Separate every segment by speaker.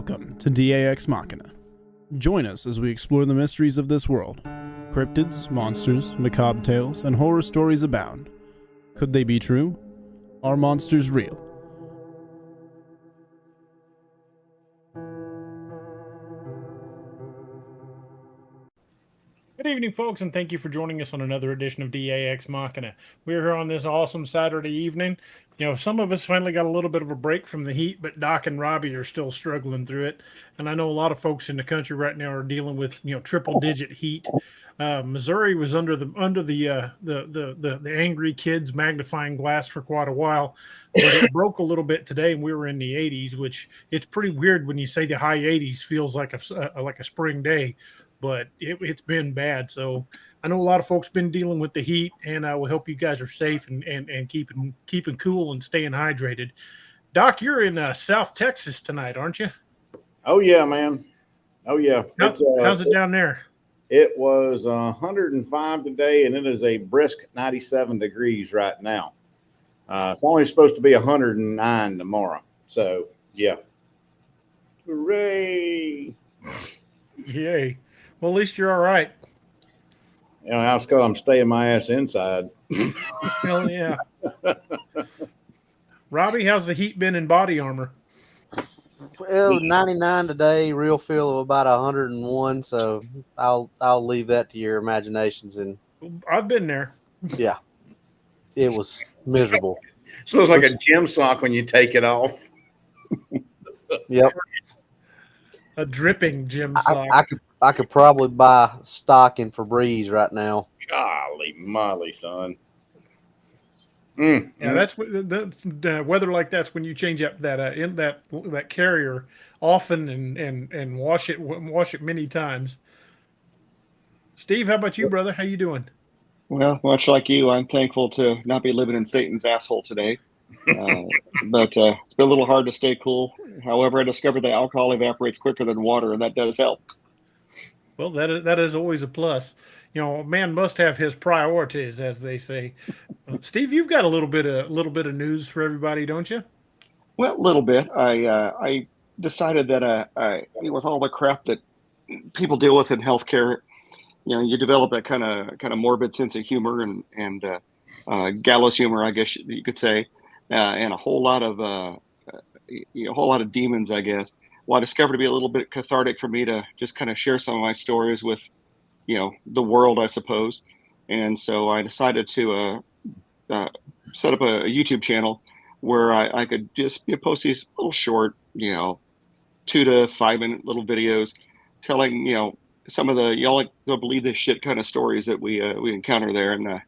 Speaker 1: Welcome to DAX Machina. Join us as we explore the mysteries of this world. Cryptids, monsters, macabre tales, and horror stories abound. Could they be true? Are monsters real?
Speaker 2: Good evening, folks, and thank you for joining us on another edition of DAX Machina. We're here on this awesome Saturday evening. You know, some of us finally got a little bit of a break from the heat, but Doc and Robby are still struggling through it. And I know a lot of folks in the country right now are dealing with, triple-digit heat. Missouri was under the angry kids magnifying glass for quite a while, but it broke a little bit today, and we were in the 80s, which it's pretty weird when you say the high 80s feels like a spring day. But it's been bad. So I know a lot of folks been dealing with the heat, and I will hope you guys are safe and keeping cool and staying hydrated. Doc, you're in South Texas tonight, aren't you?
Speaker 3: Oh yeah, man. Oh yeah.
Speaker 2: How's it down there?
Speaker 3: It was 105 today, and it is a brisk 97 degrees right now. It's only supposed to be 109 tomorrow. So yeah. Hooray!
Speaker 2: Yay. Well, at least you're all right.
Speaker 3: You know, that's because I'm staying my ass inside.
Speaker 2: Hell yeah. Robby, how's the heat been in body armor?
Speaker 4: Well, 99 today, real feel of about 101. So I'll leave that to your imaginations. And
Speaker 2: I've been there.
Speaker 4: Yeah, it was miserable.
Speaker 3: So it's like a gym sock when you take it off.
Speaker 4: Yep.
Speaker 2: A dripping gym sock.
Speaker 4: I could probably buy stock in Febreze right now.
Speaker 3: Golly molly, son.
Speaker 2: Yeah, that's the weather like that's when you change up that carrier often and wash it many times. Steve, how about you, brother? How you doing?
Speaker 5: Well, much like you, I'm thankful to not be living in Satan's asshole today. But it's been a little hard to stay cool. However, I discovered that alcohol evaporates quicker than water, and that does help.
Speaker 2: Well, that is always a plus. You know, a man must have his priorities, as they say. Steve, you've got a little bit of news for everybody, don't you?
Speaker 5: Well, a little bit. I decided that with all the crap that people deal with in healthcare, you develop that kind of morbid sense of humor and gallows humor, I guess you could say, and a whole lot of demons, I guess. Well, I discovered to be a little bit cathartic for me to just kind of share some of my stories with, the world, I suppose. And so I decided to set up a YouTube channel where I could just post these little short, 2 to 5 minute little videos telling, some of the y'all don't believe this shit kind of stories that we encounter there. And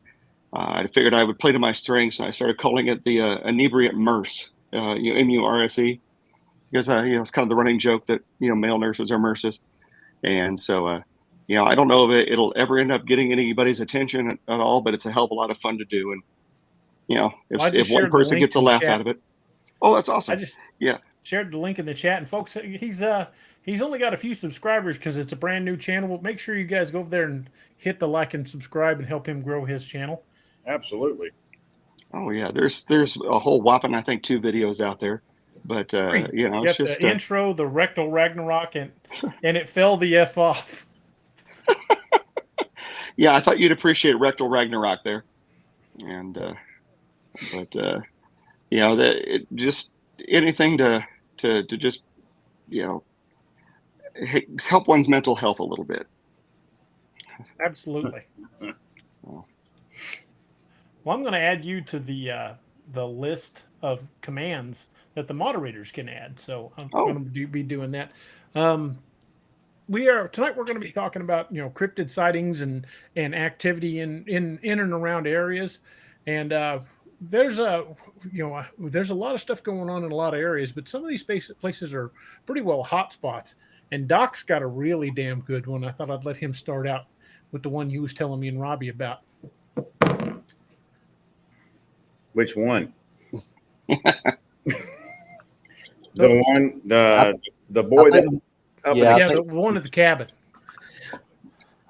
Speaker 5: I figured I would play to my strengths. And I started calling it the inebriate MRSE, MURSE. Because, it's kind of the running joke that, male nurses are nurses. And so, I don't know if it'll ever end up getting anybody's attention at all, but it's a hell of a lot of fun to do. And, if one person gets a laugh out of it. Oh, that's awesome.
Speaker 2: I just shared the link in the chat. And folks, he's only got a few subscribers because it's a brand new channel. Make sure you guys go over there and hit the like and subscribe and help him grow his channel.
Speaker 3: Absolutely.
Speaker 5: Oh, yeah. There's a whole whopping, I think, 2 videos out there. But it's just
Speaker 2: the intro, the rectal Ragnarok, and it fell the F off.
Speaker 5: Yeah, I thought you'd appreciate rectal Ragnarok there, and just anything to just help one's mental health a little bit.
Speaker 2: Absolutely.
Speaker 5: So.
Speaker 2: Well, I'm going to add you to the list of commands that the moderators can add. So I'm going to be doing that. Tonight we're going to be talking about, cryptid sightings and activity in and around areas. And there's a lot of stuff going on in a lot of areas, but some of these places are pretty well hotspots. And Doc's got a really damn good one. I thought I'd let him start out with the one he was telling me and Robby about.
Speaker 3: Which one? The boy that
Speaker 2: the one at the cabin.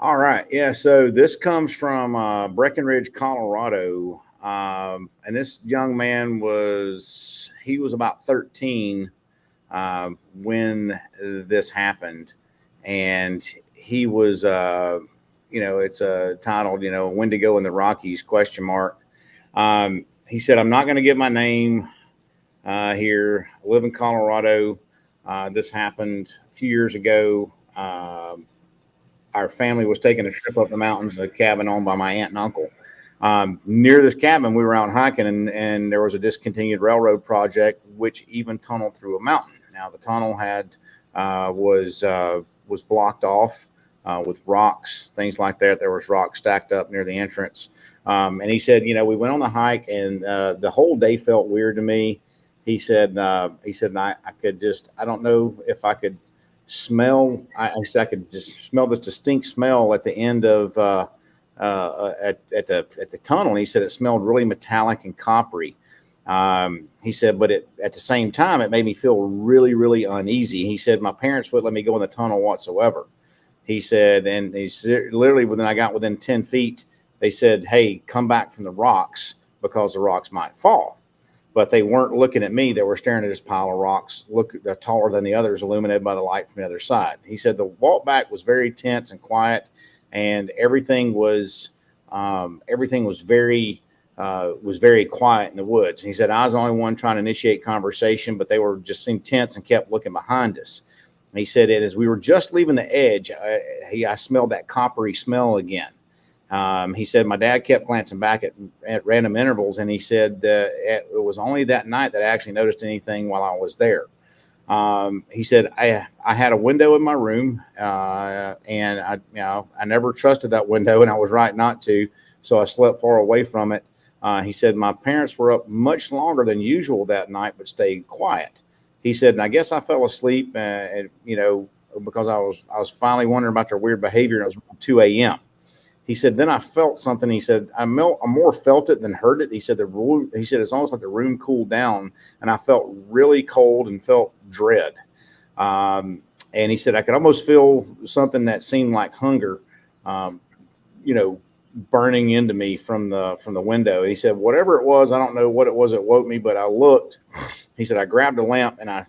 Speaker 3: All right. Yeah. So this comes from Breckenridge, Colorado. And this young man was about 13 when this happened, and he was, it's titled, Wendigo in the Rockies, ? He said, I'm not going to give my name here. I live in Colorado. This happened a few years ago. Our family was taking a trip up the mountains to a cabin owned by my aunt and uncle. Near this cabin, we were out hiking, and there was a discontinued railroad project, which even tunneled through a mountain. Now, the tunnel was blocked off with rocks, things like that. There was rocks stacked up near the entrance. And he said, we went on the hike, and the whole day felt weird to me. He said, I could just, I don't know if I could smell. I said I could just smell this distinct smell at the end of at the tunnel. And he said it smelled really metallic and coppery. He said, but at the same time, it made me feel really, really uneasy. He said my parents wouldn't let me go in the tunnel whatsoever. He said, and he said, literally when I got within 10 feet, they said, hey, come back from the rocks because the rocks might fall. But they weren't looking at me. They were staring at this pile of rocks, taller than the others, illuminated by the light from the other side. He said the walk back was very tense and quiet, and everything was very quiet in the woods. He said I was the only one trying to initiate conversation, but they were just seemed tense and kept looking behind us. And he said as we were just leaving the edge, I smelled that coppery smell again. He said my dad kept glancing back at random intervals, and he said it was only that night that I actually noticed anything while I was there. He said I had a window in my room, and I never trusted that window, and I was right not to, so I slept far away from it. He said my parents were up much longer than usual that night, but stayed quiet. He said, and I guess I fell asleep, because I was finally wondering about their weird behavior, and it was 2 a.m. He said, then I felt something. He said, I more felt it than heard it. He said, it's almost like the room cooled down, and I felt really cold and felt dread. And he said, I could almost feel something that seemed like hunger, burning into me from the window. And he said, whatever it was, I don't know what it was that woke me, but I looked. He said, I grabbed a lamp and I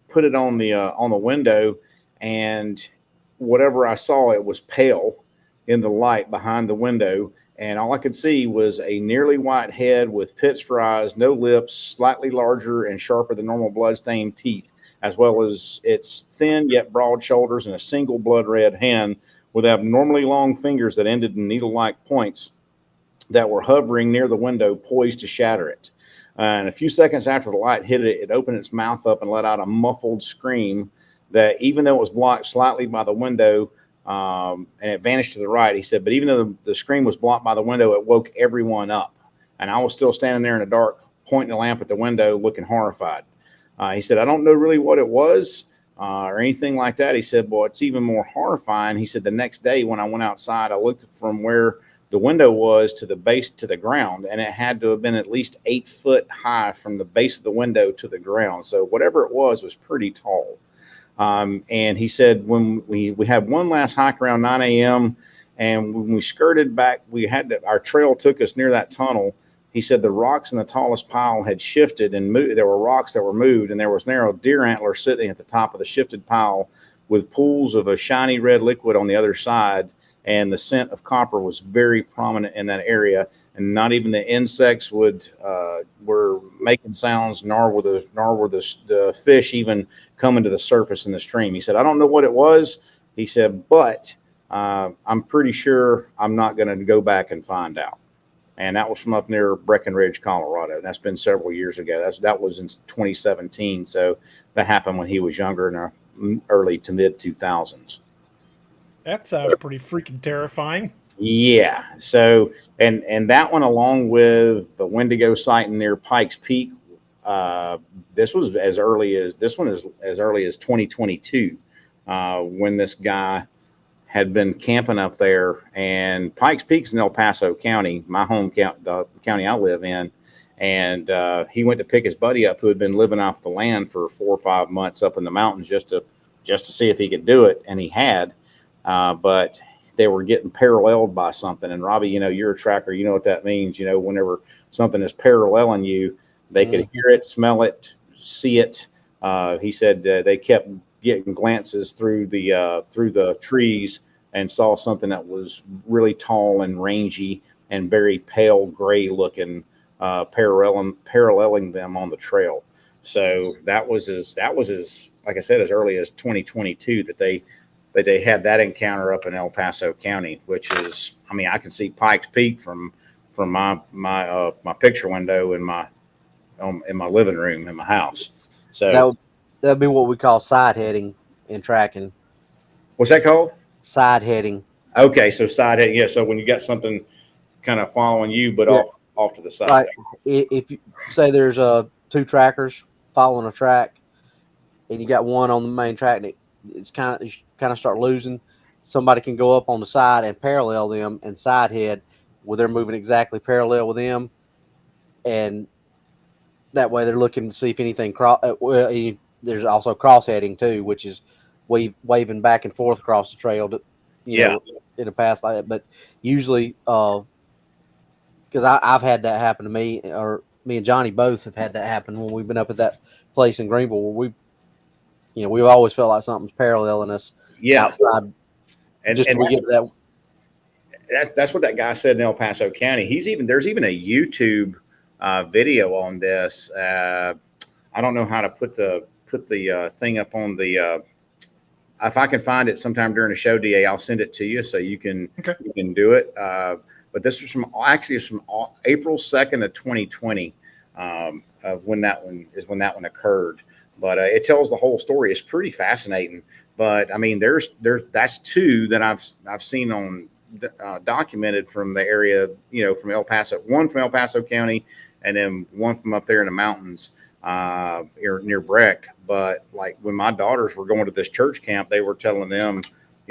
Speaker 3: put it on the window, and whatever I saw, it was pale in the light behind the window, and all I could see was a nearly white head with pits for eyes, no lips, slightly larger and sharper than normal blood-stained teeth, as well as its thin yet broad shoulders and a single blood-red hand with abnormally long fingers that ended in needle-like points that were hovering near the window, poised to shatter it. And a few seconds after the light hit it, it opened its mouth up and let out a muffled scream that, even though it was blocked slightly by the window, and it vanished to the right. He said, but even though the screen was blocked by the window, it woke everyone up. And I was still standing there in the dark, pointing the lamp at the window, looking horrified. He said, I don't know really what it was or anything like that. He said, well, it's even more horrifying. He said, the next day when I went outside, I looked from where the window was to the base to the ground, and it had to have been at least 8 foot high from the base of the window to the ground. So whatever it was pretty tall. And he said, when we had one last hike around 9 a.m. and when we skirted back, our trail took us near that tunnel. He said the rocks in the tallest pile had shifted and moved. There were rocks that were moved, and there was narrow deer antlers sitting at the top of the shifted pile with pools of a shiny red liquid on the other side. And the scent of copper was very prominent in that area. And not even the insects were making sounds, nor were the fish even coming to the surface in the stream. He said, I don't know what it was. He said, but I'm pretty sure I'm not going to go back and find out. And that was from up near Breckenridge, Colorado. That's been several years ago. That was in 2017. So that happened when he was younger, in the early to mid 2000s.
Speaker 2: That sounds pretty freaking terrifying.
Speaker 3: Yeah. So, and that one, along with the Wendigo sighting near Pikes Peak, this was as early as 2022, when this guy had been camping up there. And Pikes Peak's in El Paso County, my home county, the county I live in. And he went to pick his buddy up who had been living off the land for 4 or 5 months up in the mountains just to see if he could do it. And he had, but they were getting paralleled by something. And Robby, you're a tracker, you know what that means. Whenever something is paralleling you, they could hear it, smell it, see it, He said they kept getting glances through the trees and saw something that was really tall and rangy and very pale gray looking, paralleling them on the trail. So that was as like I said, as early as 2022 that they had that encounter up in El Paso County, which is, I mean, I can see Pikes Peak from my picture window in my living room in my house. So
Speaker 4: that'd be what we call side heading in tracking.
Speaker 3: What's that called?
Speaker 4: Side heading.
Speaker 3: Okay, so side heading. Yeah, so when you got something kind of following you, but off to the side.
Speaker 4: Like if you say there's two trackers following a track, and you got one on the main track, and you kind of start losing. Somebody can go up on the side and parallel them and side head where they're moving exactly parallel with them, and that way they're looking to see if anything there's also cross heading too, which is waving back and forth across the trail to, you know, in a path like that. But usually, because I've had that happen to me, or me and Johnny both have had that happen when we've been up at that place in Greenville where we've always felt like something's paralleling us outside.
Speaker 3: And
Speaker 4: we get that.
Speaker 3: That's what that guy said in El Paso County. There's even a YouTube video on this. I don't know how to put the thing up on the. If I can find it sometime during the show, DA, I'll send it to you so you can do it. But this was from April 2nd of 2020, of when that one occurred. But it tells the whole story. It's pretty fascinating. But I mean, that's two that I've seen on documented from the area, from El Paso. One from El Paso County, and then one from up there in the mountains near Breck. But like when my daughters were going to this church camp, they were telling them,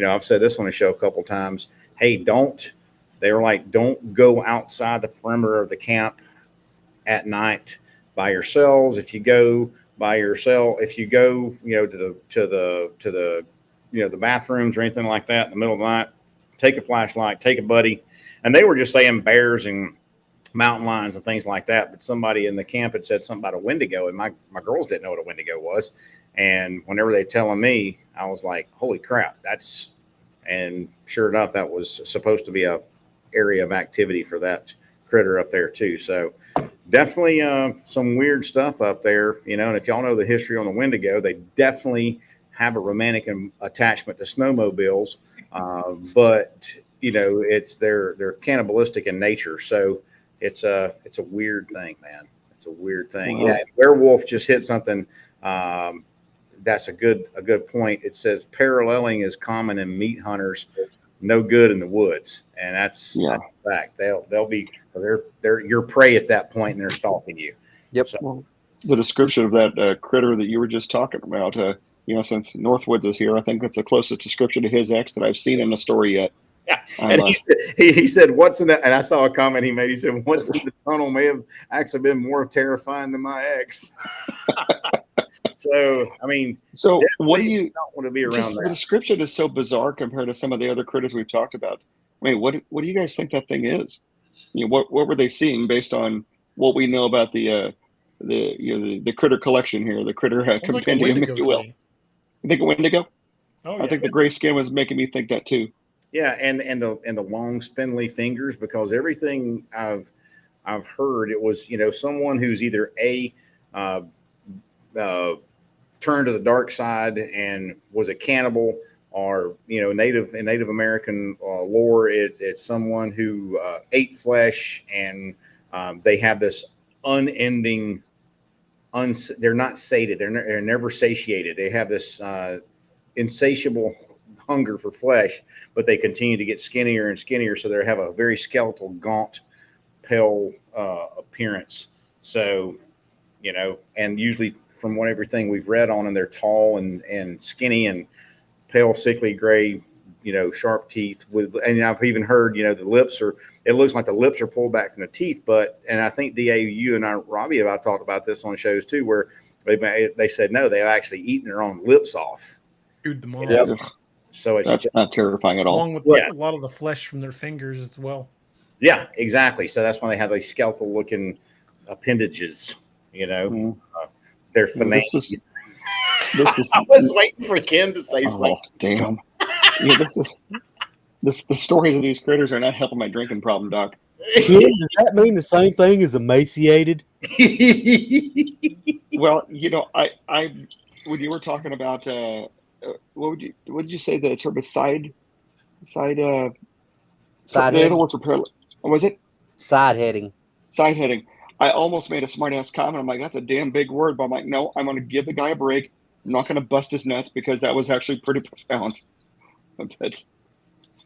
Speaker 3: I've said this on the show a couple times. Hey, don't go outside the perimeter of the camp at night by yourselves. If you go by yourself, if you go, to the bathrooms or anything like that in the middle of the night, take a flashlight, take a buddy. And they were just saying bears and mountain lions and things like that. But somebody in the camp had said something about a Wendigo, and my girls didn't know what a Wendigo was. And whenever they telling me, I was like, holy crap, and sure enough, that was supposed to be a area of activity for that critter up there too. So definitely some weird stuff up there, and if y'all know the history on the Wendigo, they definitely have a romantic attachment to snowmobiles, but they're cannibalistic in nature. So it's a weird thing, man. It's a weird thing. Yeah, werewolf just hit something. That's a good point. It says paralleling is common in meat hunters, no good in the woods, and that's a fact. They're your prey at that point, and they're stalking you.
Speaker 4: Yep.
Speaker 3: So,
Speaker 5: well, the description of that critter that you were just talking about, since Northwoods is here, I think that's the closest description to his ex that I've seen in a story yet.
Speaker 3: Yeah, and he said, "What's in that?" And I saw a comment he made. He said, "What's in the tunnel may have actually been more terrifying than my ex." So, I mean,
Speaker 5: what do you
Speaker 3: don't want to be around that?
Speaker 5: The description is so bizarre compared to some of the other critters we've talked about. I mean, what do you guys think that thing is? What were they seeing based on what we know about the critter collection here, the critter compendium, if you will? You think a Wendigo?
Speaker 2: Oh, yeah.
Speaker 5: I think the gray skin was making me think that too.
Speaker 3: Yeah, and the long spindly fingers, because everything I've heard, it was someone who's either turned to the dark side and was a cannibal, or Native American lore, it's someone who ate flesh, and they have this unending. They're not sated. They're never satiated. They have this insatiable hunger for flesh, but they continue to get skinnier and skinnier, so they have a very skeletal, gaunt, pale appearance. So, and usually from everything we've read on them, they're tall and skinny and pale, sickly gray, sharp teeth and I've even heard, it looks like the lips are pulled back from the teeth, and I think DA, you and I, Robby, have talked about this on shows too, where they said, no, they've actually eaten their own lips off.
Speaker 2: Chewed them off.
Speaker 5: Yep.
Speaker 3: So
Speaker 5: that's not terrifying at all.
Speaker 2: Along with a lot of the flesh from their fingers as well.
Speaker 3: Yeah, exactly. So that's why they have these skeletal looking appendages, They're phalanges.
Speaker 5: This is.
Speaker 3: I was waiting for Ken to say something.
Speaker 5: Damn. Yeah, the stories of these critters are not helping my drinking problem, Doc.
Speaker 4: Kid, does that mean the same thing as emaciated?
Speaker 5: Well, I when you were talking about what did you say the term is side
Speaker 4: Side
Speaker 5: the other
Speaker 4: heading.
Speaker 5: ones were parallel, was it
Speaker 4: Side heading.
Speaker 5: side heading? I almost made a smart ass comment. I'm like, that's a damn big word, but I'm like, no, I'm going to give the guy a break. I'm not going to bust his nuts because that was actually pretty profound. But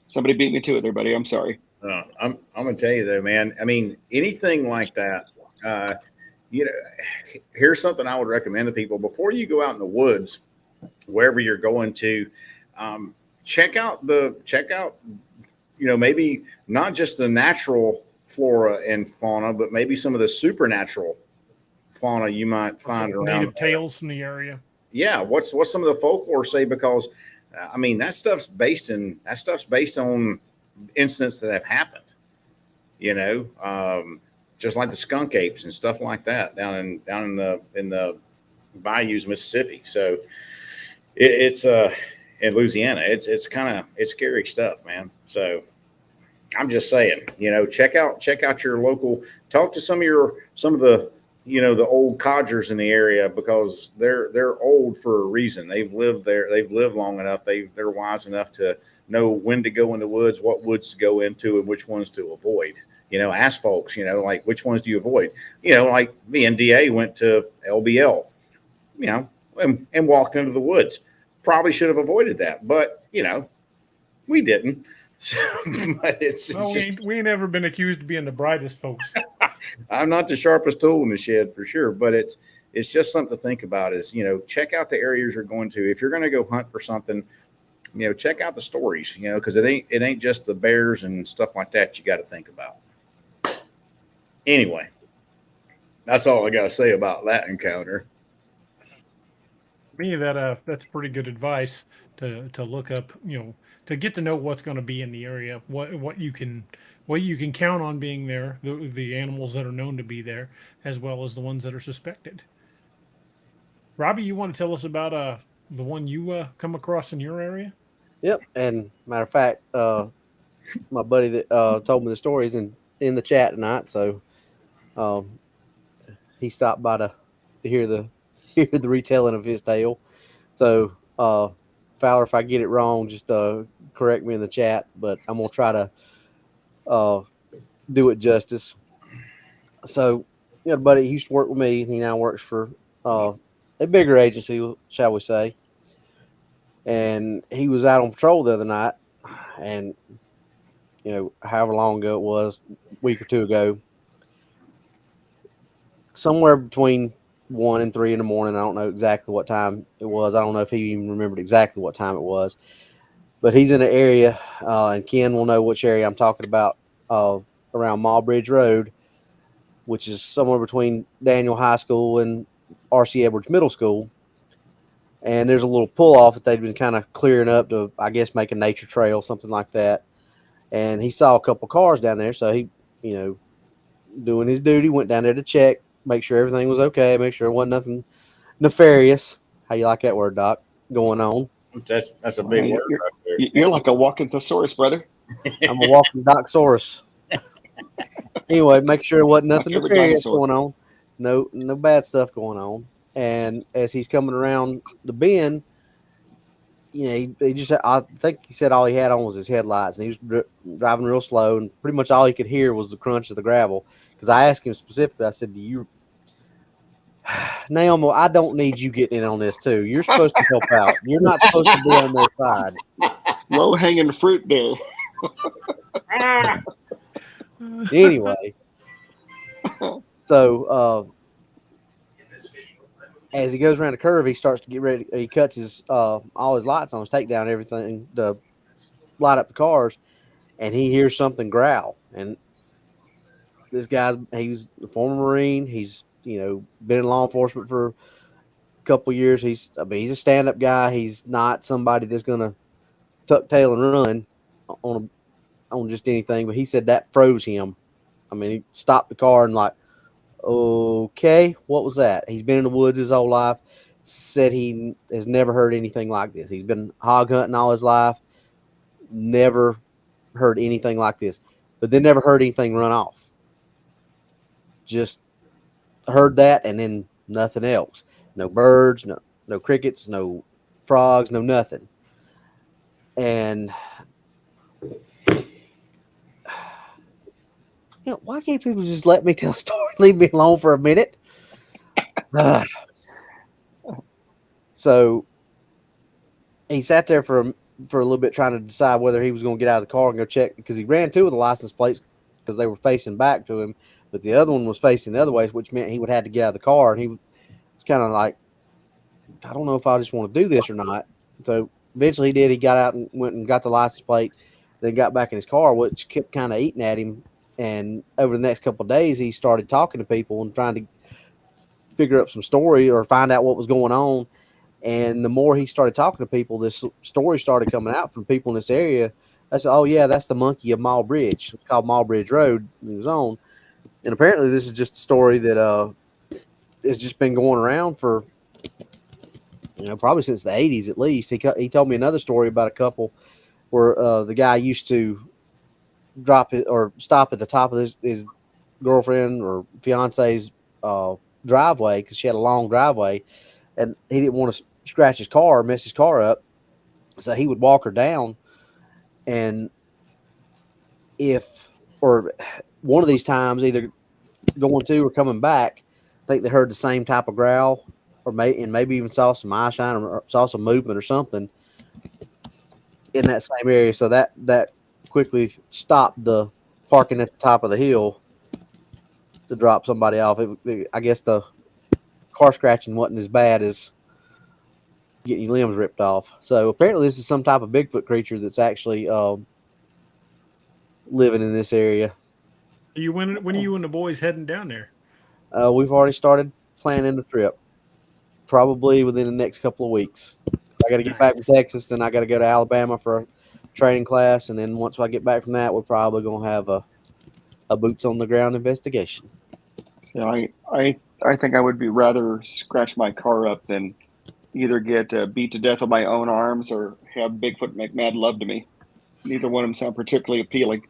Speaker 5: somebody beat me to it there, buddy. I'm sorry.
Speaker 3: I'm going to tell you though, man. I mean, anything like that, here's something I would recommend to people before you go out in the woods, wherever you're going to, check out, maybe not just the natural flora and fauna, but maybe some of the supernatural fauna you might find around.
Speaker 2: Native tales from the area.
Speaker 3: Yeah. What's some of the folklore say? Because I mean, that stuff's based on incidents that have happened, just like the skunk apes and stuff like that down in the bayous, Mississippi. So it's in Louisiana, it's scary stuff, man. So I'm just saying, check out your local, talk to some of the the old codgers in the area, because they're old for a reason. They've lived there. They've lived long enough. They're wise enough to know when to go in the woods, what woods to go into, and which ones to avoid. Ask folks, like, which ones do you avoid? Like me and DA went to LBL, and walked into the woods. Probably should have avoided that, but we didn't. So, but
Speaker 2: we ain't ever been accused of being the brightest folks.
Speaker 3: I'm not the sharpest tool in the shed for sure, but it's just something to think about. Is check out the areas you're going to. If you're going to go hunt for something, check out the stories. Because it ain't just the bears and stuff like that you got to think about. Anyway, that's all I got to say about that encounter.
Speaker 2: Me, that's pretty good advice to look up. To get to know what's going to be in the area, what you can count on being there, the animals that are known to be there, as well as the ones that are suspected. Robby, you want to tell us about the one you come across in your area?
Speaker 4: Yep, and matter of fact, my buddy that told me the story is in the chat tonight, so he stopped by to hear the retelling of his tale. So Fowler, if I get it wrong, just correct me in the chat, but I'm going to try to do it justice. So, buddy, he used to work with me. He now works for a bigger agency, shall we say. And he was out on patrol the other night, and, however long ago it was, a week or two ago, somewhere between 1 and 3 in the morning. I don't know exactly what time it was. I don't know if he even remembered exactly what time it was, but he's in an area, and Ken will know which area I'm talking about, around Mall Bridge Road, which is somewhere between Daniel High School and R.C. Edwards Middle School. And there's a little pull off that they've been kind of clearing up to, I guess, make a nature trail, something like that. And he saw a couple cars down there, so he, doing his duty, went down there to check, make sure everything was okay, make sure it wasn't nothing nefarious. How you like that word, Doc? Going on.
Speaker 3: That's a big word right there.
Speaker 5: You're like a walking thesaurus, brother.
Speaker 4: I'm a walking Docsaurus. Anyway, make sure it wasn't nothing nefarious going on. No bad stuff going on. And as he's coming around the bend, he just, I think he said all he had on was his headlights, and he was driving real slow, and pretty much all he could hear was the crunch of the gravel. Because I asked him specifically, I said, Naomi, I don't need you getting in on this too. You're supposed to help out. You're not supposed to be on their side.
Speaker 5: Low hanging fruit there.
Speaker 4: Anyway, so as he goes around the curve, he starts to get ready. He cuts his all his lights on, his takedown, everything to light up the cars, and he hears something growl. And this he's a former Marine. He's been in law enforcement for a couple years. He's a stand-up guy. He's not somebody that's gonna tuck tail and run on just anything. But he said that froze him. I mean, he stopped the car and like, okay, what was that? He's been in the woods his whole life. said he has never heard anything like this. He's been hog hunting all his life, never heard anything like this, but then never heard anything run off. Just heard that and then nothing else. No birds, no crickets, no frogs, no nothing. And why can't people just let me tell a story? Leave me alone for a minute. So he sat there for a little bit trying to decide whether he was going to get out of the car and go check, because he ran two of the license plates because they were facing back to him, but the other one was facing the other way, which meant he would have to get out of the car. And he was kind of like, I don't know if I just want to do this or not. So eventually he did. He got out and went and got the license plate, then got back in his car, which kept kind of eating at him. And over the next couple of days, he started talking to people and trying to figure up some story or find out what was going on. And the more he started talking to people, this story started coming out from people in this area. I said, oh, yeah, that's the monkey of Mall Bridge. It's called Mall Bridge Road. It was on. And apparently this is just a story that has just been going around for, probably since the 80s at least. He told me another story about a couple where the guy used to drop it or stop at the top of his girlfriend or fiance's driveway, because she had a long driveway, and he didn't want to scratch his car or mess his car up, so he would walk her down. And one of these times, either going to or coming back, I think they heard the same type of growl, or maybe even saw some eye shine or saw some movement or something in that same area. So that quickly stopped the parking at the top of the hill to drop somebody off. I guess the car scratching wasn't as bad as getting your limbs ripped off. So apparently this is some type of Bigfoot creature that's actually living in this area.
Speaker 2: When are you and the boys heading down there?
Speaker 4: We've already started planning the trip, probably within the next couple of weeks. I got to get back to Texas, then I got to go to Alabama for a training class, and then once I get back from that, we're probably going to have a boots on the ground investigation.
Speaker 5: Yeah, I think I would be rather scratch my car up than either get beat to death with my own arms or have Bigfoot make mad love to me. Neither one of them sound particularly appealing.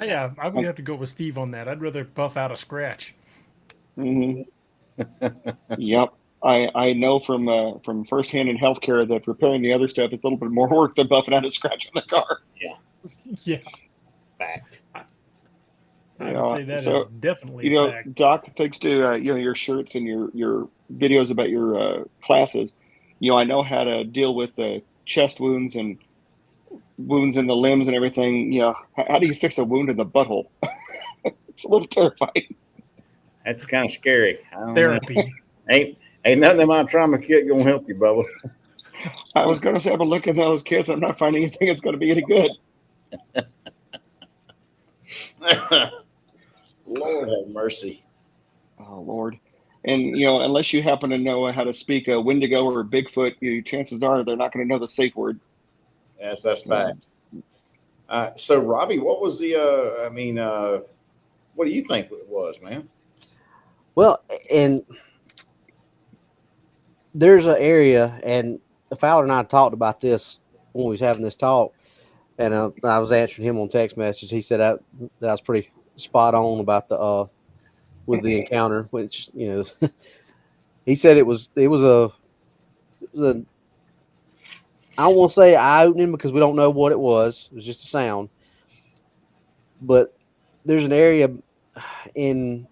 Speaker 2: Yeah, I would have to go with Steve on that. I'd rather buff out a scratch.
Speaker 5: Mm-hmm. Yep. I know from firsthand in healthcare that repairing the other stuff is a little bit more work than buffing out a scratch on the car.
Speaker 3: Yeah.
Speaker 2: Yeah.
Speaker 3: Fact.
Speaker 2: I would say that is definitely fact.
Speaker 5: Doc, thanks to your shirts and your videos about your classes, I know how to deal with the chest wounds and wounds in the limbs and everything. How do you fix a wound in the butthole? It's a little terrifying.
Speaker 3: That's kind of scary.
Speaker 2: Therapy.
Speaker 3: Ain't nothing in my trauma kit gonna help you, brother.
Speaker 5: I was gonna say, I've been looking at those kids. I'm not finding anything that's gonna be any good.
Speaker 3: Lord have mercy.
Speaker 5: Oh Lord. And unless you happen to know how to speak a Wendigo or Bigfoot, chances are they're not going to know the safe word.
Speaker 3: Yes, that's fact. So Robby, what was the what do you think it was, man?
Speaker 4: Well, and there's an area, and Fowler and I talked about this when we was having this talk, and I was answering him on text message. He said that I was pretty spot on about the with the encounter, which he said it was a I don't want to say eye-opening because we don't know what it was. It was just a sound. But there's an area in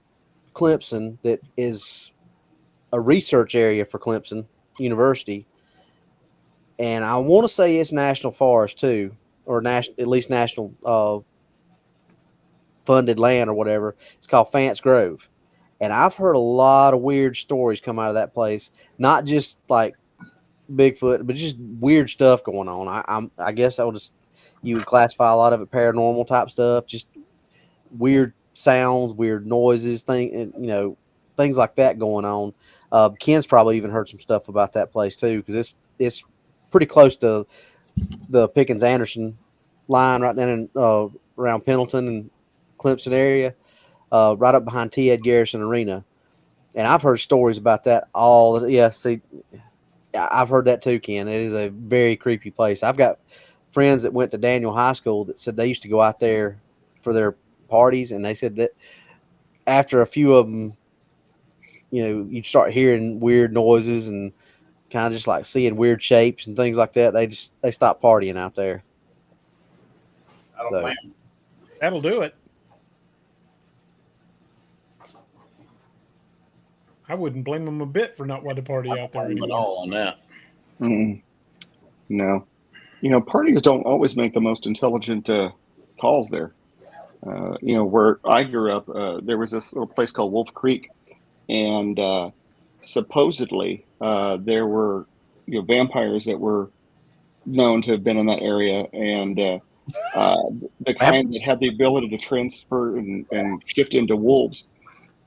Speaker 4: Clemson that is a research area for Clemson University. And I want to say it's national forest too, or at least national funded land or whatever. It's called Fance Grove. And I've heard a lot of weird stories come out of that place. Not just like Bigfoot, but just weird stuff going on. I guess you would classify a lot of it paranormal type stuff, just weird sounds, weird noises, things like that going on. Ken's probably even heard some stuff about that place too, because it's pretty close to the Pickens-Anderson line right down in around Pendleton and Clemson area, right up behind T. Ed Garrison Arena. And I've heard stories about that all. Yeah, see, I've heard that too, Ken. It is a very creepy place. I've got friends that went to Daniel High School that said they used to go out there for their parties, and they said that after a few of them, you start hearing weird noises and kind of just like seeing weird shapes and things like that. They stop partying out there.
Speaker 3: I don't
Speaker 4: So-
Speaker 3: blame
Speaker 2: That'll do it. I wouldn't blame them a bit for not wanting to party out there
Speaker 3: them at
Speaker 2: anymore.
Speaker 3: all on that.
Speaker 5: No. Parties don't always make the most intelligent calls there. Where I grew up, there was this little place called Wolf Creek, and supposedly there were vampires that were known to have been in that area, and the kind that had the ability to transfer and shift into wolves.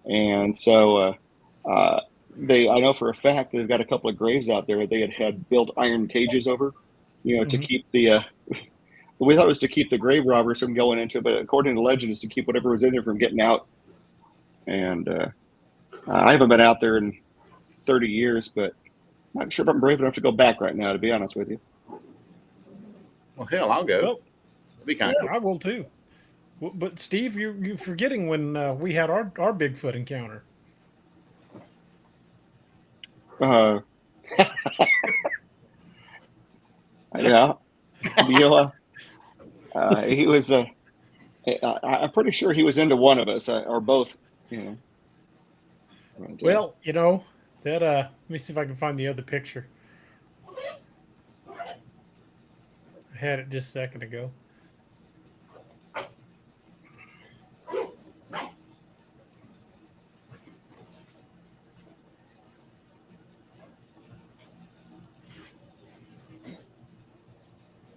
Speaker 5: And so I know for a fact they've got a couple of graves out there. They had built iron cages over, to keep the. We thought it was to keep the grave robbers from going into it, but according to legend, is to keep whatever was in there from getting out. And I haven't been out there in 30 years, but I'm not sure if I'm brave enough to go back right now, to be honest with you.
Speaker 3: Well, hell, I'll go.
Speaker 2: Well,
Speaker 3: It'd be kind
Speaker 2: yeah, I will too. But Steve, you're forgetting when we had our Bigfoot encounter.
Speaker 5: Yeah. He was. I'm pretty sure he was into one of us, or both. But,
Speaker 2: Well, that let me see if I can find the other picture. I had it just a second ago.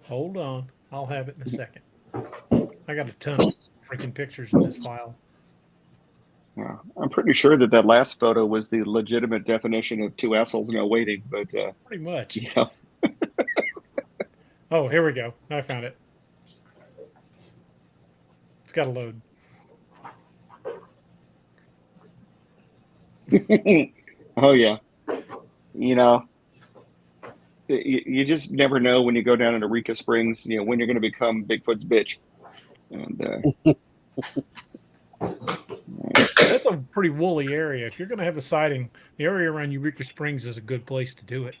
Speaker 2: Hold on. I'll have it in a second. I got a ton of freaking pictures in this file.
Speaker 5: yeah, I'm pretty sure that last photo was the legitimate definition of two assholes waiting. But
Speaker 2: Pretty much.
Speaker 5: yeah,
Speaker 2: Oh, here we go. I found it. It's got to load.
Speaker 5: oh yeah, you just never know when you go down into Eureka Springs, when you're going to become Bigfoot's bitch. And
Speaker 2: That's a pretty woolly area. If you're going to have a sighting, the area around Eureka Springs is a good place to do it.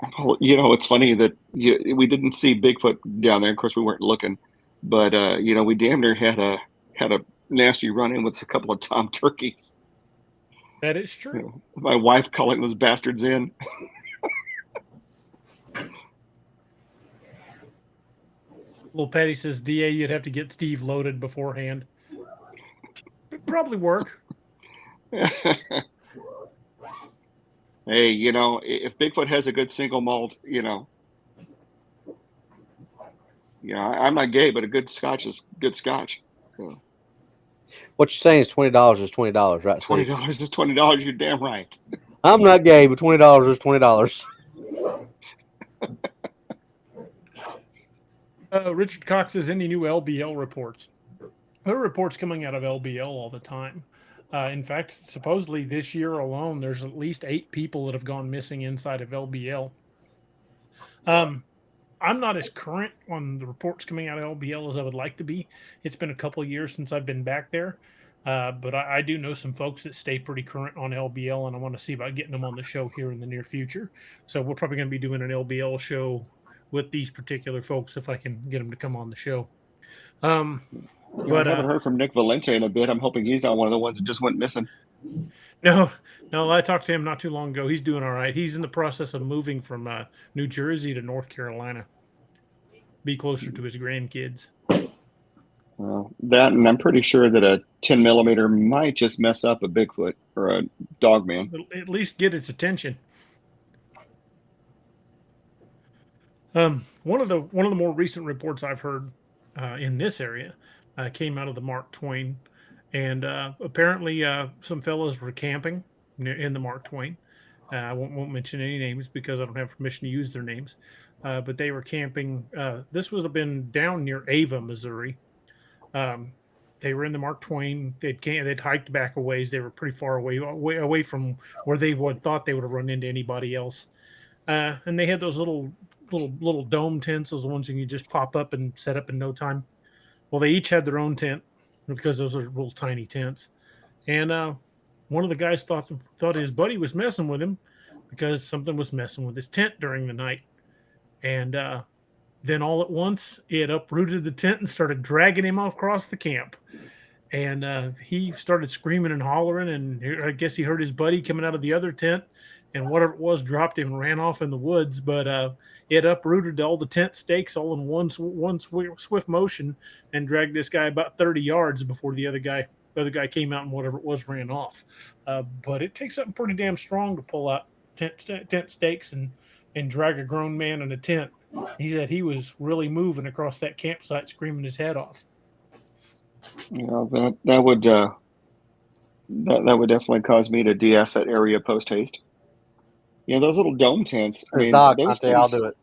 Speaker 5: it's funny that we didn't see Bigfoot down there. Of course, we weren't looking, but we damn near had a nasty run-in with a couple of tom turkeys.
Speaker 2: That is true.
Speaker 5: My wife calling those bastards in.
Speaker 2: Little Patty says, DA, you'd have to get Steve loaded beforehand. It'd probably work.
Speaker 5: Hey, if Bigfoot has a good single malt, I'm not gay, but a good scotch is good scotch. So,
Speaker 4: What you're saying is $20 is $20, right? Steve?
Speaker 5: $20 is $20. You're damn right.
Speaker 4: I'm not gay, but $20 is $20.
Speaker 2: Richard Cox says, any new LBL reports? There are reports coming out of LBL all the time. In fact, supposedly this year alone, there's at least 8 people that have gone missing inside of LBL. I'm not as current on the reports coming out of LBL as I would like to be. It's been a couple of years since I've been back there. But I do know some folks that stay pretty current on LBL, and I want to see about getting them on the show here in the near future. So we're probably going to be doing an LBL show with these particular folks if I can get them to come on the show.
Speaker 5: I haven't heard from Nick Valente in a bit. I'm hoping he's not one of the ones that just went missing.
Speaker 2: No, I talked to him not too long ago. He's doing all right. He's in the process of moving from New Jersey to North Carolina. Be closer to his grandkids.
Speaker 5: Well, that, and I'm pretty sure that a 10 millimeter might just mess up a Bigfoot or a Dogman.
Speaker 2: It'll at least get its attention. One of the more recent reports I've heard in this area came out of the Mark Twain, and apparently some fellows were camping in the Mark Twain. I won't mention any names because I don't have permission to use their names, but they were camping. This would have been down near Ava, Missouri. They were in the Mark Twain. They'd hiked back a ways. They were pretty far away from where they thought they would have run into anybody else. And they had those little dome tents, those ones you can just pop up and set up in no time. Well, they each had their own tent because those are little tiny tents. And one of the guys thought his buddy was messing with him because something was messing with his tent during the night. And then all at once, it uprooted the tent and started dragging him across the camp. And he started screaming and hollering, and I guess he heard his buddy coming out of the other tent, and whatever it was dropped him and ran off in the woods. But it uprooted all the tent stakes all in one swift motion and dragged this guy about 30 yards before the other guy came out and whatever it was ran off. But it takes something pretty damn strong to pull out tent stakes and drag a grown man in a tent. He said he was really moving across that campsite, screaming his head off.
Speaker 5: That would definitely cause me to de-ass that area post haste. Those little dome tents.
Speaker 4: I'll do it.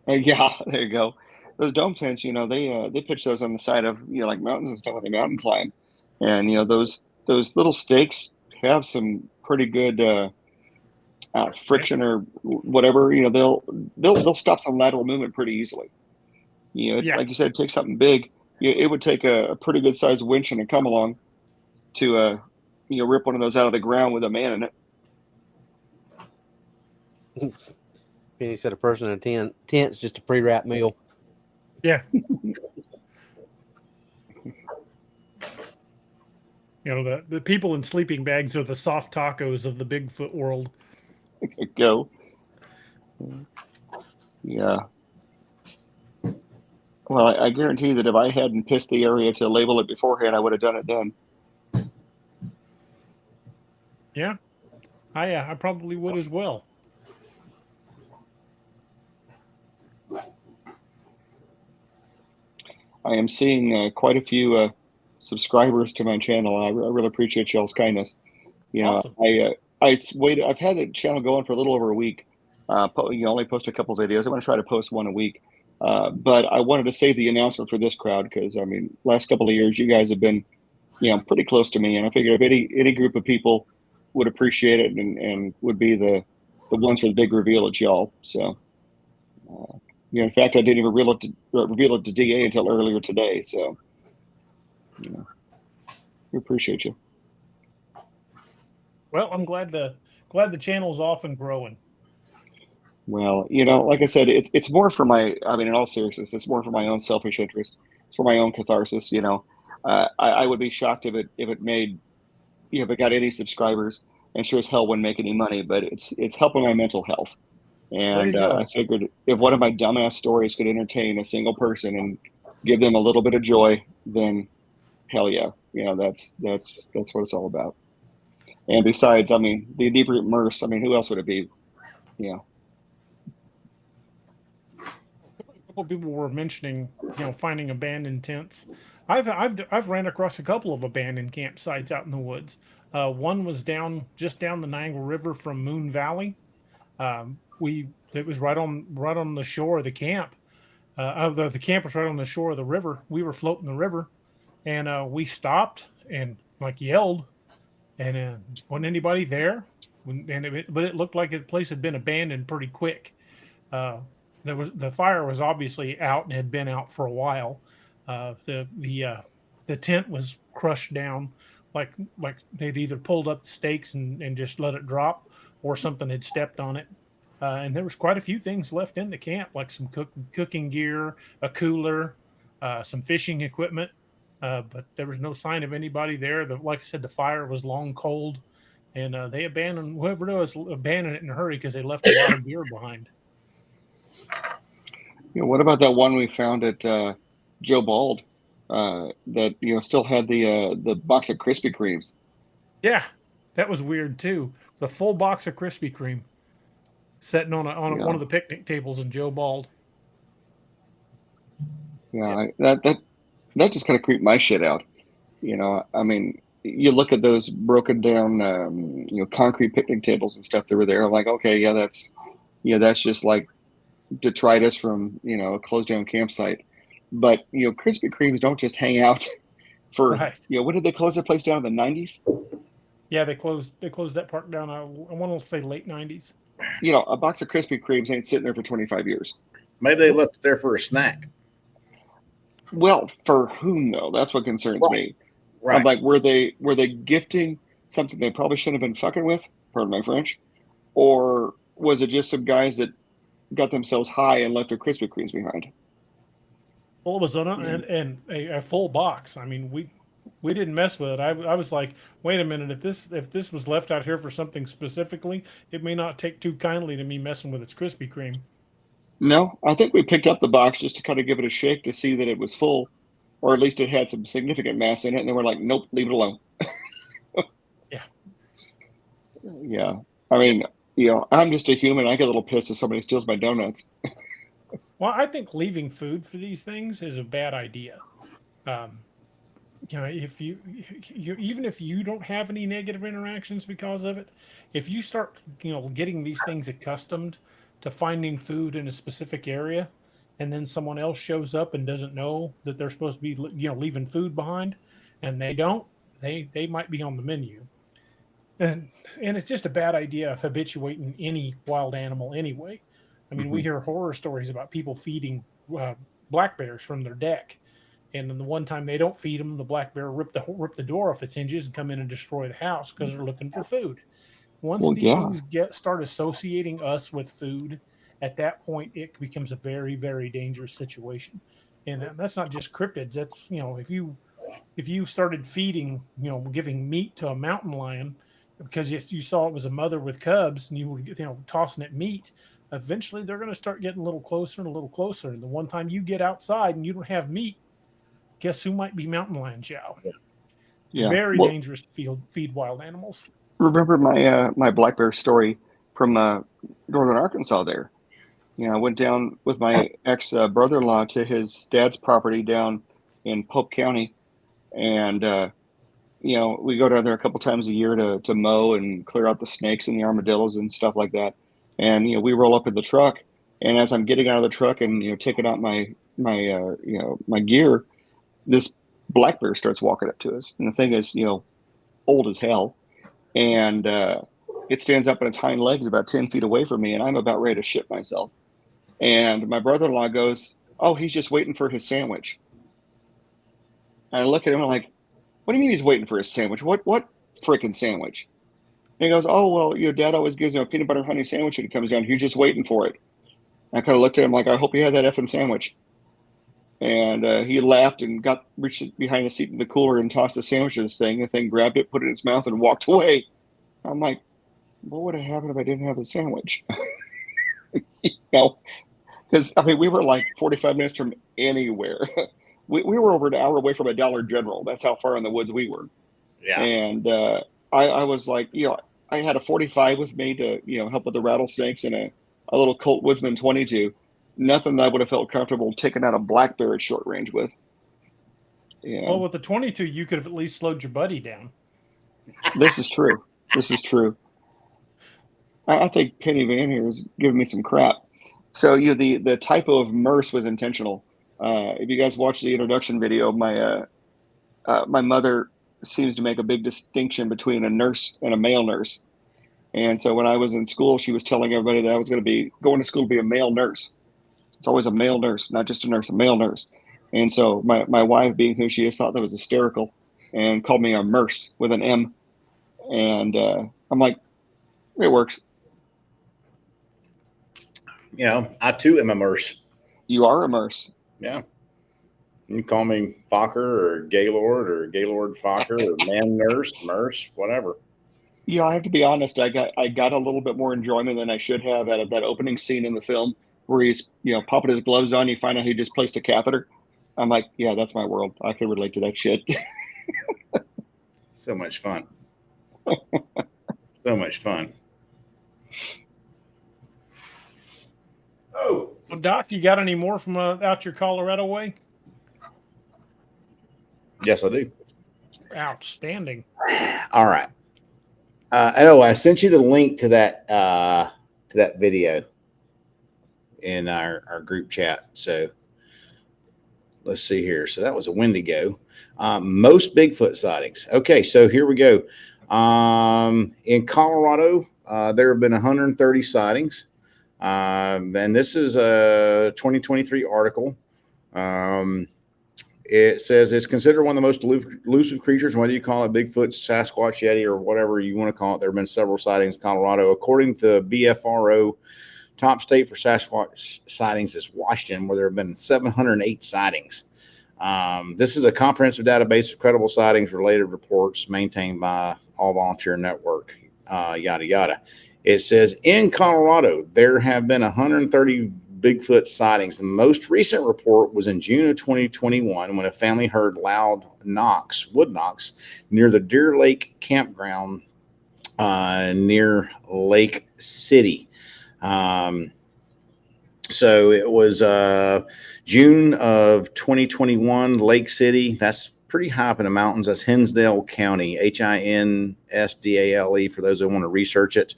Speaker 5: Yeah, there you go. Those dome tents. They pitch those on the side of like mountains and stuff with a mountain climb, and those little stakes have some pretty good friction or whatever. They'll stop some lateral movement pretty easily. Like you said, it takes something big. It would take a pretty good sized winch and a come along to rip one of those out of the ground with a man in it.
Speaker 4: Penny said a person in a tent's just a pre-wrapped meal.
Speaker 2: Yeah. The people in sleeping bags are the soft tacos of the Bigfoot world.
Speaker 5: Go. Yeah. Well, I guarantee that if I hadn't pissed the area to label it beforehand, I would have done it then.
Speaker 2: Yeah. I probably would as well.
Speaker 5: I am seeing quite a few subscribers to my channel. I really appreciate y'all's kindness.
Speaker 2: Awesome.
Speaker 5: I've had the channel going for a little over a week. Only post a couple of videos. I'm going to try to post one a week. But I wanted to save the announcement for this crowd because, last couple of years, you guys have been, pretty close to me. And I figured if any group of people would appreciate it and would be the ones for the big reveal, it's y'all. So, in fact, I didn't even reveal it to DA until earlier today. So, we appreciate you.
Speaker 2: Well, I'm glad the channel's off and growing.
Speaker 5: Well, like I said, it's more for in all seriousness, it's more for my own selfish interest. It's for my own catharsis. I would be shocked if it made, if it got any subscribers, and sure as hell wouldn't make any money, but it's helping my mental health. And I figured if one of my dumbass stories could entertain a single person and give them a little bit of joy, then hell yeah. That's what it's all about. And besides, the deeper immerse, who else would it be?
Speaker 2: A couple people were mentioning, finding abandoned tents. I've ran across a couple of abandoned campsites out in the woods. One was just down the Niagara River from Moon Valley. It was right on the shore of the camp. The camp was right on the shore of the river. We were floating the river, and we stopped and yelled, and wasn't anybody there. But it looked like the place had been abandoned pretty quick. The fire was obviously out and had been out for a while. The tent was crushed down, like they'd either pulled up the stakes and just let it drop, or something had stepped on it. And there was quite a few things left in the camp, like some cooking gear, a cooler, some fishing equipment. But there was no sign of anybody there. Like I said, the fire was long cold, and they abandoned whoever it was abandoned it in a hurry because they left a lot of gear behind.
Speaker 5: What about that one we found at Joe Bald that still had the box of Krispy Kremes?
Speaker 2: Yeah, that was weird too. The full box of Krispy Kreme sitting on one of the picnic tables in Joe Bald.
Speaker 5: Yeah, that just kind of creeped my shit out. You look at those broken down concrete picnic tables and stuff that were there. I'm like, okay, yeah, that's just like detritus from a closed down campsite. But Krispy Kremes don't just hang out for
Speaker 2: Right.
Speaker 5: when did they close the place down in the 90s?
Speaker 2: Yeah, they closed that park down. I want to say late 90s.
Speaker 5: A box of Krispy Kremes ain't sitting there for 25 years.
Speaker 3: Maybe they left it there for a snack.
Speaker 5: Well, for whom though? That's what concerns me.
Speaker 3: Right.
Speaker 5: I'm like, were they gifting something they probably shouldn't have been fucking with? Pardon my French. Or was it just some guys that got themselves high and left their Krispy Kremes behind?
Speaker 2: Well, it was and a full box. I mean, we didn't mess with it. I was like, wait a minute, if this was left out here for something specifically, it may not take too kindly to me messing with its Krispy Kreme.
Speaker 5: No, I think we picked up the box just to kind of give it a shake to see that it was full, or at least it had some significant mass in it. And then we're like, nope, leave it alone.
Speaker 2: Yeah.
Speaker 5: Yeah. I mean, I'm just a human. I get a little pissed if somebody steals my donuts.
Speaker 2: Well, I think leaving food for these things is a bad idea. If you even if you don't have any negative interactions because of it, if you start, getting these things accustomed to finding food in a specific area, and then someone else shows up and doesn't know that they're supposed to be, leaving food behind, and they don't, they might be on the menu. And it's just a bad idea of habituating any wild animal anyway. I mean, we hear horror stories about people feeding black bears from their deck. And then the one time they don't feed them, the black bear rip the door off its hinges and come in and destroy the house because they're looking for food. Once these things start associating us with food, at that point it becomes a very, very dangerous situation. And that's not just cryptids. That's if you started feeding, giving meat to a mountain lion because you saw it was a mother with cubs and you were tossing it meat, eventually they're going to start getting a little closer and a little closer. And the one time you get outside and you don't have meat, guess who might be mountain lion chow? Yeah. Very dangerous to feed wild animals.
Speaker 5: Remember my black bear story from northern Arkansas there. I went down with my ex brother-in-law to his dad's property down in Pope County. And, we go down there a couple times a year to mow and clear out the snakes and the armadillos and stuff like that. And, we roll up in the truck. And as I'm getting out of the truck and, taking out my gear, this black bear starts walking up to us. And the thing is, old as hell. And it stands up on its hind legs about 10 feet away from me. And I'm about ready to shit myself. And my brother-in-law goes, oh, he's just waiting for his sandwich. And I look at him and I'm like, what do you mean he's waiting for his sandwich? What freaking sandwich? And he goes, oh, well, your dad always gives him a peanut butter and honey sandwich when he comes down. You're just waiting for it. And I kind of looked at him like, I hope he had that effing sandwich. And he laughed and reached behind the seat of the cooler and tossed the sandwich at this thing. The thing grabbed it, put it in its mouth, and walked away. I'm like, what would have happened if I didn't have the sandwich? Because, we were like 45 minutes from anywhere. We were over an hour away from a Dollar General. That's how far in the woods we were. Yeah. And I was like, I had a 45 with me to, help with the rattlesnakes and a little Colt Woodsman 22. Nothing that I would have felt comfortable taking out a black bear at short range with.
Speaker 2: Well, with the 22, you could have at least slowed your buddy down.
Speaker 5: This is true. I think Penny Van here is giving me some crap. So the typo of Merce was intentional. If you guys watch the introduction video, my mother seems to make a big distinction between a nurse and a male nurse. And so when I was in school, she was telling everybody that I was going to be going to school to be a male nurse. It's always a male nurse, not just a nurse, a male nurse. And so my wife, being who she is, thought that was hysterical and called me a Merce with an M. And I'm like, it works.
Speaker 3: I too am a Merce.
Speaker 5: You are a Merce.
Speaker 3: Yeah. You can call me Fokker or Gaylord Fokker or Man Nurse, Merce, whatever.
Speaker 5: Yeah, I have to be honest. I got a little bit more enjoyment than I should have out of that opening scene in the film where he's, popping his gloves on. You find out he just placed a catheter. I'm like, yeah, that's my world. I can relate to that shit.
Speaker 3: So much fun. So much fun.
Speaker 2: Oh, well, Doc, you got any more from out your Colorado way?
Speaker 3: Yes, I do.
Speaker 2: Outstanding.
Speaker 3: All right. I sent you the link to that video in our group chat. So let's see here. So that was a Wendigo. Most Bigfoot sightings. Okay, so here we go. In Colorado, there have been 130 sightings. And this is a 2023 article. It says it's considered one of the most elusive creatures, whether you call it Bigfoot, Sasquatch, Yeti, or whatever you want to call it. There have been several sightings in Colorado. According to BFRO, top state for Sasquatch sightings is Washington, where there have been 708 sightings. This is a comprehensive database of credible sightings, related reports maintained by All Volunteer Network, yada, yada. It says in Colorado, there have been 130 Bigfoot sightings. The most recent report was in June of 2021 when a family heard loud knocks, wood knocks, near the Deer Lake campground near Lake City. So it was June of 2021, Lake City. That's pretty high up in the mountains. That's Hinsdale County, Hinsdale, for those that want to research it.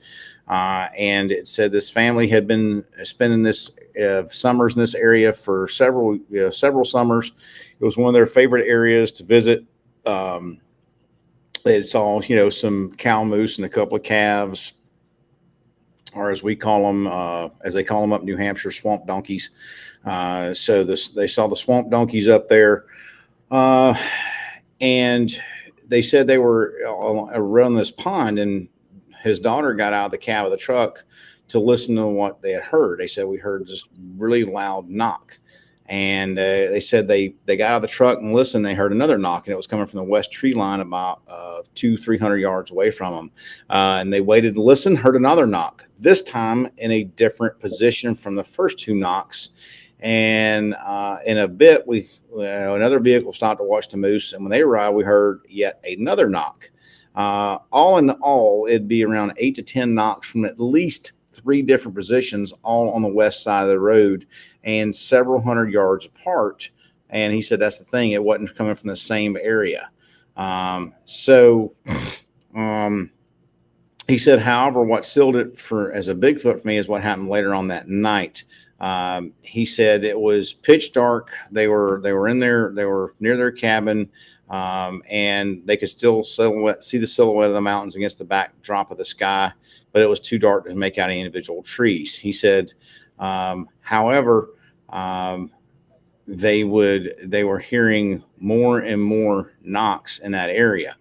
Speaker 3: And it said this family had been spending this summers in this area for several summers. It was one of their favorite areas to visit. They saw, some cow moose and a couple of calves, or as we call them, as they call them up in New Hampshire, swamp donkeys. So they saw the swamp donkeys up there. And they said they were around this pond, and his daughter got out of the cab of the truck to listen to what they had heard. They said, we heard this really loud knock. And they said they got out of the truck and listened. They heard another knock, and it was coming from the west tree line about 200-300 yards away from them. And they waited to listen, heard another knock, this time in a different position from the first two knocks. And in a bit, another vehicle stopped to watch the moose. And when they arrived, we heard yet another knock. All in all, it'd be around 8 to 10 knocks from at least 3 different positions, all on the west side of the road and several hundred yards apart. And he said that's the thing, it wasn't coming from the same area. He said, however, what sealed it as a Bigfoot for me is what happened later on that night. He said it was pitch dark. They were in there, they were near their cabin, and they could still see the silhouette of the mountains against the backdrop of the sky, but it was too dark to make out any individual trees. He said, however, they were hearing more and more knocks in that area.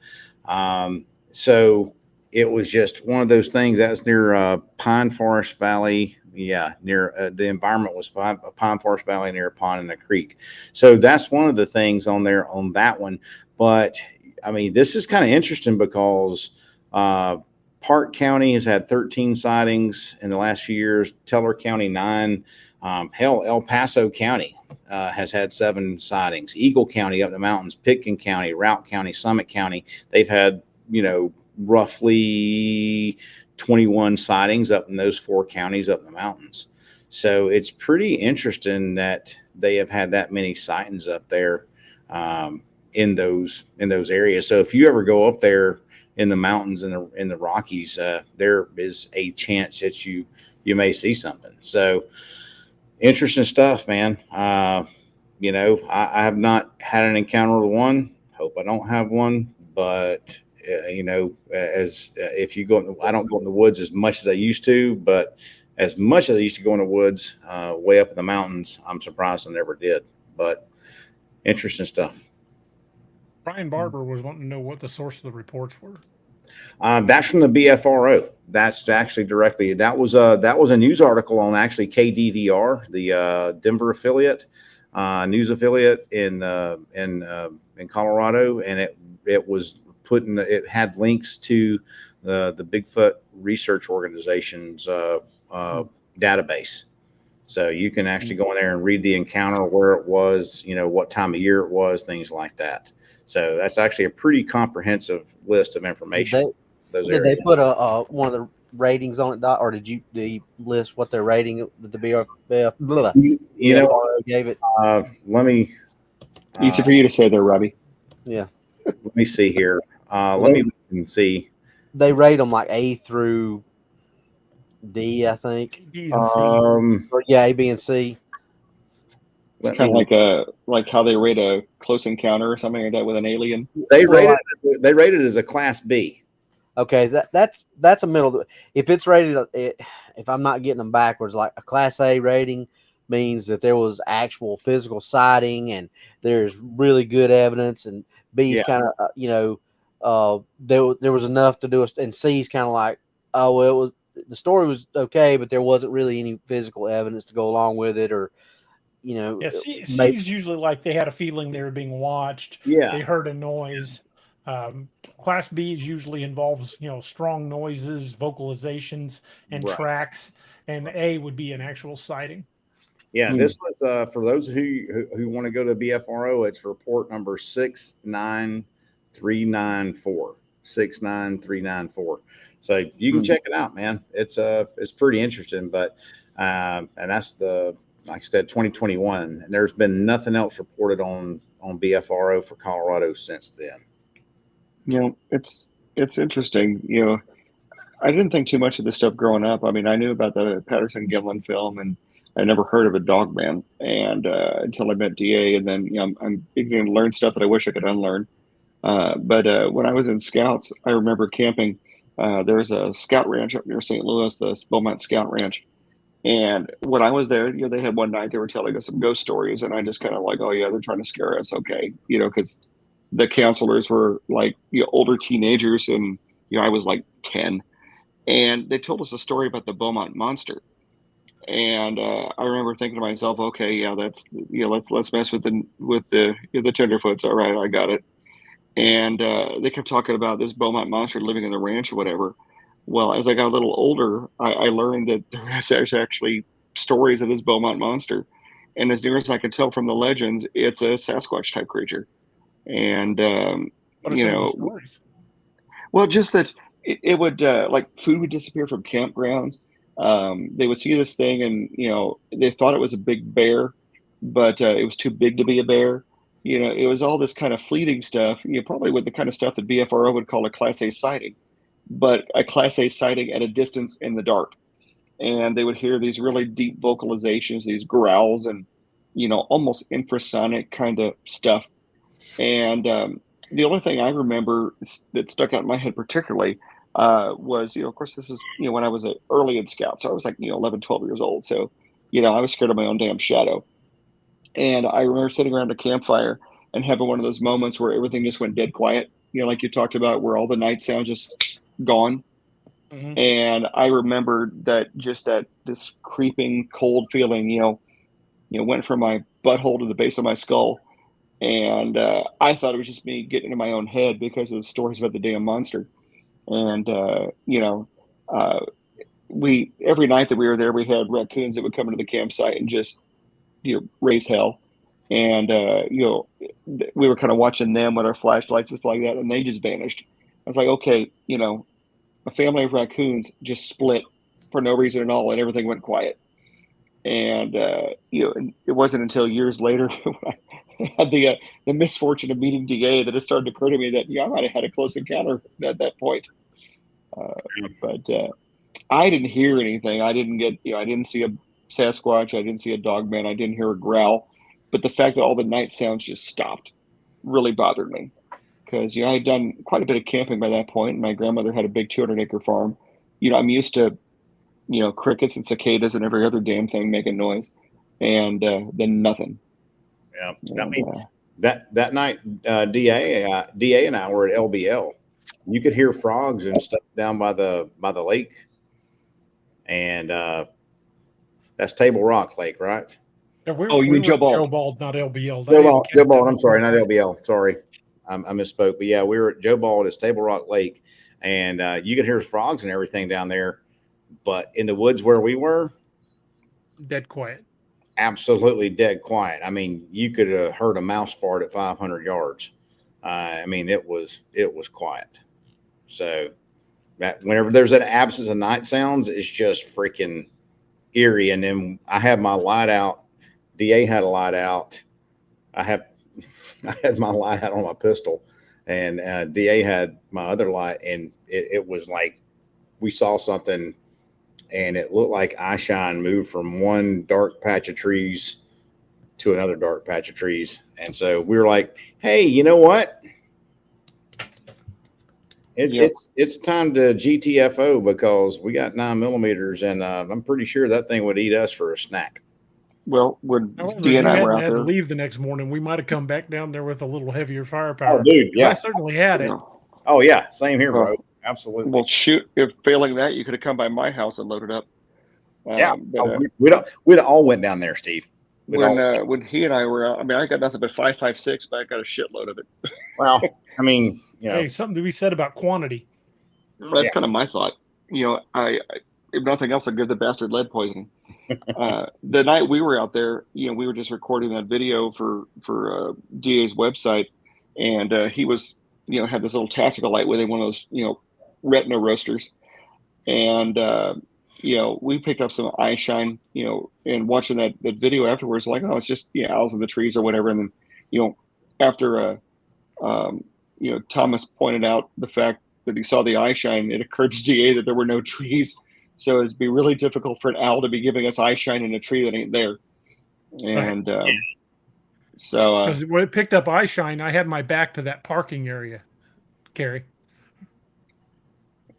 Speaker 3: So it was just one of those things. That was near Pine Forest Valley. Yeah, near the environment was Pine Forest Valley near a pond and a creek. So that's one of the things on there on that one. But I mean, this is kind of interesting because Park County has had 13 sightings in the last few years. Teller County 9. El Paso County has had 7 sightings. Eagle County up in the mountains, Pitkin County, Routt County, Summit County. They've had roughly 21 sightings up in those 4 counties up in the mountains. So it's pretty interesting that they have had that many sightings up there in those areas. So if you ever go up there in the mountains in the Rockies, there is a chance that you may see something. So interesting stuff, man. I have not had an encounter with one. Hope I don't have one, but if you go, I don't go in the woods as much as I used to, but as much as I used to go in the woods, way up in the mountains, I'm surprised I never did. But interesting stuff.
Speaker 2: Brian Barber was wanting to know what the source of the reports were.
Speaker 3: That's from the BFRO. That's actually directly. That was a news article on actually KDVR, the Denver affiliate, news affiliate in Colorado, and it was it had links to the Bigfoot research organization's database. So you can actually go in there and read the encounter, where it was, what time of year it was, things like that. So that's actually a pretty comprehensive list of information.
Speaker 4: Did they put one of the ratings on it, or did you list what their rating that the BFRO gave it?
Speaker 3: Let me.
Speaker 5: Easy for you to say there, Robby.
Speaker 4: Yeah.
Speaker 3: Let me see here. Let me see.
Speaker 4: They rate them like A through D, I think.
Speaker 2: B and C.
Speaker 4: A, B, and C.
Speaker 5: It's kind of like how they rate a close encounter or something like that with an alien.
Speaker 3: They rate it as a Class B.
Speaker 4: Okay, that's a middle. If it's rated, if I'm not getting them backwards, like a Class A rating means that there was actual physical sighting and there's really good evidence, and B is kind of there was enough to do it, and C is kind of like, oh well, the story was okay, but there wasn't really any physical evidence to go along with it, or
Speaker 2: Yeah, C's usually like they had a feeling they were being watched.
Speaker 3: Yeah,
Speaker 2: they heard a noise. Class B's usually involves strong noises, vocalizations, and tracks, and A would be an actual sighting.
Speaker 3: Yeah, this was for those who want to go to BFRO. It's report number 69394. 69394. So you can check it out, man. It's pretty interesting, but and that's like I said, 2021, and there's been nothing else reported on BFRO for Colorado since then.
Speaker 5: It's interesting. I didn't think too much of this stuff growing up. I mean, I knew about the Patterson-Gimlin film, and I never heard of a Dogman, and until I met DA, and then I'm beginning to learn stuff that I wish I could unlearn. But when I was in Scouts, I remember camping. There was a scout ranch up near St. Louis, the Beaumont Scout Ranch. And when I was there, they had one night they were telling us some ghost stories, and I just kind of like, oh yeah, they're trying to scare us, okay, because the counselors were like older teenagers, and I was like 10, and they told us a story about the Beaumont monster. And I remember thinking to myself, okay, yeah, that's let's mess with the tenderfoots. All right, I got it. And they kept talking about this Beaumont monster living in the ranch or whatever. Well, as I got a little older, I learned that there was actually stories of this Beaumont monster, and as near as I could tell from the legends, it's a Sasquatch type creature. And
Speaker 2: what are some of the stories?
Speaker 5: Well, just that it would like food would disappear from campgrounds. They would see this thing, and they thought it was a big bear, but it was too big to be a bear. It was all this kind of fleeting stuff. Probably with the kind of stuff that BFRO would call a Class A sighting, but a Class A sighting at a distance in the dark. And they would hear these really deep vocalizations, these growls, and almost infrasonic kind of stuff. And the only thing I remember that stuck out in my head particularly was, of course, this is, when I was early in Scouts. So I was like, 11, 12 years old. So, I was scared of my own damn shadow. And I remember sitting around a campfire and having one of those moments where everything just went dead quiet, like you talked about, where all the night sound just gone. Mm-hmm. And I remember that this creeping cold feeling, went from my butthole to the base of my skull. And I thought it was just me getting into my own head because of the stories about the damn monster. And, every night that we were there, we had raccoons that would come into the campsite and just, raise hell. And, we were kind of watching them with our flashlights and stuff like that, and they just vanished. I was like, okay, a family of raccoons just split for no reason at all, and everything went quiet. And, it wasn't until years later when I had the misfortune of meeting DA that it started to occur to me that, I might have had a close encounter at that point. But I didn't hear anything. I didn't get, I didn't see a Sasquatch. I didn't see a Dogman. I didn't hear a growl. But the fact that all the night sounds just stopped really bothered me. Because, I had done quite a bit of camping by that point. My grandmother had a big 200-acre farm. I'm used to, crickets and cicadas and every other damn thing making noise. And then nothing.
Speaker 3: Yeah. I mean, that night, DA and I were at LBL. You could hear frogs and stuff down by the lake. And that's Table Rock Lake, right?
Speaker 2: Yeah, we were
Speaker 5: Joe Bald.
Speaker 2: Joe Bald, not LBL.
Speaker 3: Joe Bald. I'm sorry, not LBL. Sorry, I misspoke. But yeah, we were at Joe Bald. It's Table Rock Lake, and you could hear frogs and everything down there. But in the woods where we were,
Speaker 2: dead quiet.
Speaker 3: Absolutely dead quiet. I mean, you could have heard a mouse fart at 500 yards. I mean, it was quiet. So that whenever there's an absence of night sounds, it's just freaking eerie. And then I had my light out. DA had a light out. I had my light out on my pistol, and DA had my other light, and it was like we saw something, and it looked like eye shine moved from one dark patch of trees to another dark patch of trees. And so we were like, hey, you know what? It's time to GTFO because we got 9mm, and I'm pretty sure that thing would eat us for a snack.
Speaker 5: Well, when
Speaker 2: However,
Speaker 5: D and I were out
Speaker 2: had to
Speaker 5: there,
Speaker 2: leave the next morning, we might have come back down there with a little heavier firepower.
Speaker 3: Oh, dude, yeah.
Speaker 2: I certainly had it.
Speaker 3: Oh, yeah. Same here, bro. Absolutely.
Speaker 5: Well, shoot, if failing that, you could have come by my house and loaded up.
Speaker 3: We'd all went down there, Steve.
Speaker 5: When he and I were out, I mean, I got nothing but 5.56, but I got a shitload of it.
Speaker 3: Well, I mean, you know,
Speaker 2: hey, something to be said about quantity.
Speaker 5: That's kind of my thought. You know, I if nothing else, I give the bastard lead poisoning. The night we were out there, you know, we were just recording that video for DA's website, and he was, you know, had this little tactical light with him, one of those, you know, retina roasters, and you know, we picked up some eye shine, you know, and watching that video afterwards, like, oh, it's just, you know, owls in the trees or whatever. And then, you know, after you know, Thomas pointed out the fact that he saw the eye shine, it occurred to DA that there were no trees. So it'd be really difficult for an owl to be giving us eye shine in a tree that ain't there. And so
Speaker 2: because when it picked up eye shine, I had my back to that parking area, Carrie.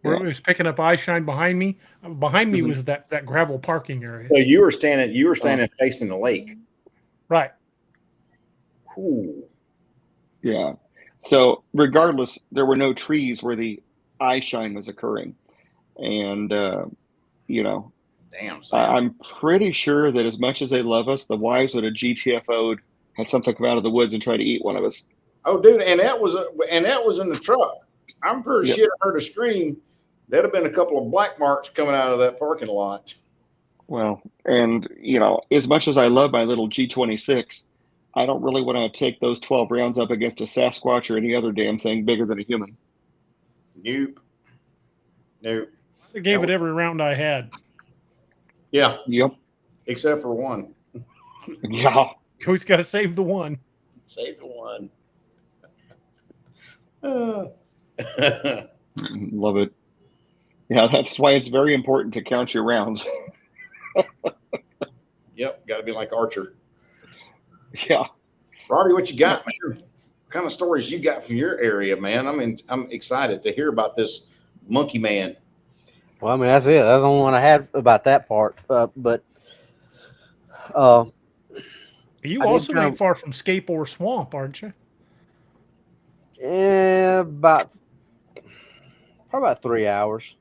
Speaker 2: Where it was picking up eye shine behind me. Behind me was that gravel parking area.
Speaker 3: So you were standing facing the lake.
Speaker 2: Right.
Speaker 3: Cool.
Speaker 5: Yeah. So regardless, there were no trees where the eye shine was occurring. And you know,
Speaker 3: damn,
Speaker 5: I'm pretty sure that as much as they love us, the wives would have GTFO'd, had something come out of the woods and try to eat one of us.
Speaker 3: Oh, dude, and that was in the truck. I'm pretty sure I heard a scream. There'd have been a couple of black marks coming out of that parking lot.
Speaker 5: Well, and you know, as much as I love my little G26, I don't really want to take those 12 rounds up against a Sasquatch or any other damn thing bigger than a human.
Speaker 3: Nope.
Speaker 2: I gave it every round I had.
Speaker 3: Yeah.
Speaker 5: Yep.
Speaker 3: Except for one.
Speaker 5: Yeah.
Speaker 2: Always got to save the one.
Speaker 3: Save the one.
Speaker 5: Love it. Yeah, that's why it's very important to count your rounds.
Speaker 3: Yep, got to be like Archer.
Speaker 5: Yeah.
Speaker 3: Robby, what you got, man? What kind of stories you got from your area, man? I'm excited to hear about this monkey man.
Speaker 4: Well, I mean, that's it. That's the only one I had about that part. But
Speaker 2: you also ain't far from Scape or Swamp, aren't you?
Speaker 4: Yeah, probably about 3 hours.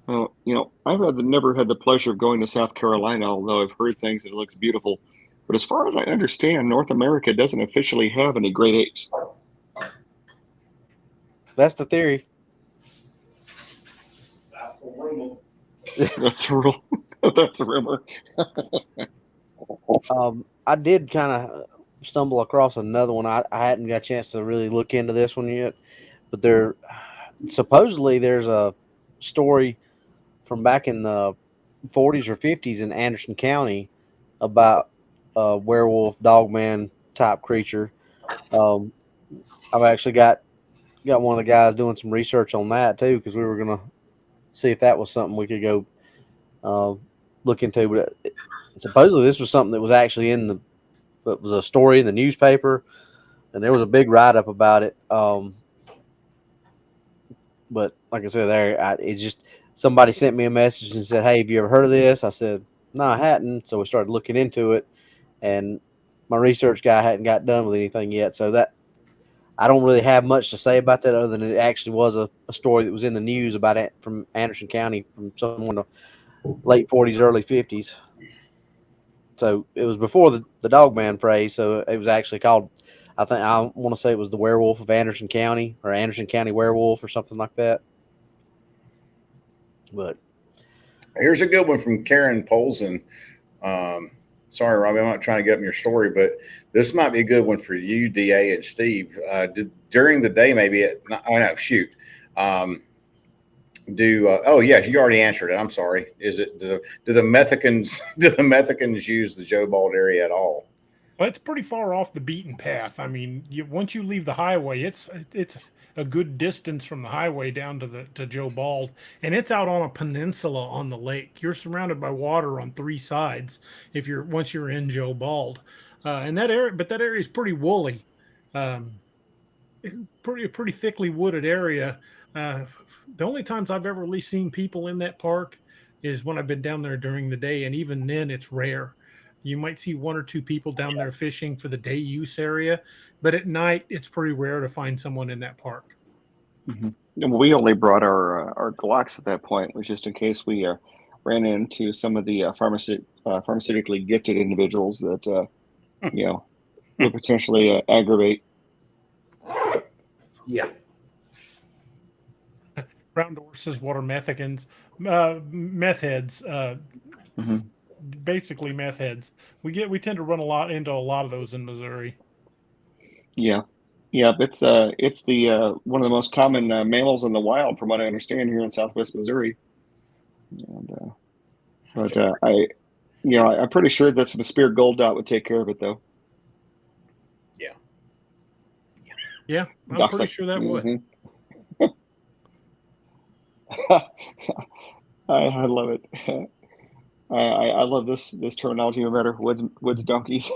Speaker 5: Well, you know, I've never had the pleasure of going to South Carolina, although I've heard things that it looks beautiful. But as far as I understand, North America doesn't officially have any great apes.
Speaker 4: That's the theory.
Speaker 3: That's the rumor.
Speaker 5: That's a real. That's a rumor.
Speaker 4: I did kind of stumble across another one. I hadn't got a chance to really look into this one yet, but supposedly there's a story from back in the 40s or 50s in Anderson County about a werewolf, dogman type creature. I've actually got one of the guys doing some research on that too, because we were gonna see if that was something we could go look into. But supposedly this was something that was actually it was a story in the newspaper, and there was a big write up about it. But like I said, it just somebody sent me a message and said, "Hey, have you ever heard of this?" I said, "No, I hadn't." So we started looking into it, and my research guy hadn't got done with anything yet. So that I don't really have much to say about that, other than it actually was a story that was in the news about it from Anderson County from someone in the late 40s, early 50s. So it was before the Dogman phrase. So it was actually called, I want to say it was the Werewolf of Anderson County, or Anderson County Werewolf, or something like that. But
Speaker 3: here's a good one from Karen Polson. Sorry, Robby, I'm not trying to get in your story, but this might be a good one for you, DA and Steve. During the day, maybe oh yeah, you already answered it. I'm sorry. Do the Methicans use the Joe Bald area at all?
Speaker 2: Well, it's pretty far off the beaten path. I mean, once you leave the highway, it's a good distance from the highway down to Joe Bald, and it's out on a peninsula on the lake. You're surrounded by water on three sides once you're in Joe Bald. and that area, but that area is pretty woolly, pretty thickly wooded area. The only times I've ever really seen people in that park is when I've been down there during the day, and even then it's rare. You might see one or two people down there fishing for the day use area, but at night it's pretty rare to find someone in that park.
Speaker 5: Mm-hmm. We only brought our Glocks at that point, was just in case we ran into some of the pharmaceutically gifted individuals that would potentially aggravate.
Speaker 3: Yeah.
Speaker 2: Brown horses, water methicans, meth heads, basically meth heads. We tend to run into a lot of those in Missouri.
Speaker 5: Yeah. It's the one of the most common mammals in the wild, from what I understand, here in Southwest Missouri. And, I'm pretty sure that some spear gold dot would take care of it, though.
Speaker 2: Yeah, I'm
Speaker 5: Doc's
Speaker 2: pretty sure that would.
Speaker 5: I love it. I love this terminology even better. Woods donkeys.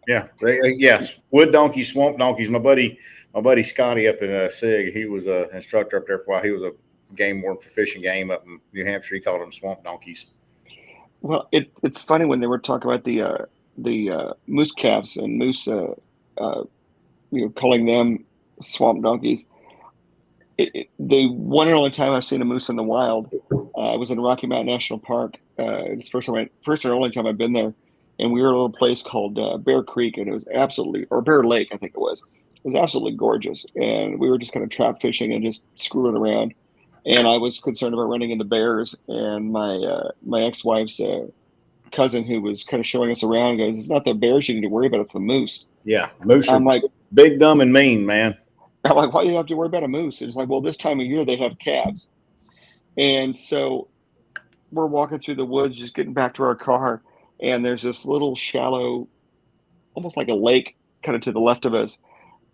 Speaker 3: Yeah. Yes. Wood donkeys, swamp donkeys. My buddy Scotty up in Sig, he was an instructor up there for a while. He was a game warden for fishing game up in New Hampshire. He called them swamp donkeys. Well,
Speaker 5: it's funny when they were talking about the moose calves and moose, calling them swamp donkeys. The one and only time I've seen a moose in the wild, I was in Rocky Mountain National Park. It's first and only time I've been there, and we were at a little place called Bear Creek, and it was or Bear Lake, I think it was. It was absolutely gorgeous, and we were just kind of trap fishing and just screwing around. And I was concerned about running into bears, and my ex-wife's cousin, who was kind of showing us around, goes, "It's not the bears you need to worry about; it's the moose."
Speaker 3: Yeah, moose.
Speaker 5: I'm like,
Speaker 3: big, dumb, and mean, man.
Speaker 5: I'm like, why do you have to worry about a moose? And it's like, well, this time of year they have calves. And so we're walking through the woods, just getting back to our car, and there's this little shallow, almost like a lake, kind of to the left of us.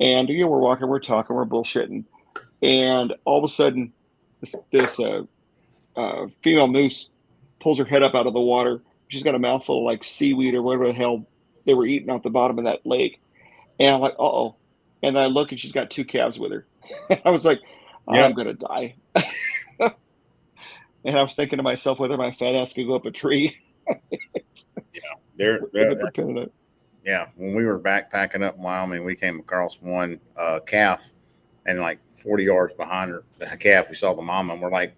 Speaker 5: And we're walking, we're talking, we're bullshitting, and all of a sudden, this female moose pulls her head up out of the water. She's got a mouthful of like seaweed or whatever the hell they were eating off the bottom of that lake. And I'm like, uh-oh. And then I look, and she's got two calves with her. I was like, I'm going to die. And I was thinking to myself, whether my fat ass could go up a tree.
Speaker 3: Yeah. Yeah. When we were backpacking up in Wyoming, we came across one calf, and like 40 yards behind her, the calf, we saw the mama, and we're like,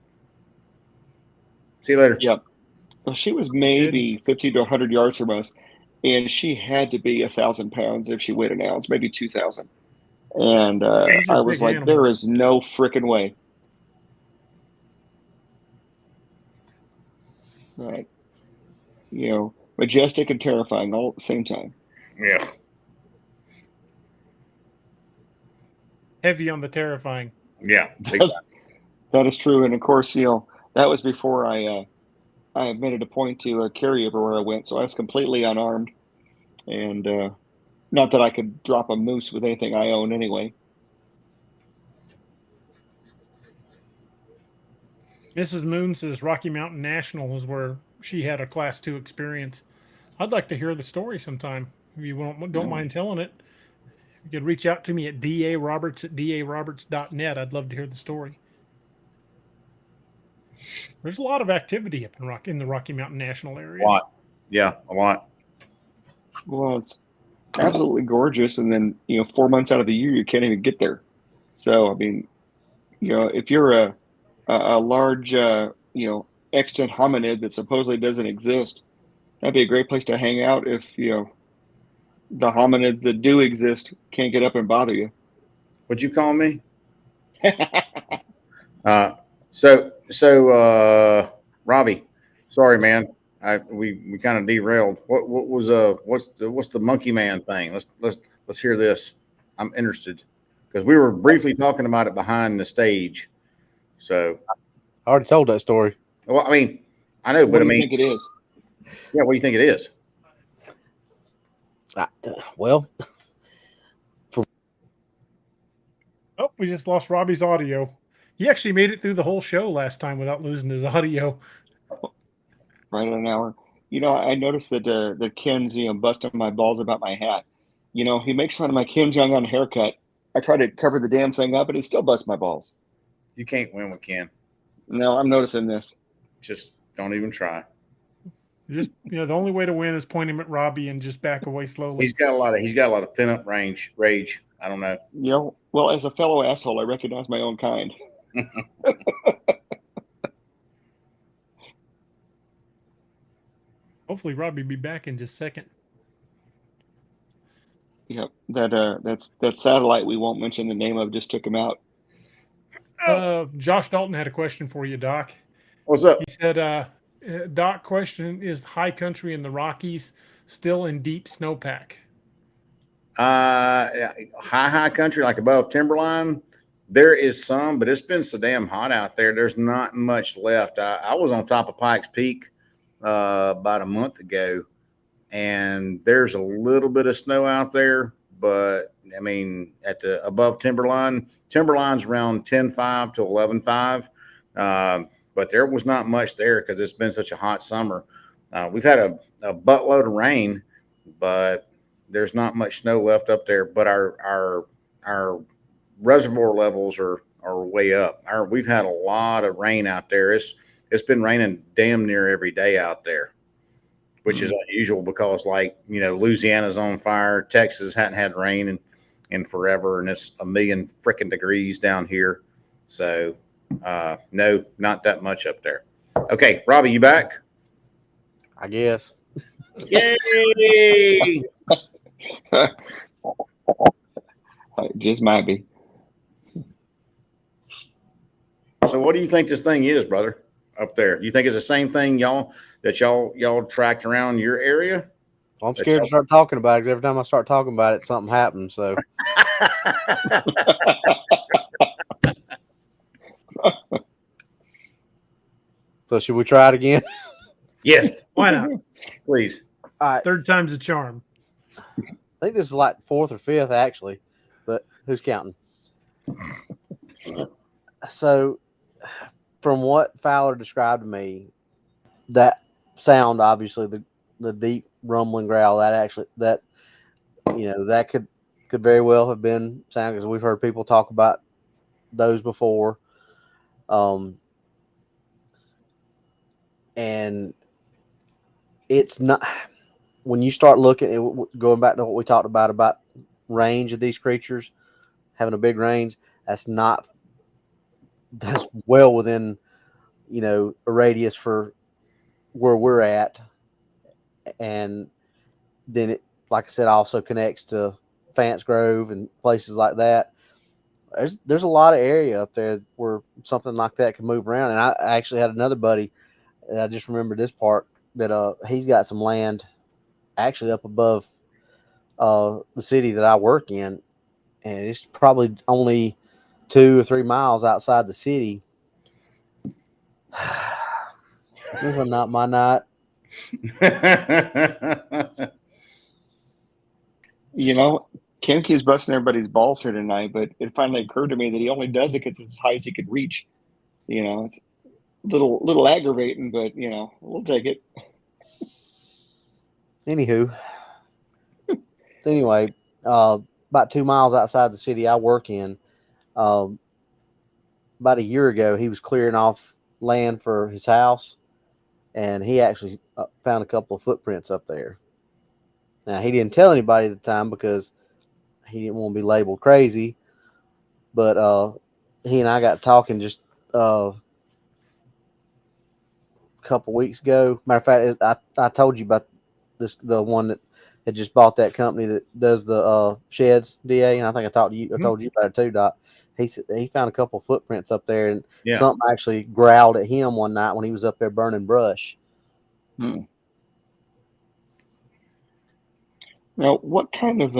Speaker 3: see you later.
Speaker 5: Yep. Well, she was maybe 50 to 100 yards from us, and she had to be 1,000 pounds if she weighed an ounce, maybe 2,000. And I was like, animals. There is no freaking way. Right. Majestic and terrifying all at the same time.
Speaker 3: Yeah.
Speaker 2: Heavy on the terrifying.
Speaker 3: Yeah.
Speaker 5: That is true. And of course, that was before I made it a point to carry everywhere I went. So I was completely unarmed. And not that I could drop a moose with anything I own anyway.
Speaker 2: Mrs. Moon says Rocky Mountain National is where she had a Class 2 experience. I'd like to hear the story sometime. If you don't mind telling it, you could reach out to me at daroberts@daroberts.net. I'd love to hear the story. There's a lot of activity up in the Rocky Mountain National Area.
Speaker 3: A lot. Yeah, a lot.
Speaker 5: Well, it's absolutely gorgeous. And then, 4 months out of the year, you can't even get there. So, I mean, if you're a large, extant hominid that supposedly doesn't exist, that'd be a great place to hang out if, the hominids that do exist can't get up and bother you.
Speaker 3: What'd you call me? So, Robby, sorry, man. We kind of derailed. What's the monkey man thing? Let's hear this. I'm interested because we were briefly talking about it behind the stage. So
Speaker 4: I already told that story.
Speaker 3: Well, I mean, I know, but
Speaker 5: what do you think it is?
Speaker 3: Yeah, what do you think it is?
Speaker 2: Oh, we just lost Robby's audio. He actually made it through the whole show last time without losing his audio.
Speaker 5: Right at an hour. I noticed that Ken's busting my balls about my hat. He makes fun of my Kim Jong-un haircut. I try to cover the damn thing up, and he still busts my balls.
Speaker 3: You can't win with Ken.
Speaker 5: No, I'm noticing this.
Speaker 3: Just don't even try.
Speaker 2: Just the only way to win is point him at Robby and just back away slowly.
Speaker 3: He's got a lot of pin-up rage. I don't know.
Speaker 5: Well, as a fellow asshole, I recognize my own kind.
Speaker 2: Hopefully, Robby be back in just a second.
Speaker 5: Yep, that satellite we won't mention the name of just took him out.
Speaker 2: Josh Dalton had a question for you, Doc.
Speaker 3: What's up?
Speaker 2: He said, Doc, question, is high country in the Rockies still in deep snowpack?
Speaker 3: High country, like above timberline, there is some, but it's been so damn hot out there. There's not much left. I was on top of Pikes Peak about a month ago, and there's a little bit of snow out there, but I mean, at the above timberline's around 10.5 to 11.5. But there was not much there because it's been such a hot summer. We've had a buttload of rain, but there's not much snow left up there. But our reservoir levels are way up. We've had a lot of rain out there. It's been raining damn near every day out there, which is unusual because, like, Louisiana's on fire. Texas hadn't had rain in forever, and it's 1,000,000 freaking degrees down here. So, no, not that much up there. Okay, Robby, you back?
Speaker 4: I guess.
Speaker 3: Yay!
Speaker 5: Just might be.
Speaker 3: So, what do you think this thing is, brother? Up there, you think it's the same thing y'all tracked around your area?
Speaker 4: Well, I'm scared to start talking about it because every time I start talking about it, something happens. So, should we try it again?
Speaker 3: Yes.
Speaker 2: Why not?
Speaker 3: Please.
Speaker 4: All right.
Speaker 2: Third time's a charm.
Speaker 4: I think this is like fourth or fifth, actually, but who's counting? So, from what Fowler described to me, that sound, obviously the deep rumbling growl, that could very well have been sound, because we've heard people talk about those before. And it's not, when you start looking at, going back to what we talked about range of these creatures, having a big range, that's well within, a radius for where we're at. And then it, like I said, also connects to Fance Grove and places like that. There's a lot of area up there where something like that can move around. And I actually had another buddy, and I just remember this part, that he's got some land actually up above the city that I work in, and it's probably only 2 or 3 miles outside the city. This is not my night.
Speaker 5: Kimke's busting everybody's balls here tonight, but it finally occurred to me that he only does it because it's as high as he could reach. It's a little aggravating, but we'll take it.
Speaker 4: Anywho, so anyway, about 2 miles outside the city I work in, about a year ago, he was clearing off land for his house, and he actually found a couple of footprints up there. Now, he didn't tell anybody at the time because he didn't want to be labeled crazy, but he and I got talking just a couple weeks ago. Matter of fact, I told you about the one that had just bought that company that does the sheds, DA, and I think I told you about it too, Doc. He said he found a couple of footprints up there, and something actually growled at him one night when he was up there burning brush.
Speaker 5: Now, what kind of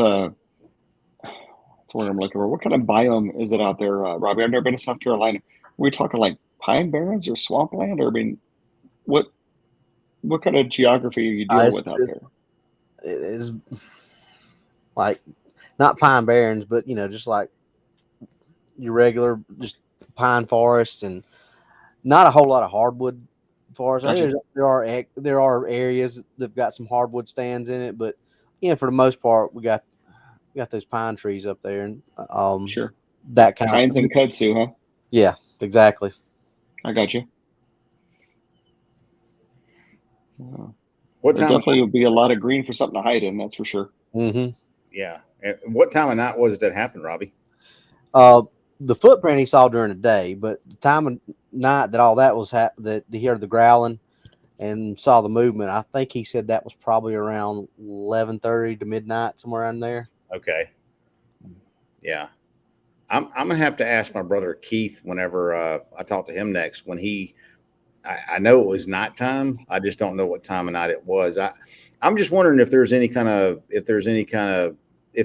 Speaker 5: that's what I'm looking for. What kind of biome is it out there, Robby? I've never been to South Carolina. Are we talking like pine barrens or swampland, or what kind of geography are you dealing with out there?
Speaker 4: It is like not pine barrens, but just like your regular just pine forest, and not a whole lot of hardwood far as
Speaker 5: Gotcha.
Speaker 4: there are areas that've got some hardwood stands in it, but for the most part, we got those pine trees up there, and
Speaker 5: Sure.
Speaker 4: that kind
Speaker 5: Pines
Speaker 4: of
Speaker 5: and kudzu, huh?
Speaker 4: yeah, exactly.
Speaker 5: I got you.
Speaker 3: What
Speaker 5: There
Speaker 3: time?
Speaker 5: definitely would be a lot of green for something to hide in. That's for sure.
Speaker 4: Mm-hmm.
Speaker 3: Yeah. And what time of night was it that happened, Robby?
Speaker 4: The footprint he saw during the day, but the time of night that all that was that he heard the growling and saw the movement, I think he said that was probably around 11:30 to midnight, somewhere around there.
Speaker 3: Okay. Yeah. I'm gonna have to ask my brother Keith whenever I talk to him next. When I know it was nighttime. I just don't know what time of night it was. I'm just wondering if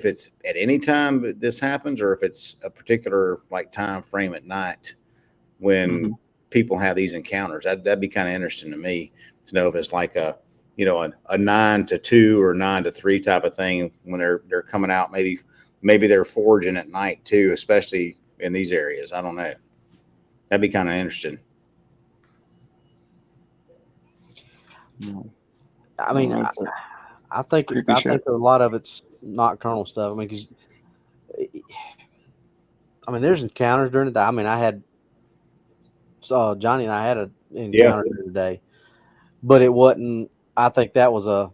Speaker 3: it's at any time that this happens, or if it's a particular like time frame at night when people have these encounters. That'd be kind of interesting to me to know if it's like a 9 to 2 or 9 to 3 type of thing when they're coming out. Maybe they're foraging at night too, especially in these areas. I don't know. That'd be kind of interesting.
Speaker 4: I mean, I think a lot of it's nocturnal stuff. I mean, because there's encounters during the day. I mean, Johnny and I had an encounter during the day, but it wasn't. I think that was a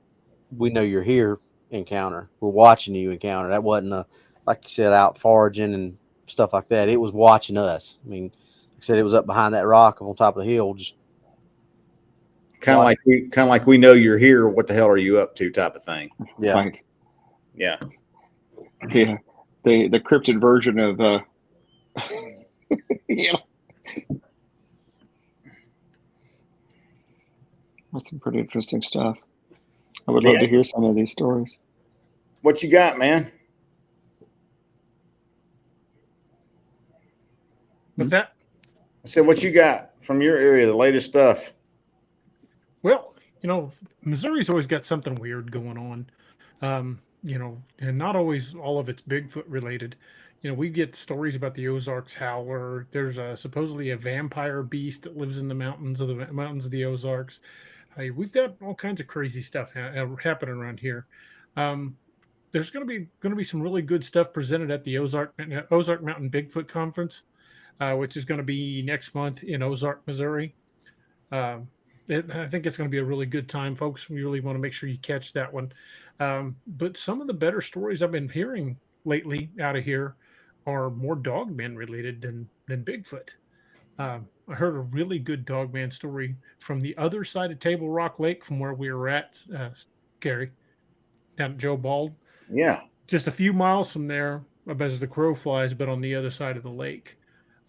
Speaker 4: "we know you're here" encounter. We're watching you encounter. That wasn't like you said, out foraging and stuff like that. It was watching us. I mean, like I said, it was up behind that rock on top of the hill, just
Speaker 3: kind of like we know you're here. What the hell are you up to? Type of thing.
Speaker 4: Yeah.
Speaker 5: Right.
Speaker 3: Yeah.
Speaker 5: Yeah. The cryptid version of That's some pretty interesting stuff. I would love to hear some of these stories.
Speaker 3: What you got, man?
Speaker 2: What's that?
Speaker 3: I said, what you got from your area, the latest stuff?
Speaker 2: Well, Missouri's always got something weird going on. And not always all of it's Bigfoot related. We get stories about the Ozarks howler. There's supposedly a vampire beast that lives in the mountains of the Ozarks. We've got all kinds of crazy stuff happening around here. There's going to be some really good stuff presented at the Ozark Mountain Bigfoot Conference, which is going to be next month in Ozark, Missouri. I think it's going to be a really good time, folks. We really want to make sure you catch that one. But some of the better stories I've been hearing lately out of here are more Dogman related than Bigfoot. I heard a really good Dogman story from the other side of Table Rock Lake from where we were at, Gary, down at Joe Bald.
Speaker 3: Yeah.
Speaker 2: Just a few miles from there, as the crow flies, but on the other side of the lake.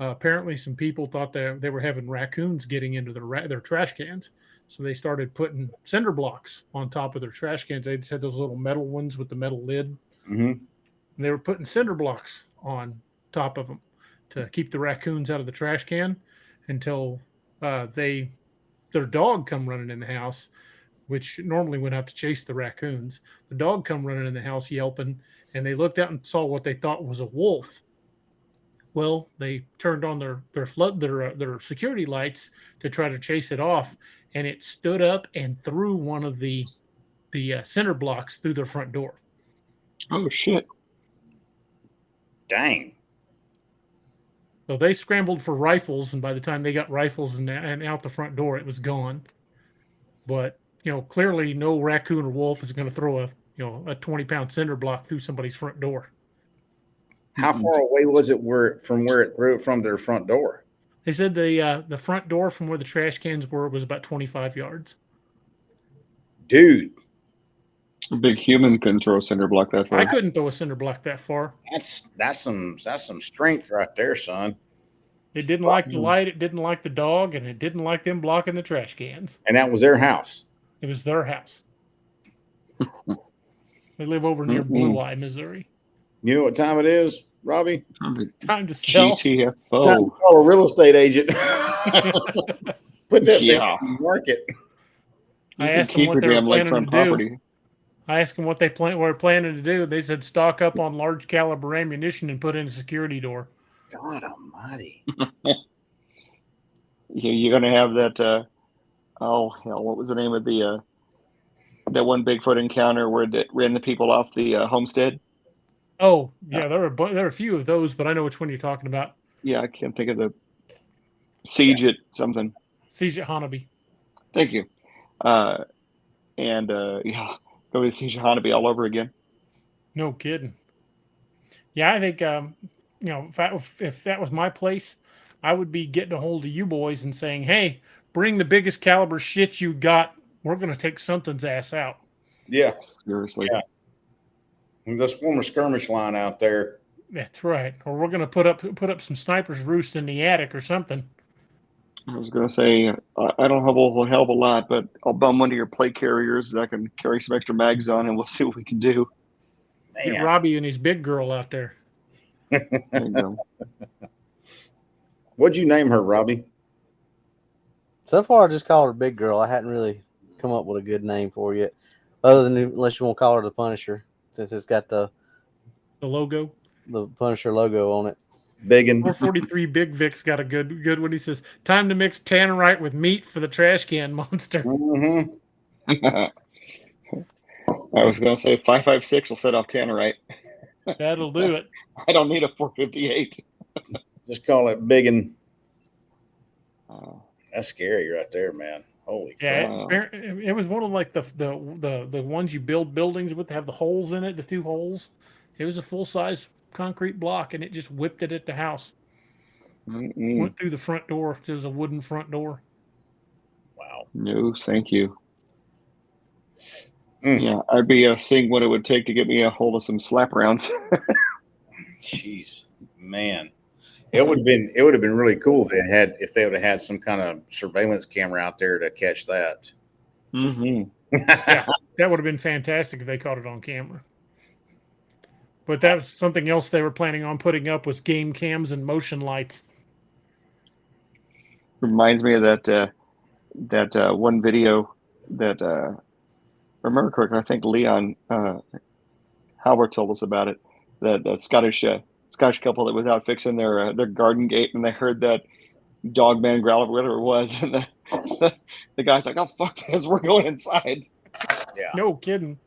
Speaker 2: Apparently, some people thought they were having raccoons getting into their trash cans. So they started putting cinder blocks on top of their trash cans. They just had those little metal ones with the metal lid.
Speaker 3: Mm-hmm.
Speaker 2: And they were putting cinder blocks on top of them to keep the raccoons out of the trash can until their dog come running in the house, which normally went out to chase the raccoons. The dog come running in the house yelping, and they looked out and saw what they thought was a wolf. Well, they turned on their security lights to try to chase it off, and it stood up and threw one of the cinder blocks through their front door.
Speaker 5: Oh shit!
Speaker 3: Dang.
Speaker 2: So they scrambled for rifles, and by the time they got rifles and out the front door, it was gone. But clearly, no raccoon or wolf is going to throw a 20-pound cinder block through somebody's front door.
Speaker 3: How far away was it from where it threw it from their front door?
Speaker 2: They said the front door from where the trash cans were was about 25 yards.
Speaker 3: Dude.
Speaker 5: A big human couldn't throw a cinder block that far.
Speaker 2: I couldn't throw a cinder block that far.
Speaker 3: That's some strength right there, son.
Speaker 2: It didn't like the light, it didn't like the dog, and it didn't like them blocking the trash cans.
Speaker 3: And that was their house.
Speaker 2: It was their house. They live over near Blue Eye, Missouri.
Speaker 3: You know what time it is, Robby?
Speaker 2: Time to sell.
Speaker 5: GTFO.
Speaker 3: Time to call a real estate agent. Put that thing on the market.
Speaker 2: I asked them what they were planning to do. I asked them what they were planning to do. They said stock up on large caliber ammunition and put in a security door.
Speaker 3: God almighty.
Speaker 5: You're going to have that Oh hell, what was the name of the that one Bigfoot encounter where it ran the people off the homestead?
Speaker 2: Oh, yeah, there were a few of those, but I know which one you're talking about.
Speaker 5: Yeah, I can't think of the siege at something.
Speaker 2: Siege at Hanabi.
Speaker 5: Thank you. Yeah, go to siege at Hanabi all over again.
Speaker 2: No kidding. Yeah, I think if that was my place, I would be getting a hold of you boys and saying, "Hey, bring the biggest caliber shit you got. We're gonna take something's ass out."
Speaker 3: Yeah.
Speaker 5: Seriously.
Speaker 3: Yeah. And let's form a skirmish line out there.
Speaker 2: That's right. Or we're gonna put up some snipers' roost in the attic or something.
Speaker 5: I was going to say, I don't have a whole hell of a lot, but I'll bum one of your plate carriers that I can carry some extra mags on, and we'll see what we can do.
Speaker 2: Get Robby and his big girl out there.
Speaker 5: There you go.
Speaker 3: What'd you name her, Robby?
Speaker 4: So far, I just called her Big Girl. I hadn't really come up with a good name for you, other than unless you want to call her the Punisher, since it's got the
Speaker 2: logo,
Speaker 4: the Punisher logo on it.
Speaker 3: Biggin.
Speaker 2: 443 Big Vic's got a good one. He says, "Time to mix tannerite with meat for the trash can monster."
Speaker 3: Mm-hmm.
Speaker 5: I was going to say 556 will set off tannerite.
Speaker 2: That'll do it.
Speaker 5: I don't need a 458.
Speaker 3: Just call it Biggin. That's scary right there, man. Holy crap.
Speaker 2: Yeah, it was one of like the ones you build buildings with, have the holes in it, the 2 holes. It was a full-size concrete block, and it just whipped it at the house. Went through the front door. There was a wooden front door.
Speaker 3: Wow.
Speaker 5: No, thank you. Yeah, I'd be seeing what it would take to get me a hold of some slap rounds.
Speaker 3: Jeez, man. It would have been really cool if they would have had some kind of surveillance camera out there to catch that.
Speaker 5: Mm-hmm.
Speaker 2: Yeah, that would have been fantastic if they caught it on camera. But that was something else they were planning on putting up, was game cams and motion lights.
Speaker 5: Reminds me of that one video that remember correctly, I think Leon Howard told us about it. That Scottish couple that was out fixing their garden gate, and they heard that Dogman growl or whatever it was, and the guy's like, "Oh fuck this, we're going inside."
Speaker 3: Yeah.
Speaker 2: No kidding.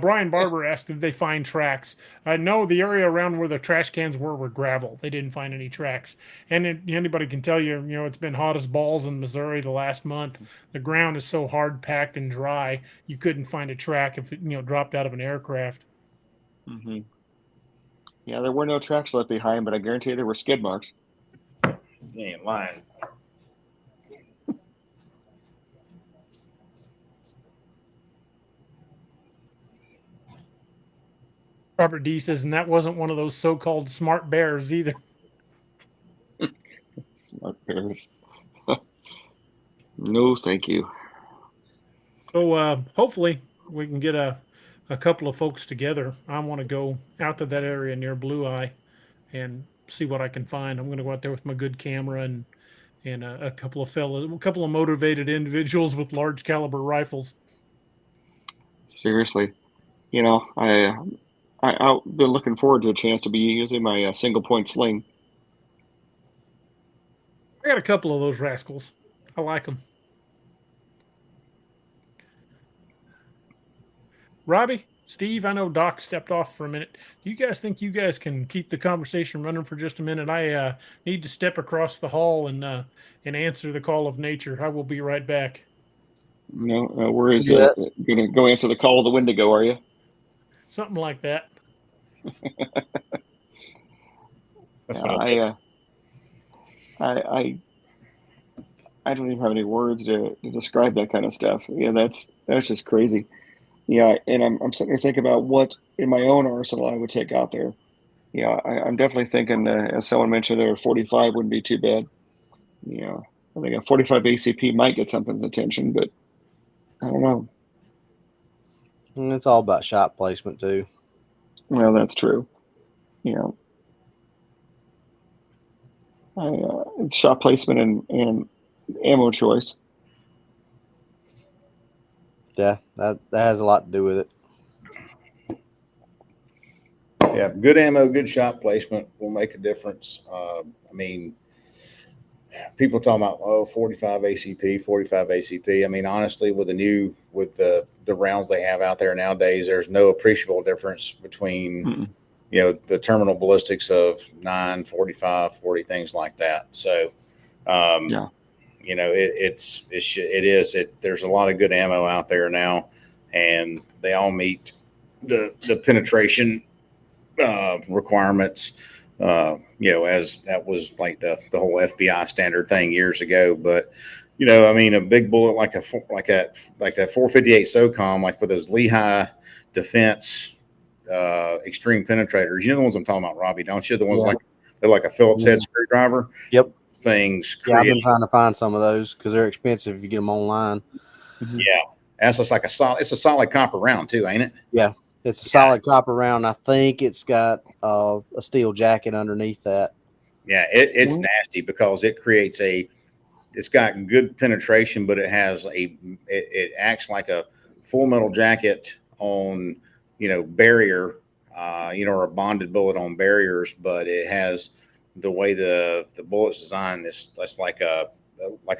Speaker 2: Brian Barber asked, did they find tracks? No, the area around where the trash cans were gravel. They didn't find any tracks. And anybody can tell you, it's been hot as balls in Missouri the last month. The ground is so hard packed and dry, you couldn't find a track if it dropped out of an aircraft.
Speaker 5: Mm-hmm. Yeah, there were no tracks left behind, but I guarantee you there were skid marks.
Speaker 3: You ain't lying.
Speaker 2: Robert D says, and that wasn't one of those so-called smart bears either.
Speaker 5: Smart bears. No, thank you.
Speaker 2: So hopefully we can get a couple of folks together. I want to go out to that area near Blue Eye and see what I can find. I'm going to go out there with my good camera and a couple of motivated individuals with large caliber rifles.
Speaker 5: Seriously, I've been looking forward to a chance to be using my single point sling.
Speaker 2: I got a couple of those rascals. I like them. Robby, Steve, I know Doc stepped off for a minute. Do you guys think you guys can keep the conversation running for just a minute? I need to step across the hall and answer the call of nature. I will be right back.
Speaker 5: No, where is it? Going to go answer the call of the Wendigo, are you?
Speaker 2: Something like that.
Speaker 3: That's
Speaker 5: I don't even have any words to describe that kind of stuff. Yeah, that's just crazy. Yeah, and I'm sitting there thinking about what in my own arsenal I would take out there. Yeah, I'm definitely thinking, as someone mentioned, there 45 wouldn't be too bad. Yeah, I think a 45 ACP might get something's attention, but I don't know.
Speaker 4: And it's all about shot placement too.
Speaker 5: Well, that's true. It's shot placement and ammo choice.
Speaker 4: Yeah, that has a lot to do with it.
Speaker 3: Yeah, good ammo, good shot placement will make a difference. I mean, people talking about 45 ACP, 45 ACP. I mean, honestly, with the rounds they have out there nowadays, there's no appreciable difference between the terminal ballistics of 9, 45, 40, things like that. So there's a lot of good ammo out there now, and they all meet the penetration requirements. As that was like the whole FBI standard thing years ago. But I mean, a big bullet like that 458 SOCOM, like with those Lehigh Defense extreme penetrators. You know the ones I'm talking about, Robby, don't you? The ones they're like a Phillips head screwdriver.
Speaker 4: Yep.
Speaker 3: Things.
Speaker 4: Yeah, I've been trying to find some of those because they're expensive if you get them online.
Speaker 3: Yeah, that's just like it's a solid copper round too, ain't it?
Speaker 4: Yeah. It's a solid copper round. I think it's got a steel jacket underneath that.
Speaker 3: Yeah, it's nasty because it's got good penetration, but it has it acts like a full metal jacket on, barrier, or a bonded bullet on barriers, but it has the way the bullet's designed. That's like I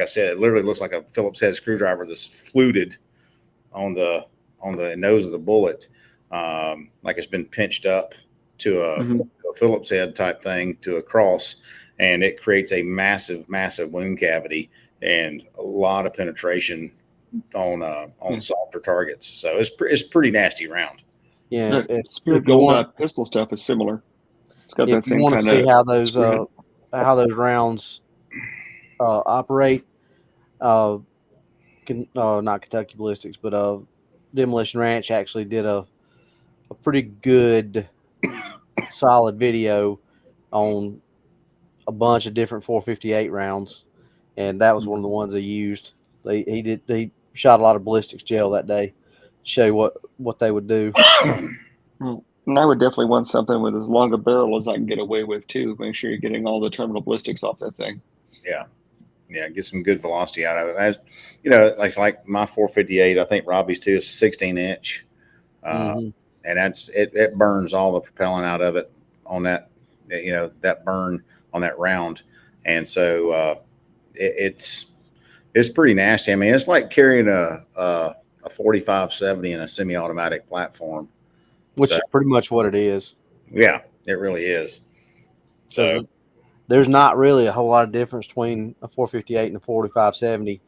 Speaker 3: said, it literally looks like a Phillips head screwdriver that's fluted on the nose of the bullet. Like it's been pinched up to a Phillips head type thing to a cross, and it creates a massive wound cavity and a lot of penetration on softer targets. So it's pretty nasty round.
Speaker 4: Yeah,
Speaker 5: Spirit Gold pistol stuff is similar. It's got that same kind of.
Speaker 4: If you want to see how those rounds operate, not Kentucky Ballistics, but Demolition Ranch actually did a pretty good solid video on a bunch of different 458 rounds, and that was one of the ones they used. He shot a lot of ballistics gel that day to show you what they would do.
Speaker 5: And I would definitely want something with as long a barrel as I can get away with too. Make sure you're getting all the terminal ballistics off that thing.
Speaker 3: Yeah, get some good velocity out of it. As like my 458, I think Robby's too is 16-inch. And it burns all the propellant out of it on that, that burn on that round. And so it's pretty nasty. I mean, it's like carrying a 45-70 in a semi-automatic platform.
Speaker 4: Which is pretty much what it is.
Speaker 3: Yeah, it really is. So
Speaker 4: there's not really a whole lot of difference between a 458 and a 45-70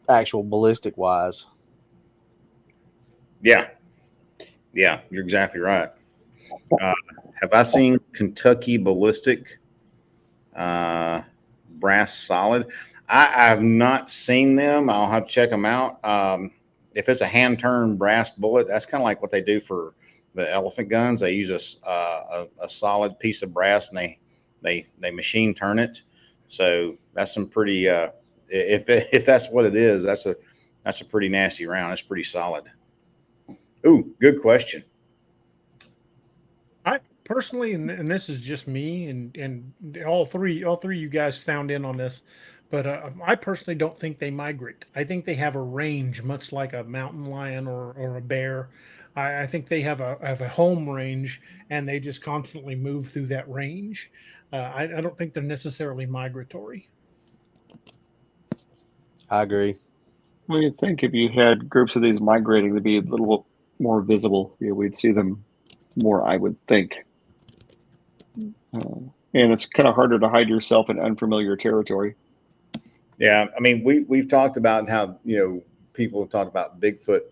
Speaker 4: actual ballistic wise.
Speaker 3: Yeah, you're exactly right. Have I seen Kentucky Ballistic brass solid? I have not seen them. I'll have to check them out. If it's a hand turned brass bullet, that's kind of like what they do for the elephant guns. They use a solid piece of brass and they machine turn it. So that's some pretty. If that's what it is, that's a pretty nasty round. It's pretty solid. Ooh, good question.
Speaker 2: I personally, and this is just me, and all three you guys sound in on this, but I personally don't think they migrate. I think they have a range, much like a mountain lion or a bear. I think they have a home range, and they just constantly move through that range. I don't think they're necessarily migratory.
Speaker 4: I agree.
Speaker 5: Well, you'd think if you had groups of these migrating, they'd be a little more visible. We'd see them more, I would think. And it's kind of harder to hide yourself in unfamiliar territory.
Speaker 3: Yeah, I mean, we've talked about how people have talked about Bigfoot,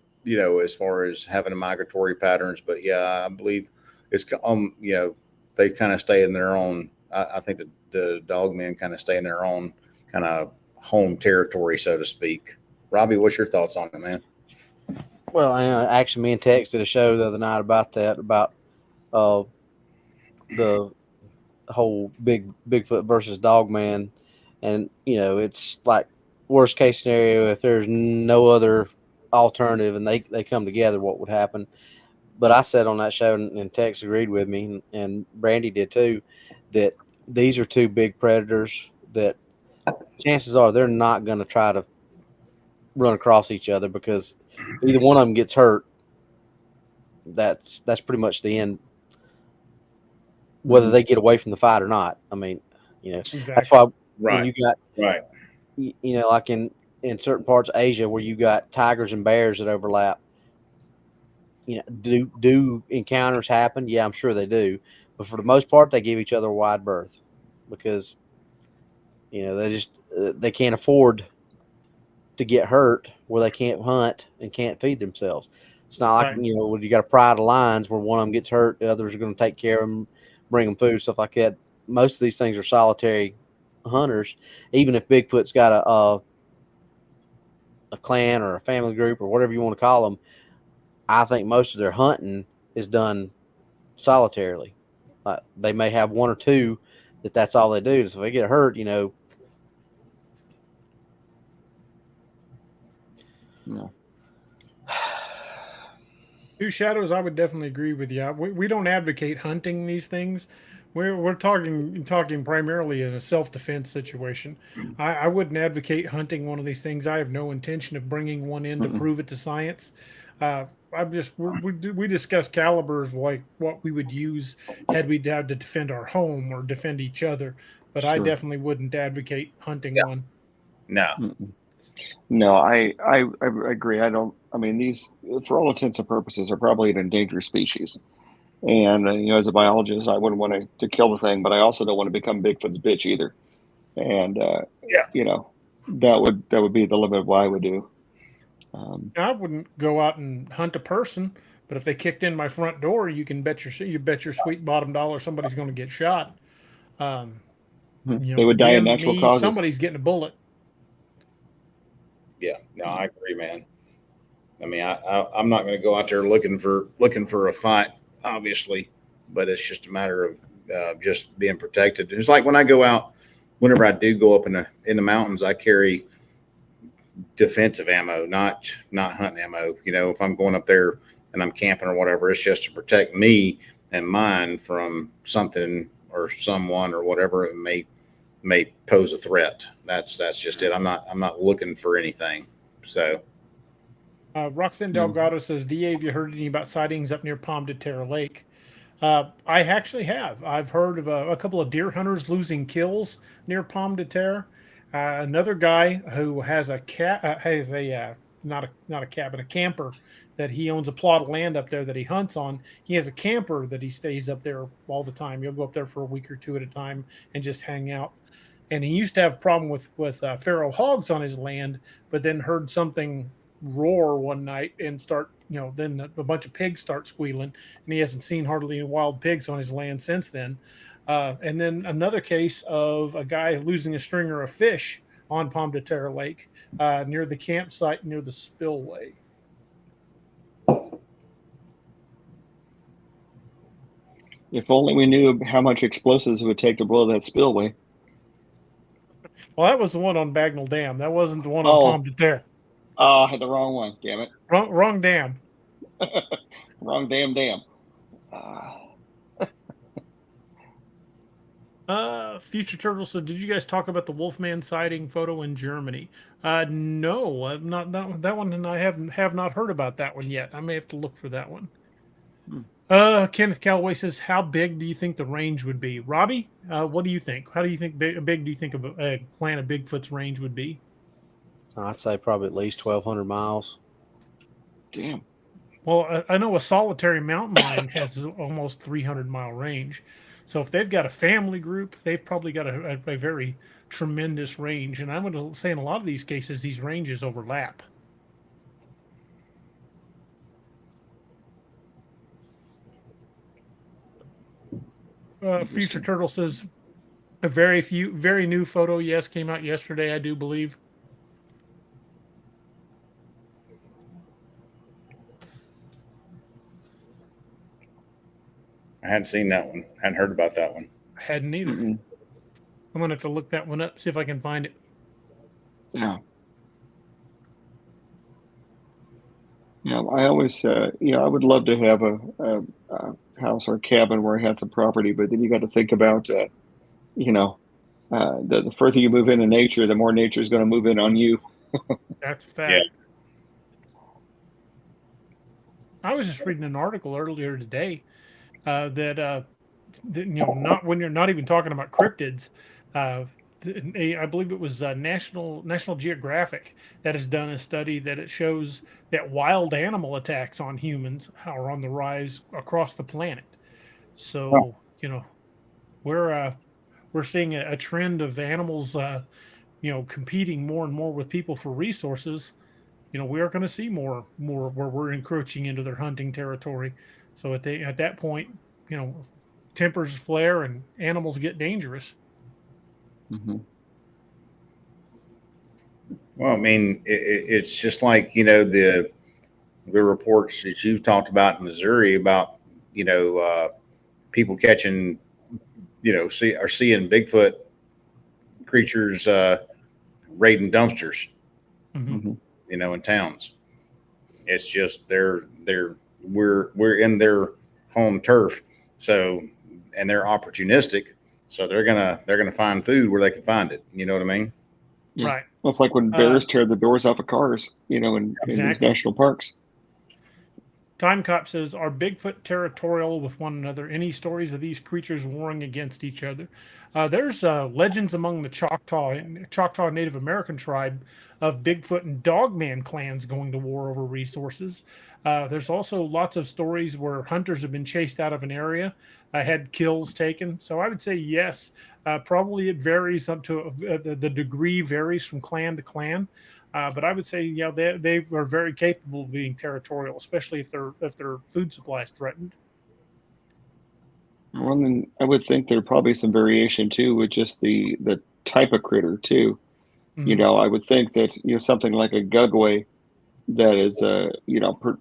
Speaker 3: as far as having a migratory patterns, but yeah, I believe it's they kind of stay in their own. I think the Dogmen kind of stay in their own kind of home territory, so to speak. Robby, what's your thoughts on it, man?
Speaker 4: Well, actually, me and Tex did a show the other night about that, about the whole Bigfoot versus Dogman, and it's like worst case scenario if there's no other alternative and they come together, what would happen? But I said on that show, and Tex agreed with me, and Brandy did too, that these are two big predators that chances are they're not going to try to run across each other, because either one of them gets hurt, that's pretty much the end, whether they get away from the fight or not. I mean,
Speaker 2: Exactly.
Speaker 4: When you got
Speaker 3: right.
Speaker 4: you know, like in certain parts of Asia where you got tigers and bears that overlap. You know, do encounters happen? Yeah, I'm sure they do, but for the most part, they give each other a wide berth because you know they can't afford to get hurt where they can't hunt and can't feed themselves. It's not like
Speaker 2: Right.
Speaker 4: you know when you got a pride of lions where one of them gets hurt, the others are going to take care of them, bring them food, stuff like that. Most of these things are solitary hunters. Even if Bigfoot's got a clan or a family group or whatever you want to call them, I think most of their hunting is done solitarily. They may have one or two that's all they do. So if they get hurt, you know.
Speaker 5: No.
Speaker 2: Two Shadows, I would definitely agree with you. We don't advocate hunting these things. We're talking primarily in a self-defense situation. I wouldn't advocate hunting one of these things. I have no intention of bringing one in to prove it to science. We discuss calibers like what we would use had we had to defend our home or defend each other. But I
Speaker 5: Sure.
Speaker 2: definitely wouldn't advocate hunting one.
Speaker 3: No.
Speaker 5: No, I agree. I mean, these, for all intents and purposes, are probably an endangered species. And, you know, as a biologist, I wouldn't want to kill the thing, but I also don't want to become Bigfoot's bitch either. And, you know, that would be the limit of what I would do.
Speaker 2: I wouldn't go out and hunt a person, but if they kicked in my front door, you bet your sweet bottom dollar somebody's going to get shot. You know,
Speaker 5: They would die of
Speaker 2: them,
Speaker 5: natural
Speaker 2: me,
Speaker 5: causes.
Speaker 2: somebody's getting a bullet.
Speaker 3: Yeah, no, I agree, man. I mean, I'm not going to go out there looking for a fight, obviously, but it's just a matter of just being protected. It's like when I go out, whenever I do go up in the mountains, I carry defensive ammo, not hunting ammo. You know, if I'm going up there and I'm camping or whatever, it's just to protect me and mine from something or someone or whatever it may pose a threat. That's just it. I'm not looking for anything. So
Speaker 2: Roxanne Delgado says, DA, have you heard any about sightings up near Palm de Terre Lake? I actually have. I've heard of a couple of deer hunters losing kills near Palm de Terre. Another guy who has a not a cabin, a camper that he owns a plot of land up there that he hunts on. He has a camper that he stays up there all the time. He'll go up there for a week or two at a time and just hang out. And he used to have a problem with feral hogs on his land, but then heard something roar one night and start, you know, then a bunch of pigs start squealing, and he hasn't seen hardly any wild pigs on his land since then. And then another case of a guy losing a stringer of fish on Palm de Terre Lake near the campsite near the spillway.
Speaker 5: If only we knew how much explosives it would take to blow that spillway.
Speaker 2: Well, that was the one on Bagnell Dam. That wasn't the one on Palm de Terre.
Speaker 5: Oh, I had the wrong one. Damn it.
Speaker 2: Wrong dam.
Speaker 5: Wrong damn dam.
Speaker 2: Future Turtle said, "Did you guys talk about the Wolfman sighting photo in Germany?" No, I've not that one, and I have not heard about that one yet. I may have to look for that one. Kenneth Calloway says, "How big do you think the range would be?" Robby, what do you think? How do you think big do you think a plan of Bigfoot's range would be?
Speaker 4: I'd say probably at least 1,200 miles.
Speaker 5: Damn.
Speaker 2: Well, I know a solitary mountain lion has almost 300-mile range. So if they've got a family group, they've probably got a very tremendous range. And I'm going to say in a lot of these cases, these ranges overlap. Future Turtle says, a very new photo, yes, came out yesterday, I do believe.
Speaker 3: I hadn't seen that one. Hadn't heard about that one.
Speaker 2: I hadn't either. I'm going to have to look that one up, see if I can find it.
Speaker 5: Yeah. Yeah, I always, I would love to have a house or a cabin where I had some property, but then you got to think about, the further you move into nature, the more nature is going to move in on you.
Speaker 2: That's a fact.
Speaker 3: Yeah.
Speaker 2: I was just reading an article earlier today that not when you're not even talking about cryptids, I believe it was National Geographic that has done a study that it shows that wild animal attacks on humans are on the rise across the planet. So we're seeing a trend of animals competing more and more with people for resources. We are going to see more where we're encroaching into their hunting territory. So at that point, tempers flare and animals get dangerous.
Speaker 5: Mm-hmm.
Speaker 3: Well, I mean, it's just like the reports that you've talked about in Missouri about people catching seeing Bigfoot creatures raiding dumpsters,
Speaker 2: Mm-hmm.
Speaker 3: in towns. It's just we're in their home turf, so and they're opportunistic, so they're gonna find food where they can find it. You know what I mean?
Speaker 5: Yeah.
Speaker 2: Right.
Speaker 5: Well, it's like when bears tear the doors off of cars, in these
Speaker 2: Exactly.
Speaker 5: national parks.
Speaker 2: Time Cop says, are Bigfoot territorial with one another? Any stories of these creatures warring against each other? There's legends among the Choctaw Native American tribe of Bigfoot and Dogman clans going to war over resources. There's also lots of stories where hunters have been chased out of an area, had kills taken. So I would say yes. Probably it varies up to the degree varies from clan to clan. But I would say, they are very capable of being territorial, especially if their food supply is threatened.
Speaker 5: Well, then I would think there'd probably some variation too with just the type of critter too.
Speaker 2: Mhm.
Speaker 5: I would think that something like a gugway that is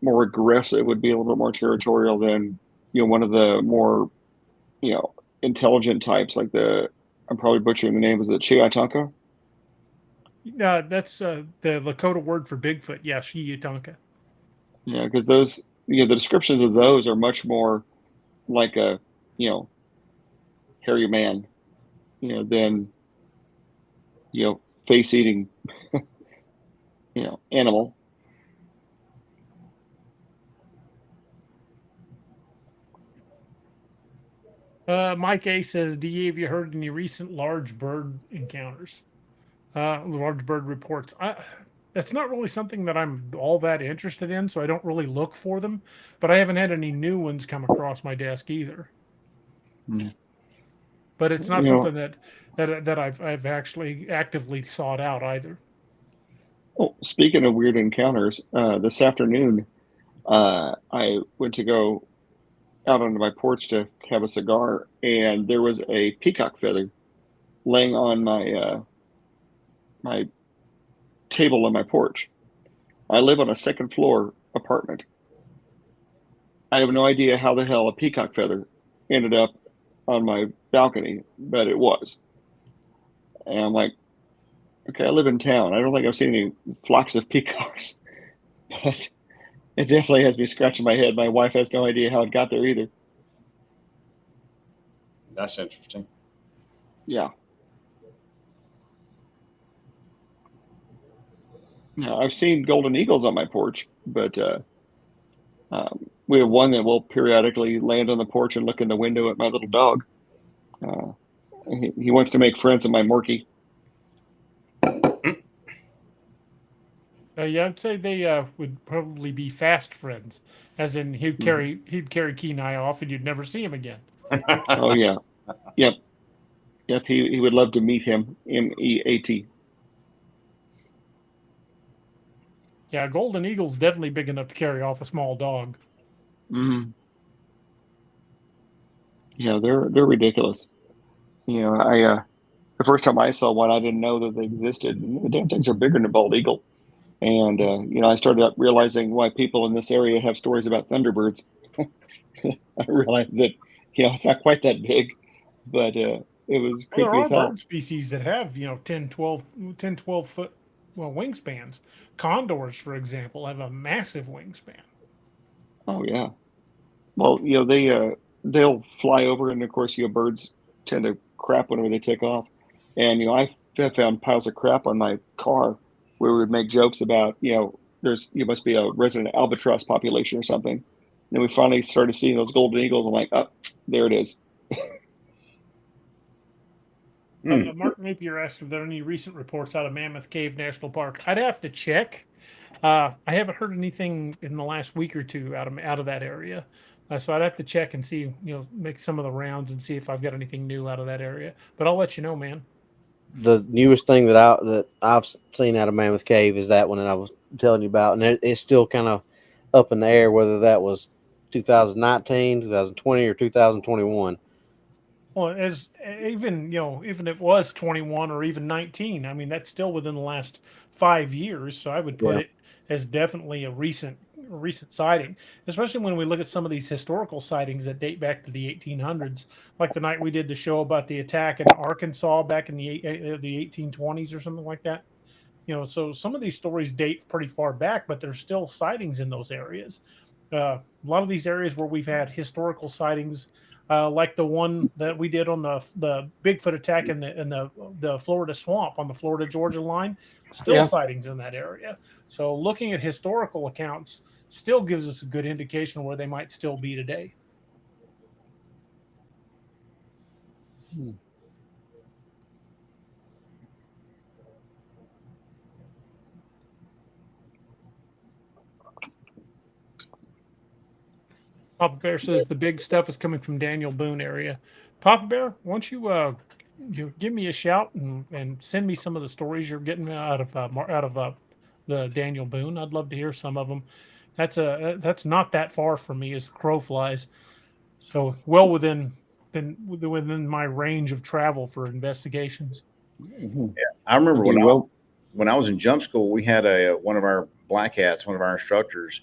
Speaker 5: more aggressive would be a little bit more territorial than one of the more intelligent types like I'm probably butchering the name, is it Chiatanka?
Speaker 2: That's the Lakota word for Bigfoot. Yeah, Shiyatanka.
Speaker 5: Yeah, because those the descriptions of those are much more like a hairy man, than face eating animal.
Speaker 2: Mike A says, have you heard any recent large bird encounters? Large bird reports. That's not really something that I'm all that interested in, so I don't really look for them. But I haven't had any new ones come across my desk either.
Speaker 5: Mm.
Speaker 2: But it's not something that I've actually actively sought out either.
Speaker 5: Oh, speaking of weird encounters, this afternoon, I went to go out onto my porch to have a cigar, and there was a peacock feather laying on my table on my porch. I live on a second floor apartment. I have no idea how the hell a peacock feather ended up on my balcony, but it was. And I'm like, okay, I live in town. I don't think I've seen any flocks of peacocks, but it definitely has me scratching my head. My wife has no idea how it got there either.
Speaker 3: That's interesting.
Speaker 5: Yeah. Now, I've seen golden eagles on my porch, but we have one that will periodically land on the porch and look in the window at my little dog. He wants to make friends with my Morkie.
Speaker 2: Yeah, I'd say they would probably be fast friends, as in he'd carry Kenai off and you'd never see him again.
Speaker 5: Oh yeah, yep. He would love to meet him. MEAT.
Speaker 2: Yeah, golden eagle's definitely big enough to carry off a small dog.
Speaker 5: Mm-hmm. Yeah, they're ridiculous. I the first time I saw one, I didn't know that they existed. The damn things are bigger than a bald eagle. And I started realizing why people in this area have stories about thunderbirds. I realized that it's not quite that big, but it was creepy
Speaker 2: There
Speaker 5: as
Speaker 2: are
Speaker 5: hell.
Speaker 2: bird species that have 10, 12 foot wingspans. Condors, for example, have a massive wingspan.
Speaker 5: Oh yeah. Well, they'll fly over, and of course, birds tend to crap whenever they take off. And I found piles of crap on my car where we would make jokes about you must be a resident albatross population or something. And then we finally started seeing those golden eagles. I'm like, oh, there it is.
Speaker 2: Mark Napier asked if there are any recent reports out of Mammoth Cave National Park. I'd have to check. I haven't heard anything in the last week or two out of that area. So I'd have to check and see, make some of the rounds and see if I've got anything new out of that area. But I'll let you know, man.
Speaker 4: The newest thing that I've seen out of Mammoth Cave is that one that I was telling you about, and it's still kind of up in the air whether that was 2019, 2020, or 2021.
Speaker 2: Well, even if it was 21 or even 19, I mean that's still within the last 5 years. So I would put it as definitely a recent sighting, especially when we look at some of these historical sightings that date back to the 1800s, like the night we did the show about the attack in Arkansas back in the 1820s or something like that. So some of these stories date pretty far back, but there's still sightings in those areas. A lot of these areas where we've had historical sightings, like the one that we did on the Bigfoot attack in the Florida swamp on the Florida Georgia line, still sightings in that area. So looking at historical accounts still gives us a good indication of where they might still be today. Papa Bear says the big stuff is coming from Daniel Boone area. Papa Bear, why don't you give me a shout and send me some of the stories you're getting out of the Daniel Boone. I'd love to hear some of them. That's not that far from me as the crow flies, so well within my range of travel for investigations.
Speaker 3: Yeah, I remember when I was in jump school, we had one of our black hats, one of our instructors.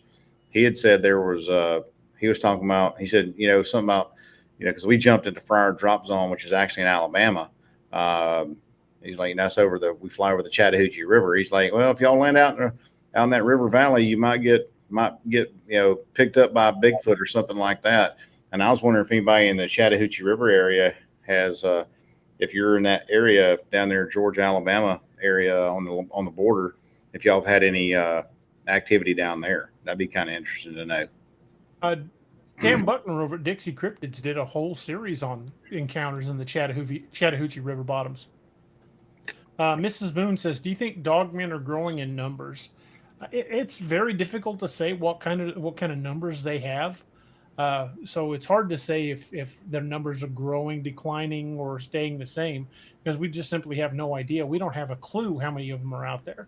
Speaker 3: He had said there was he was talking about, he said, something about, because we jumped into Friar Drop Zone, which is actually in Alabama. He's like, that's we fly over the Chattahoochee River. He's like, well, if y'all land out in that river valley, you might get picked up by a Bigfoot or something like that. And I was wondering if anybody in the Chattahoochee River area has, if you're in that area down there, Georgia, Alabama area on the border, if y'all have had any activity down there, that'd be kind of interesting to know.
Speaker 2: Dan Buckner over at Dixie Cryptids did a whole series on encounters in the Chattahoochee River bottoms. Mrs. Boone says, do you think dogmen are growing in numbers? It's very difficult to say what kind of numbers they have. So it's hard to say if their numbers are growing, declining, or staying the same, because we just simply have no idea. We don't have a clue how many of them are out there.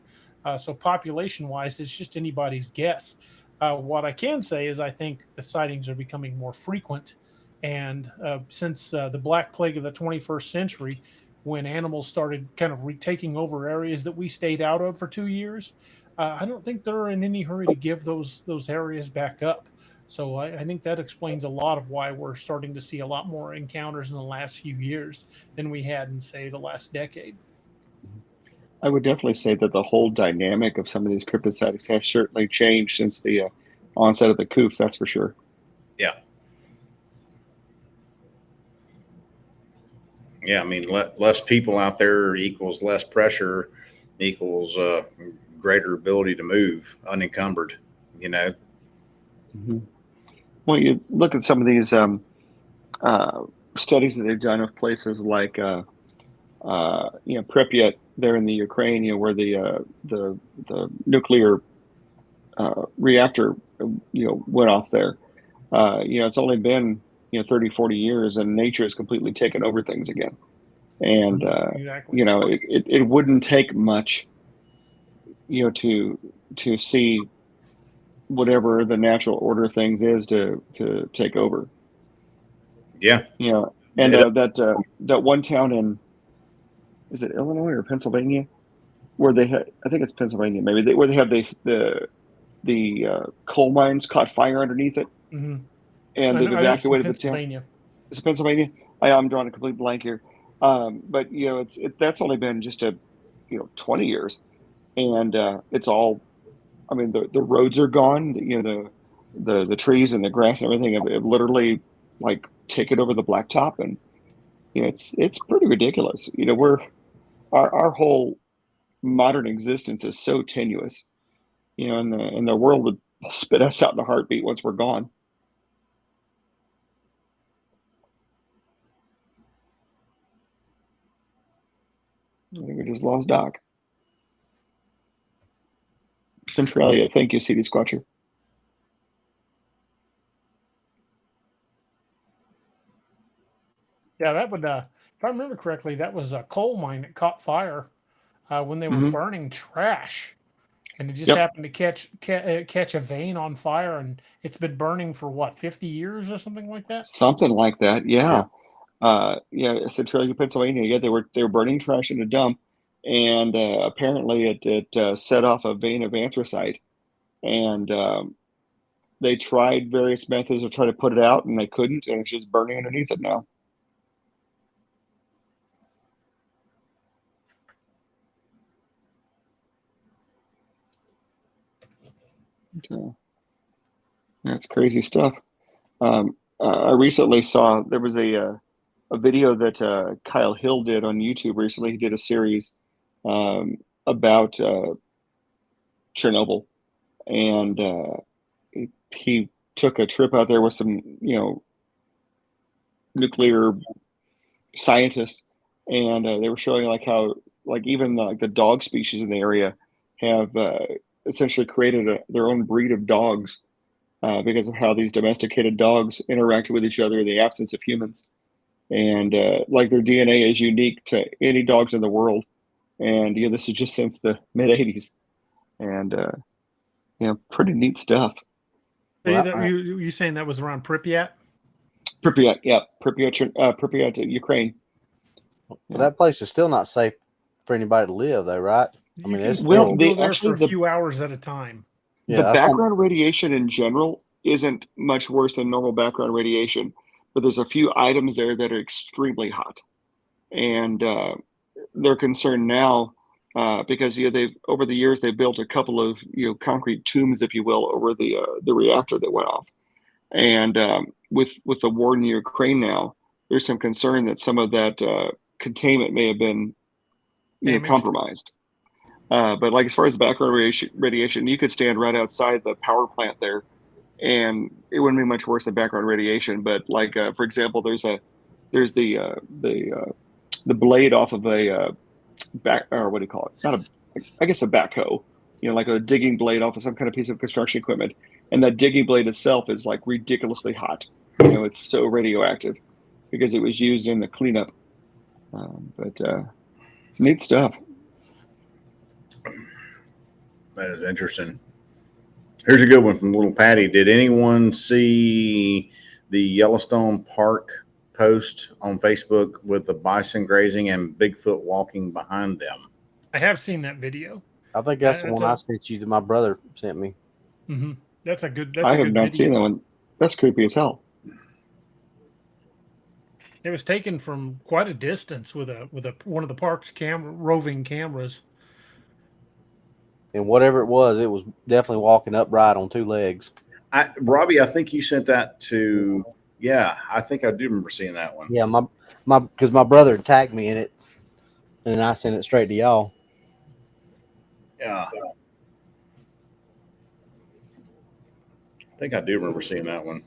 Speaker 2: So population-wise, it's just anybody's guess. What I can say is I think the sightings are becoming more frequent. And since the Black Plague of the 21st century, when animals started kind of retaking over areas that we stayed out of for 2 years, I don't think they're in any hurry to give those areas back up. So I think that explains a lot of why we're starting to see a lot more encounters in the last few years than we had in, say, the last decade.
Speaker 5: I would definitely say that the whole dynamic of some of these cryptid sightings has certainly changed since the onset of the COOF, that's for sure.
Speaker 3: Yeah. Yeah, I mean, less people out there equals less pressure, equals greater ability to move unencumbered,
Speaker 5: Mm-hmm. Well, you look at some of these studies that they've done of places like, Pripyat there in the Ukraine, where the nuclear reactor, went off there. It's only been 30, 40 years, and nature has completely taken over things again. And
Speaker 2: exactly.
Speaker 5: It wouldn't take much, to see whatever the natural order of things is to take over.
Speaker 3: Yeah.
Speaker 5: And that one town in, is it Illinois or Pennsylvania, where they had, I think it's Pennsylvania maybe, where they have the coal mines caught fire underneath it,
Speaker 2: mm-hmm.
Speaker 5: and they've evacuated the town. Is it Pennsylvania? I'm drawing a complete blank here, but that's only been just 20 years, and it's all, I mean, the roads are gone, the trees and the grass and everything have literally like taken over the blacktop, and it's pretty ridiculous. Our whole modern existence is so tenuous, and the world would spit us out in a heartbeat once we're gone. I think we just lost Doc. Centralia, thank you, CD Squatcher.
Speaker 2: Yeah, that would, if I remember correctly, that was a coal mine that caught fire when they were burning trash, and it just happened to catch a vein on fire, and it's been burning for what, 50 years or something like that.
Speaker 5: Something like that, yeah. Centralia, Pennsylvania. Yeah, they were burning trash in a dump, and apparently it set off a vein of anthracite, and they tried various methods to try to put it out, and they couldn't, and it's just burning underneath it now. That's crazy stuff. I recently saw there was a video that Kyle Hill did on YouTube recently. He did a series about Chernobyl, and he took a trip out there with some, nuclear scientists, and they were showing like how even like the dog species in the area have essentially created their own breed of dogs because of how these domesticated dogs interact with each other in the absence of humans. And like their DNA is unique to any dogs in the world. And this is just since the mid 80s. And pretty neat stuff.
Speaker 2: You saying that was around Pripyat?
Speaker 5: Pripyat, yeah. Pripyat, Ukraine.
Speaker 4: Well, that place is still not safe for anybody to live, though, right?
Speaker 2: I mean, it's go there for a few hours at a time.
Speaker 5: Yeah, the background radiation in general isn't much worse than normal background radiation, but there's a few items there that are extremely hot, and they're concerned now because they've over the years they built a couple of concrete tombs, if you will, over the reactor that went off, and with the war in Ukraine now, there's some concern that some of that containment may have been compromised. But like as far as background radiation, you could stand right outside the power plant there, and it wouldn't be much worse than background radiation. But like for example, there's the blade off of a or what do you call it? Not I guess a backhoe, like a digging blade off of some kind of piece of construction equipment, and that digging blade itself is like ridiculously hot. It's so radioactive because it was used in the cleanup. But it's neat stuff.
Speaker 3: That is interesting. Here's a good one from Little Patty. Did anyone see the Yellowstone Park post on Facebook with the bison grazing and Bigfoot walking behind them?
Speaker 2: I have seen that video.
Speaker 4: I think that's the one I sent you that my brother sent me.
Speaker 2: Mm-hmm. That's a good.
Speaker 5: I have not seen that one. That's creepy as hell.
Speaker 2: It was taken from quite a distance with one of the park's roving cameras.
Speaker 4: And whatever it was definitely walking upright on two legs.
Speaker 3: Robby, I think you sent that to. Yeah, I think I do remember seeing that one.
Speaker 4: Yeah, because my brother tagged me in it, and I sent it straight to y'all.
Speaker 3: Yeah, I think I do remember seeing that one.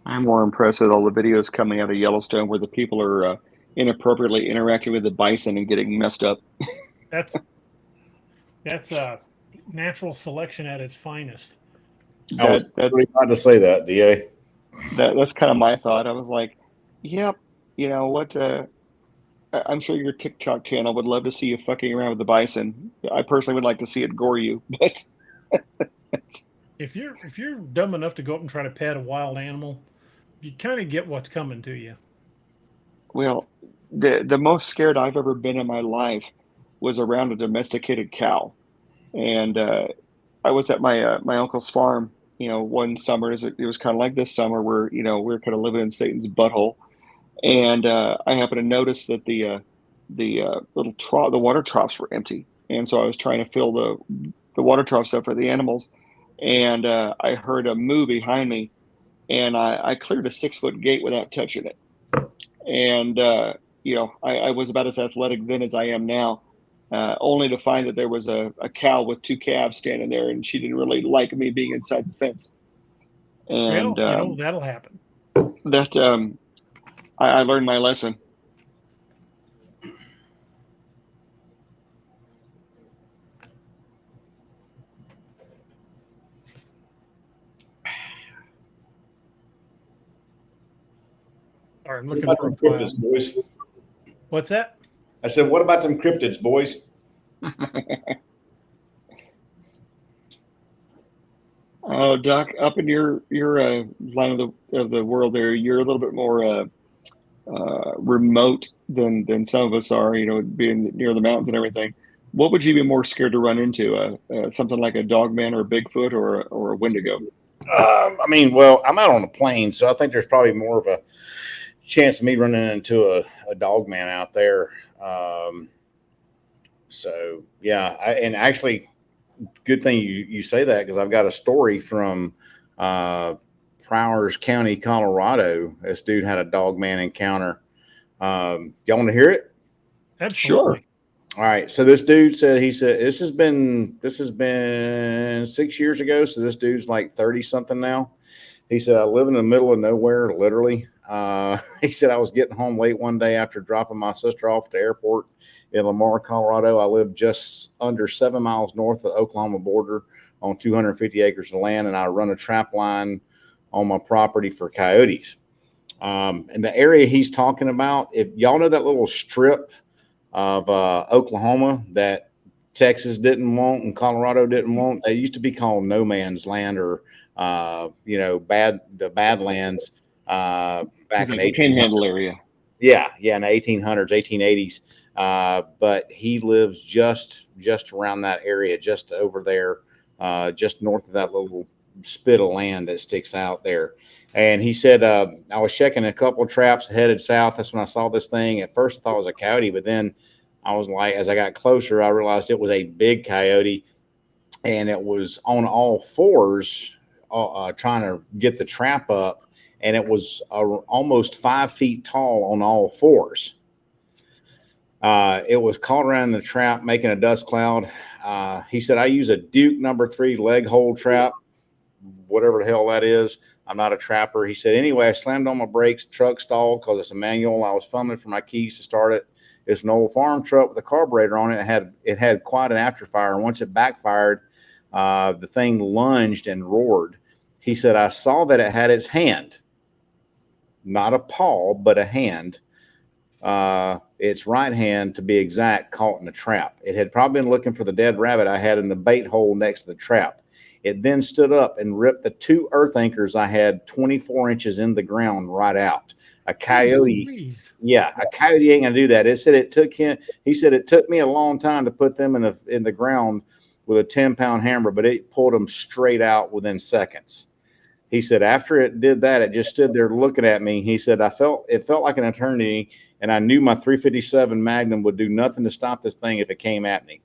Speaker 5: I'm more impressed with all the videos coming out of Yellowstone where the people are inappropriately interacting with the bison and getting messed up.
Speaker 2: That's natural selection at its finest.
Speaker 3: I was pretty glad to say that, DA.
Speaker 5: That's kind of my thought. I was like, yep, you know what? I'm sure your TikTok channel would love to see you fucking around with the bison. I personally would like to see it gore you, but
Speaker 2: if you're dumb enough to go up and try to pet a wild animal, you kind of get what's coming to you.
Speaker 5: Well, the most scared I've ever been in my life was around a domesticated cow, and I was at my my uncle's farm. One summer, it was kind of like this summer where we were kind of living in Satan's butthole, and I happened to notice that the water troughs were empty, and so I was trying to fill the water troughs up for the animals, and I heard a moo behind me, and I cleared a 6-foot gate without touching it, and I was about as athletic then as I am now, only to find that there was a cow with 2 calves standing there, and she didn't really like me being inside the fence. And
Speaker 2: that'll happen.
Speaker 5: That I learned my lesson.
Speaker 2: All right, I'm looking at them
Speaker 3: cryptids, boys.
Speaker 2: What's that?
Speaker 3: I said, what about them cryptids, boys?
Speaker 5: Oh, Doc, up in your line of the world there, you're a little bit more remote than some of us are. You know, being near the mountains and everything. What would you be more scared to run into? Something like a Dogman or a Bigfoot or a Wendigo?
Speaker 3: I mean, well, I'm out on the plains, so I think there's probably more of a chance of me running into a Dogman out there. So yeah, and actually, good thing you say that, because I've got a story from Prowers County, Colorado. This dude had a Dogman encounter. Y'all want to hear it?
Speaker 2: Absolutely.
Speaker 5: Sure.
Speaker 3: All right. So this dude said, this has been 6 years ago. So this dude's like 30 something now. He said, I live in the middle of nowhere, literally. He said, I was getting home late one day after dropping my sister off at the airport in Lamar, Colorado. I live just under 7 miles north of the Oklahoma border on 250 acres of land, and I run a trap line on my property for coyotes. And the area he's talking about, if y'all know that little strip of Oklahoma that Texas didn't want and Colorado didn't want, they used to be called no man's land, or the Badlands back in the
Speaker 5: Panhandle area.
Speaker 3: Yeah, in the 1800s, 1880s. But he lives just around that area, just over there, just north of that little spit of land that sticks out there. And he said, I was checking a couple of traps headed south. That's when I saw this thing. At first I thought it was a coyote, but then I was like, as I got closer, I realized it was a big coyote, and it was on all fours, trying to get the trap up. And it was almost 5 feet tall on all fours. It was caught around the trap, making a dust cloud. He said, I use a Duke number 3 leg hold trap, whatever the hell that is. I'm not a trapper. He said, anyway, I slammed on my brakes, truck stalled because it's a manual. I was fumbling for my keys to start it. It's an old farm truck with a carburetor on it. It had quite an afterfire. And once it backfired, the thing lunged and roared. He said, I saw that it had its hand, not a paw, but a hand. Its right hand, to be exact, caught in a trap. It had probably been looking for the dead rabbit I had in the bait hole next to the trap. It then stood up and ripped the 2 earth anchors I had 24 inches in the ground right out. A coyote, a coyote ain't gonna do that. It said it took him. He said it took me a long time to put them in the ground with a 10-pound hammer, but it pulled them straight out within seconds. He said after it did that, it just stood there looking at me. He said it felt like an eternity, and I knew my 357 Magnum would do nothing to stop this thing if it came at me.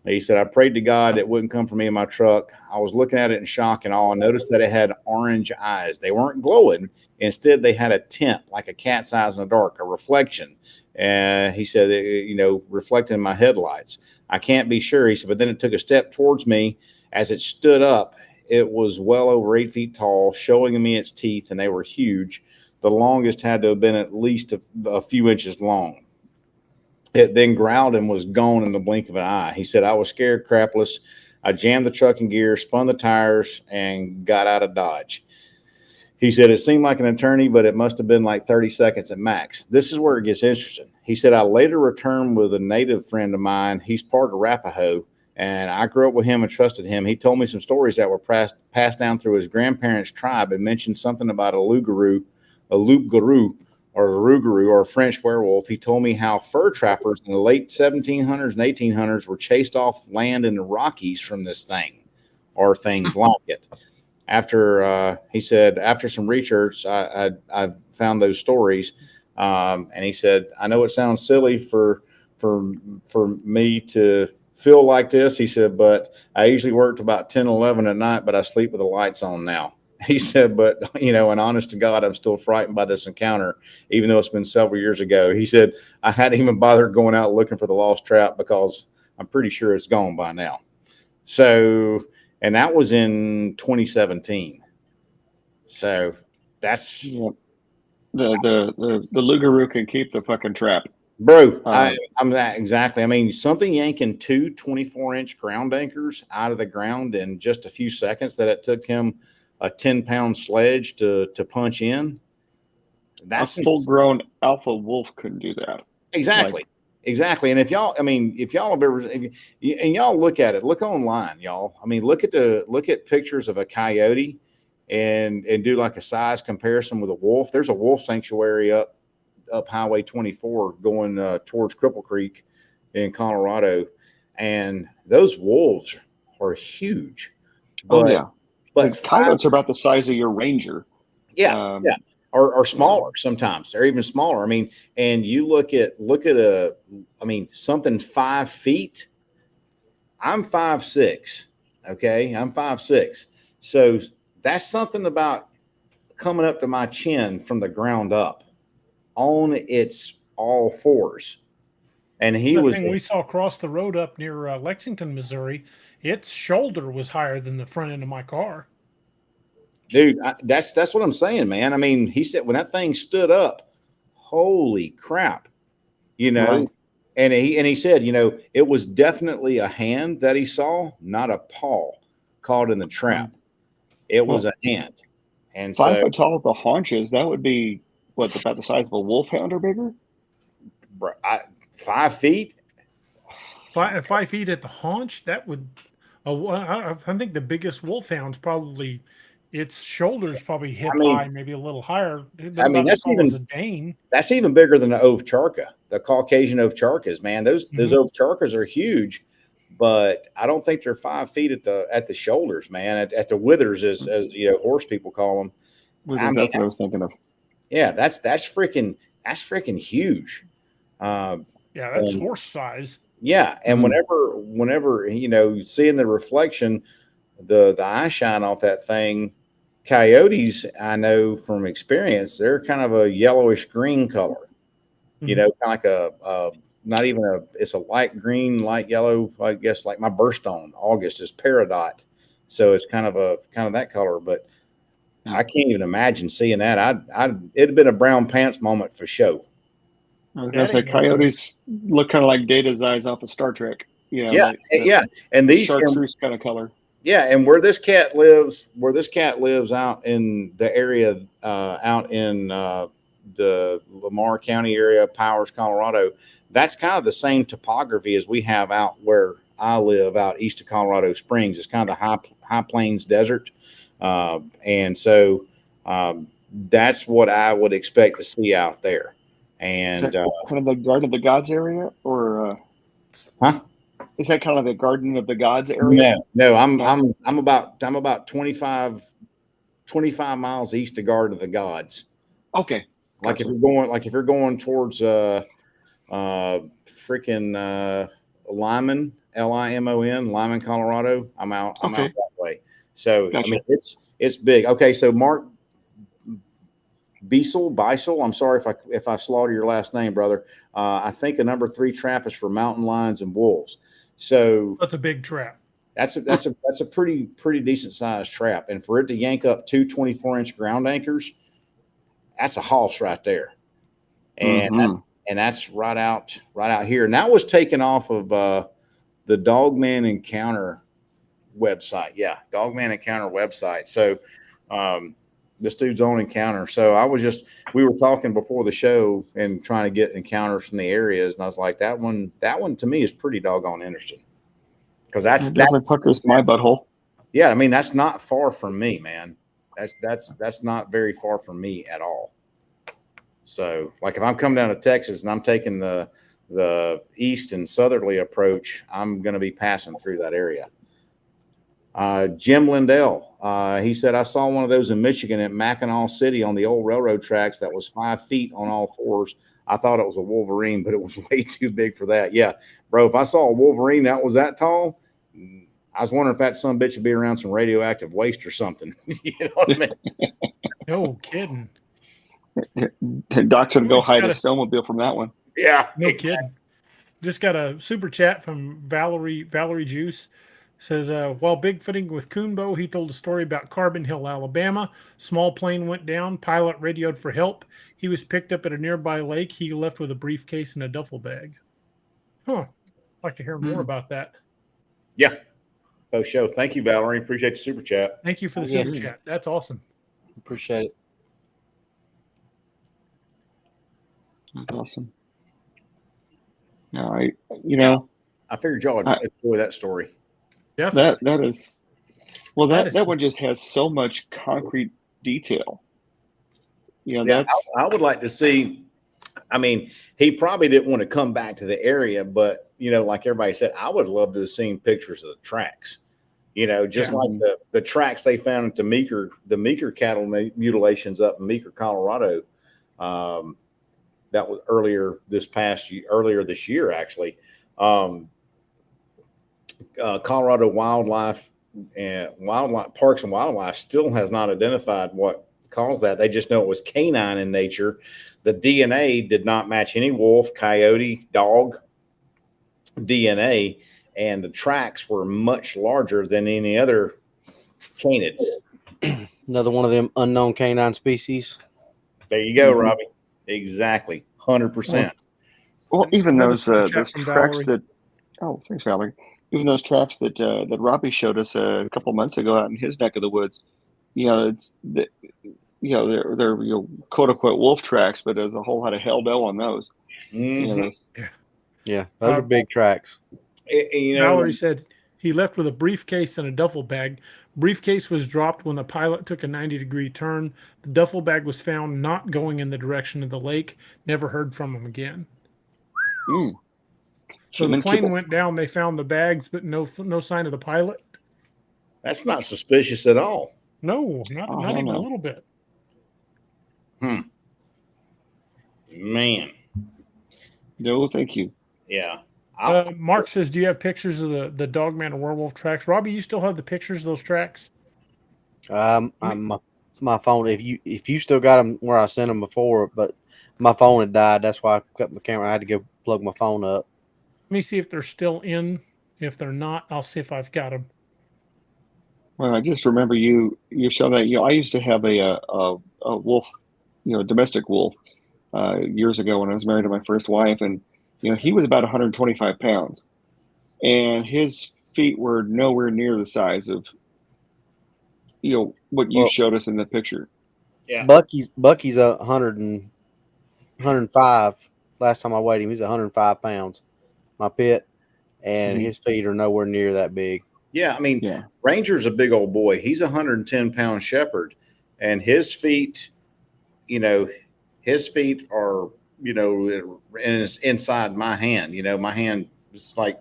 Speaker 3: He said, I prayed to God it wouldn't come for me in my truck. I was looking at it in shock and awe. I noticed that it had orange eyes. They weren't glowing. Instead, they had a tint, like a cat's eyes in the dark, a reflection. And he said, reflecting in my headlights. I can't be sure. He said, but then it took a step towards me. As it stood up, it was well over 8 feet tall, showing me its teeth, and they were huge. The longest had to have been at least a few inches long. It then growled and was gone in the blink of an eye. He said, I was scared crapless. I jammed the truck in gear, spun the tires, and got out of Dodge. He said, it seemed like an eternity, but it must have been like 30 seconds at max. This is where it gets interesting. He said, I later returned with a native friend of mine. He's part Arapaho, and I grew up with him and trusted him. He told me some stories that were passed down through his grandparents' tribe, and mentioned something about a loup-garou, or a rougarou, or a French werewolf. He told me how fur trappers in the late 1700s and 1800s were chased off land in the Rockies from this thing, or things like it. He said, after some research, I found those stories. And he said, I know it sounds silly for me to feel like this. He said, but I usually work to about 10, 11 at night, but I sleep with the lights on now. He said, but, and honest to God, I'm still frightened by this encounter, even though it's been several years ago. He said, I hadn't even bothered going out looking for the lost trap because I'm pretty sure it's gone by now. So, and that was in 2017. So that's
Speaker 5: the lugaroo can keep the fucking trap.
Speaker 3: Bro, I'm that exactly. I mean, something yanking two 24-inch ground anchors out of the ground in just a few seconds that it took him a 10-pound sledge to punch in. That's
Speaker 5: a full-grown alpha wolf couldn't do that.
Speaker 3: Exactly. Exactly. And if y'all have ever, and y'all look at it, look online, y'all. I mean, look at pictures of a coyote and do like a size comparison with a wolf. There's a wolf sanctuary up Highway 24 going towards Cripple Creek in Colorado, and those wolves are huge. But
Speaker 5: coyotes are about the size of your Ranger.
Speaker 3: Yeah, or smaller sometimes. They're even smaller. I mean, and you look at something 5 feet. I'm 5'6". Okay, I'm 5'6". So that's something about coming up to my chin from the ground up on its all fours. And
Speaker 2: we saw across the road up near Lexington, Missouri, its shoulder was higher than the front end of my car.
Speaker 3: Dude, that's what I'm saying, man. I mean, he said when that thing stood up, holy crap, right. And he said, it was definitely a hand that he saw, not a paw caught in the trap. It was a hand. And
Speaker 5: 5 foot tall with the haunches, that would be about the size of a wolfhound or bigger?
Speaker 3: 5 feet?
Speaker 2: 5 feet at the haunch, that would. I think the biggest wolfhound's probably its shoulders probably hip high, maybe a little higher.
Speaker 3: That's even bigger than the Ovcharka, the Caucasian Ovcharkas, man. Those Ovcharkas are huge, but I don't think they're 5 feet at the shoulders, man. At the withers, as horse people call them.
Speaker 5: That's what I was thinking of.
Speaker 3: Yeah, that's freaking huge.
Speaker 2: That's horse size.
Speaker 3: Yeah, and whenever seeing the reflection, the eye shine off that thing, coyotes, I know from experience, they're kind of a yellowish green color. Kind of like it's a light green, light yellow, I guess, like my birthstone. August is peridot, so it's kind of that color, but. I can't even imagine seeing that. It'd been a brown pants moment for sure.
Speaker 5: I was gonna say coyotes look kind of like Data's eyes off of Star Trek.
Speaker 3: And these
Speaker 5: chartreuse kind of color.
Speaker 3: Yeah, and where this cat lives out in the area, out in the Lamar County area, Powers, Colorado. That's kind of the same topography as we have out where I live, out east of Colorado Springs. It's kind of the high plains desert. And so that's what I would expect to see out there. And
Speaker 5: is that kind of the Garden of the Gods area, or is that kind of the Garden of the Gods area?
Speaker 3: No, I'm about 25 miles east of Garden of the Gods.
Speaker 5: Okay.
Speaker 3: Gotcha. If you're going towards freaking Lyman, Limon, Lyman, Colorado, I'm out that way. So gotcha. I mean, it's big. Okay, so Mark Beisel, I'm sorry if I slaughter your last name, brother. I think a number 3 trap is for mountain lions and wolves. So
Speaker 2: that's a big trap.
Speaker 3: That's a pretty decent sized trap, and for it to yank up 2 24-inch ground anchors, that's a hoss right there, and that's right out here. And that was taken off of the Dogman Encounter website. Yeah, Dogman Encounter website. So this dude's on Encounter. So we were talking before the show and trying to get encounters from the areas, and I was like, that one to me is pretty doggone interesting, because that's
Speaker 5: definitely puckers my butthole.
Speaker 3: Yeah, I mean, that's not far from me, man. That's not very far from me at all. So, like, if I'm coming down to Texas and I'm taking the east and southerly approach, I'm going to be passing through that area. Jim Lindell, he said, I saw one of those in Michigan at Mackinac City on the old railroad tracks that was 5 feet on all fours. I thought it was a wolverine, but it was way too big for that. Yeah, bro, if I saw a wolverine that was that tall, I was wondering if that son bitch would be around some radioactive waste or something. You know what I mean?
Speaker 2: No kidding.
Speaker 5: Doc's going to go hide his snowmobile from that one.
Speaker 3: Yeah.
Speaker 2: No kidding. Just got a super chat from Valerie Juice. Says, while bigfooting with Coonbo, he told a story about Carbon Hill, Alabama. Small plane went down. Pilot radioed for help. He was picked up at a nearby lake. He left with a briefcase and a duffel bag. Huh. I'd like to hear more about that.
Speaker 3: Yeah. Post show. Thank you, Valerie. Appreciate the super chat.
Speaker 2: Thank you for the super chat. That's awesome.
Speaker 4: Appreciate it.
Speaker 5: That's awesome. I
Speaker 3: figured y'all would enjoy that story.
Speaker 2: Definitely.
Speaker 5: That is, well, that one just has so much concrete detail.
Speaker 3: I would like to see. I mean, he probably didn't want to come back to the area, but like everybody said, I would love to have seen pictures of the tracks. Just like the tracks they found at the Meeker cattle mutilations up in Meeker, Colorado. That was earlier this year, actually. Colorado Wildlife Parks and Wildlife still has not identified what caused that. They just know it was canine in nature. The DNA did not match any wolf, coyote, dog DNA, and the tracks were much larger than any other canids.
Speaker 4: Another one of them unknown canine species.
Speaker 3: There you go, Robby. Exactly, 100%.
Speaker 5: Well, even those tracks that. Oh, thanks, Valerie. Even those tracks that Robby showed us a couple months ago out in his neck of the woods, they're quote unquote wolf tracks, but there's a whole lot of hell no on those.
Speaker 3: Mm-hmm.
Speaker 4: Yeah, those are big tracks.
Speaker 2: Valerie said he left with a briefcase and a duffel bag. Briefcase was dropped when the pilot took a 90-degree turn. The duffel bag was found not going in the direction of the lake. Never heard from him again. So the plane went down. They found the bags, but no sign of the pilot.
Speaker 3: That's not suspicious at all.
Speaker 2: No, not even a little bit.
Speaker 3: Man.
Speaker 5: No, thank you.
Speaker 3: Yeah.
Speaker 2: Mark says, do you have pictures of the Dogman or werewolf tracks? Robby, you still have the pictures of those tracks?
Speaker 4: My phone. If you still got them where I sent them before, but my phone had died. That's why I cut my camera. I had to go plug my phone up.
Speaker 2: Let me see if they're still in. If they're not, I'll see if I've got them.
Speaker 5: Well, I just remember you showed that. I used to have a wolf, domestic wolf, years ago when I was married to my first wife, and he was about 125 pounds, and his feet were nowhere near the size of what you showed us in the picture.
Speaker 4: Yeah, Bucky's 105. Last time I weighed him, he's 105 pounds. My pit, and his feet are nowhere near that big.
Speaker 3: Yeah, I mean, Ranger's a big old boy. He's a 110-pound shepherd, and his feet, his feet are, inside my hand. My hand is like,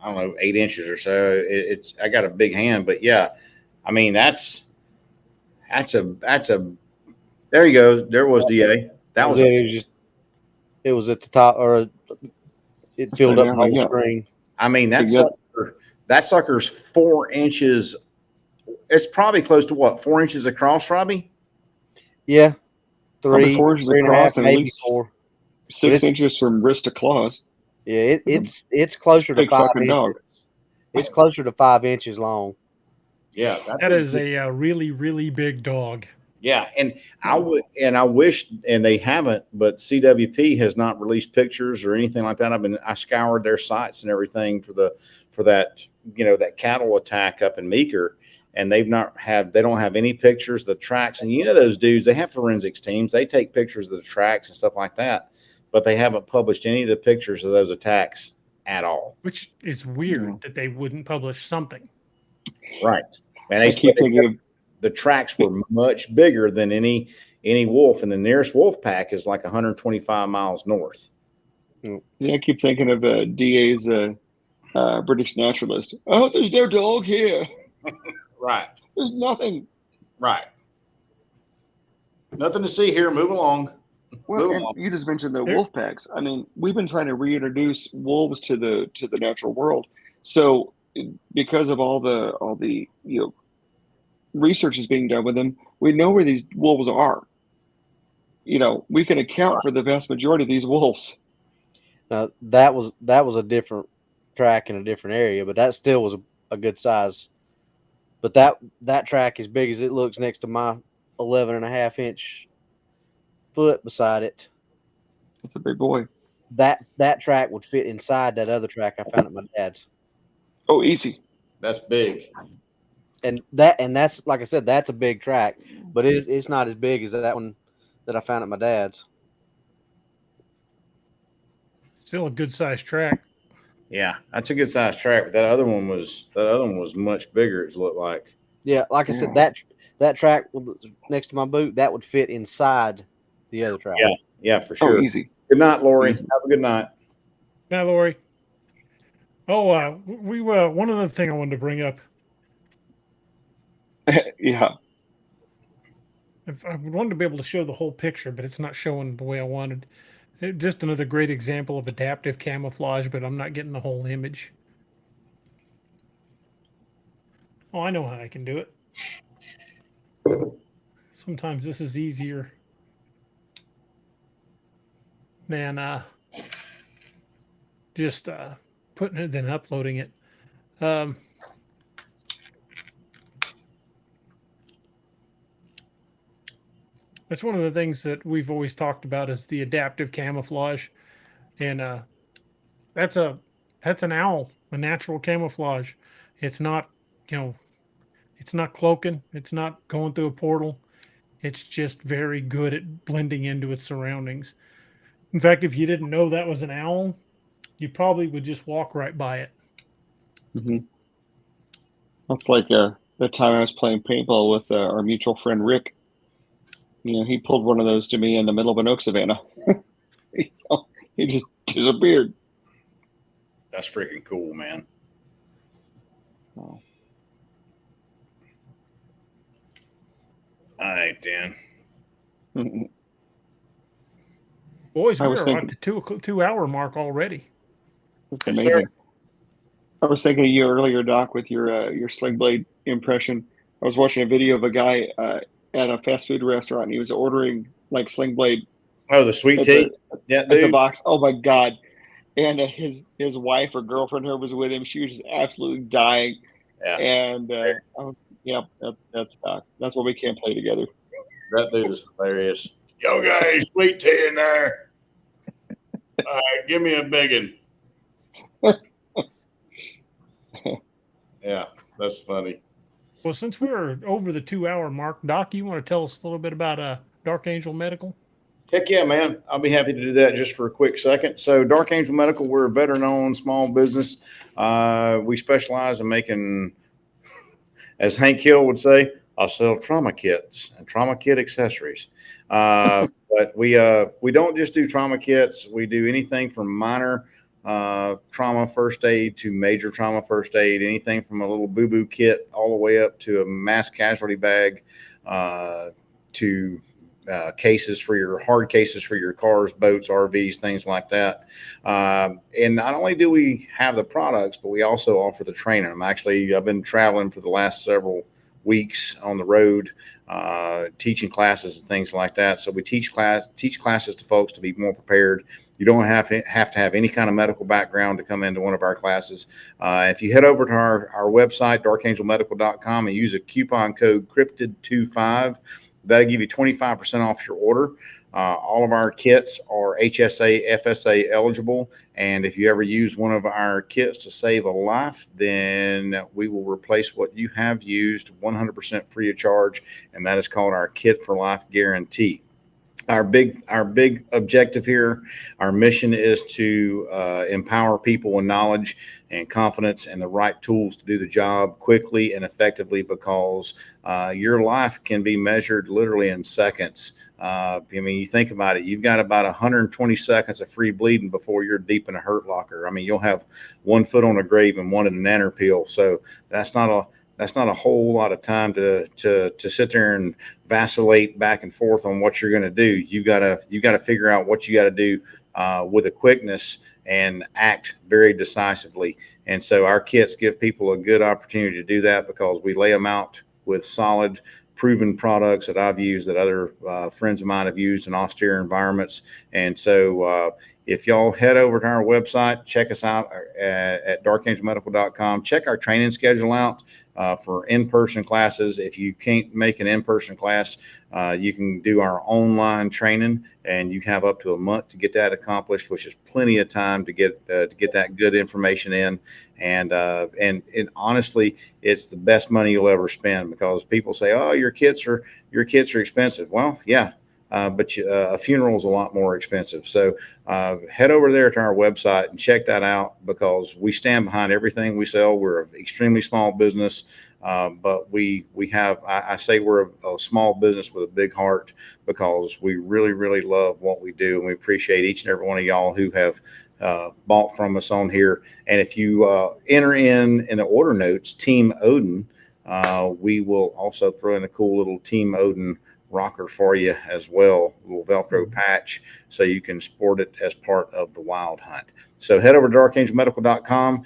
Speaker 3: I don't know, 8 inches or so. I got a big hand, but yeah, I mean, that's a. There you go. There was DA. That was
Speaker 4: it was at the top, or it filled up the whole screen.
Speaker 3: I mean, that sucker's 4 inches. It's probably close to what, 4 inches across, Robby?
Speaker 4: Yeah,
Speaker 5: 4 inches across, and at least 6
Speaker 4: But
Speaker 5: inches from wrist to claws.
Speaker 4: Yeah, it's closer to 5 inches.
Speaker 5: Dog.
Speaker 4: It's closer to 5 inches long.
Speaker 3: Yeah,
Speaker 2: that is a really, really big dog.
Speaker 3: Yeah, and I wish, and they haven't, but CWP has not released pictures or anything like that. I scoured their sites and everything for that that cattle attack up in Meeker, and they don't have any pictures of the tracks. And those dudes, they have forensics teams. They take pictures of the tracks and stuff like that, but they haven't published any of the pictures of those attacks at all.
Speaker 2: Which is weird that they wouldn't publish something.
Speaker 3: Right. And they keep thinking the tracks were much bigger than any wolf, and the nearest wolf pack is like 125 miles north.
Speaker 5: Yeah, I keep thinking of DA's British naturalist. Oh, there's no dog here.
Speaker 3: Right.
Speaker 5: There's nothing.
Speaker 3: Right. Nothing to see here. Move along.
Speaker 5: Well, you just mentioned the wolf packs. I mean, we've been trying to reintroduce wolves to the natural world. So, because of all the research is being done with them, we know where these wolves are. We can account for the vast majority of these wolves.
Speaker 4: That was a different track in a different area, but that still was a good size. But that track, as big as it looks next to my 11.5-inch foot beside it,
Speaker 5: It's a big boy.
Speaker 4: that track would fit inside that other track I found at my dad's.
Speaker 5: Oh, easy.
Speaker 3: That's big.
Speaker 4: And that's like I said, that's a big track, but it's not as big as that one that I found at my dad's.
Speaker 2: Still a good sized track.
Speaker 3: Yeah, that's a good sized track. But that other one was much bigger. It looked like.
Speaker 4: Yeah, like I said, that track next to my boot, that would fit inside the other track.
Speaker 3: Yeah, for sure.
Speaker 5: Oh, easy.
Speaker 3: Good night, Lori.
Speaker 5: Easy.
Speaker 3: Have a good night.
Speaker 2: Now, Lori. Oh, we one other thing I wanted to bring up.
Speaker 5: Yeah.
Speaker 2: I wanted to be able to show the whole picture, but it's not showing the way I wanted. Just another great example of adaptive camouflage, but I'm not getting the whole image. Oh, I know how I can do it. Sometimes this is easier than just putting it, than uploading it. That's one of the things that we've always talked about is the adaptive camouflage, and that's an owl, a natural camouflage. It's not, it's not cloaking. It's not going through a portal. It's just very good at blending into its surroundings. In fact, if you didn't know that was an owl, you probably would just walk right by it.
Speaker 5: Mm-hmm. That's like the time I was playing paintball with our mutual friend Rick. He pulled one of those to me in the middle of an oak savanna. He just disappeared.
Speaker 3: That's freaking cool, man.
Speaker 5: Oh.
Speaker 3: All right, Dan.
Speaker 2: Boys,
Speaker 5: I
Speaker 2: we're
Speaker 5: was
Speaker 2: at
Speaker 5: thinking-
Speaker 2: the 2 hour mark already.
Speaker 5: That's amazing. I was thinking of you earlier, Doc, with your sling blade impression. I was watching a video of a guy at a fast food restaurant, and he was ordering like sling blade
Speaker 3: Oh, the sweet
Speaker 5: at
Speaker 3: tea.
Speaker 5: the,
Speaker 3: Yeah,
Speaker 5: at the
Speaker 3: dude.
Speaker 5: box. Oh my God. And his wife or girlfriend, who was with him, she was just absolutely dying.
Speaker 3: Yeah.
Speaker 5: And that's Doc. That's why we can't play together.
Speaker 3: That dude is hilarious. Yo, guys, sweet tea in there. All right, give me a big one. Yeah, that's funny.
Speaker 2: Well, since we're over the 2 hour mark, Doc, you want to tell us a little bit about Dark Angel Medical?
Speaker 3: Heck yeah, man. I'll be happy to do that just for a quick second. So Dark Angel Medical, we're a veteran-owned small business. We specialize in making, as Hank Hill would say, I'll sell trauma kits and trauma kit accessories. But we don't just do trauma kits. We do anything from minor trauma first aid to major trauma first aid, anything from a little boo-boo kit all the way up to a mass casualty bag, to cases for your hard cases for your cars, boats, RVs, things like that. And not only do we have the products, but we also offer the training. I've been traveling for the last several weeks on the road, teaching classes and things like that. So we teach classes to folks to be more prepared. You don't have to have any kind of medical background to come into one of our classes. If you head over to our website, darkangelmedical.com, and use a coupon code Cryptid25, that'll give you 25% off your order. All of our kits are HSA, FSA eligible. And if you ever use one of our kits to save a life, then we will replace what you have used 100% free of charge. And that is called our Kit for Life Guarantee. Our big objective here, our mission is to empower people with knowledge and confidence and the right tools to do the job quickly and effectively, because your life can be measured literally in seconds. You think about it, you've got about 120 seconds of free bleeding before you're deep in a hurt locker. You'll have 1 foot on a grave and 1 in an nanner peel. So that's not a whole lot of time to sit there and vacillate back and forth on what you're going to do. You got to figure out what you got to do with a quickness and act very decisively. And so our kits give people a good opportunity to do that, because we lay them out with solid, proven products that I've used, that other friends of mine have used in austere environments. And so if y'all head over to our website, check us out at darkangelmedical.com. Check our training schedule out for in-person classes. If you can't make an in-person class, you can do our online training, and you have up to a month to get that accomplished, which is plenty of time to get that good information in. And honestly, it's the best money you'll ever spend, because people say, "Oh, your kits are expensive." Well, yeah. But a funeral is a lot more expensive. So head over there to our website and check that out, because we stand behind everything we sell. We're an extremely small business, but we have, I say we're a small business with a big heart, because we really, really love what we do. And we appreciate each and every one of y'all who have bought from us on here. And if you enter in the order notes, Team Odin, we will also throw in a cool little Team Odin rocker for you as well, a little Velcro patch, so you can sport it as part of the wild hunt. So head over to darkangelmedical.com,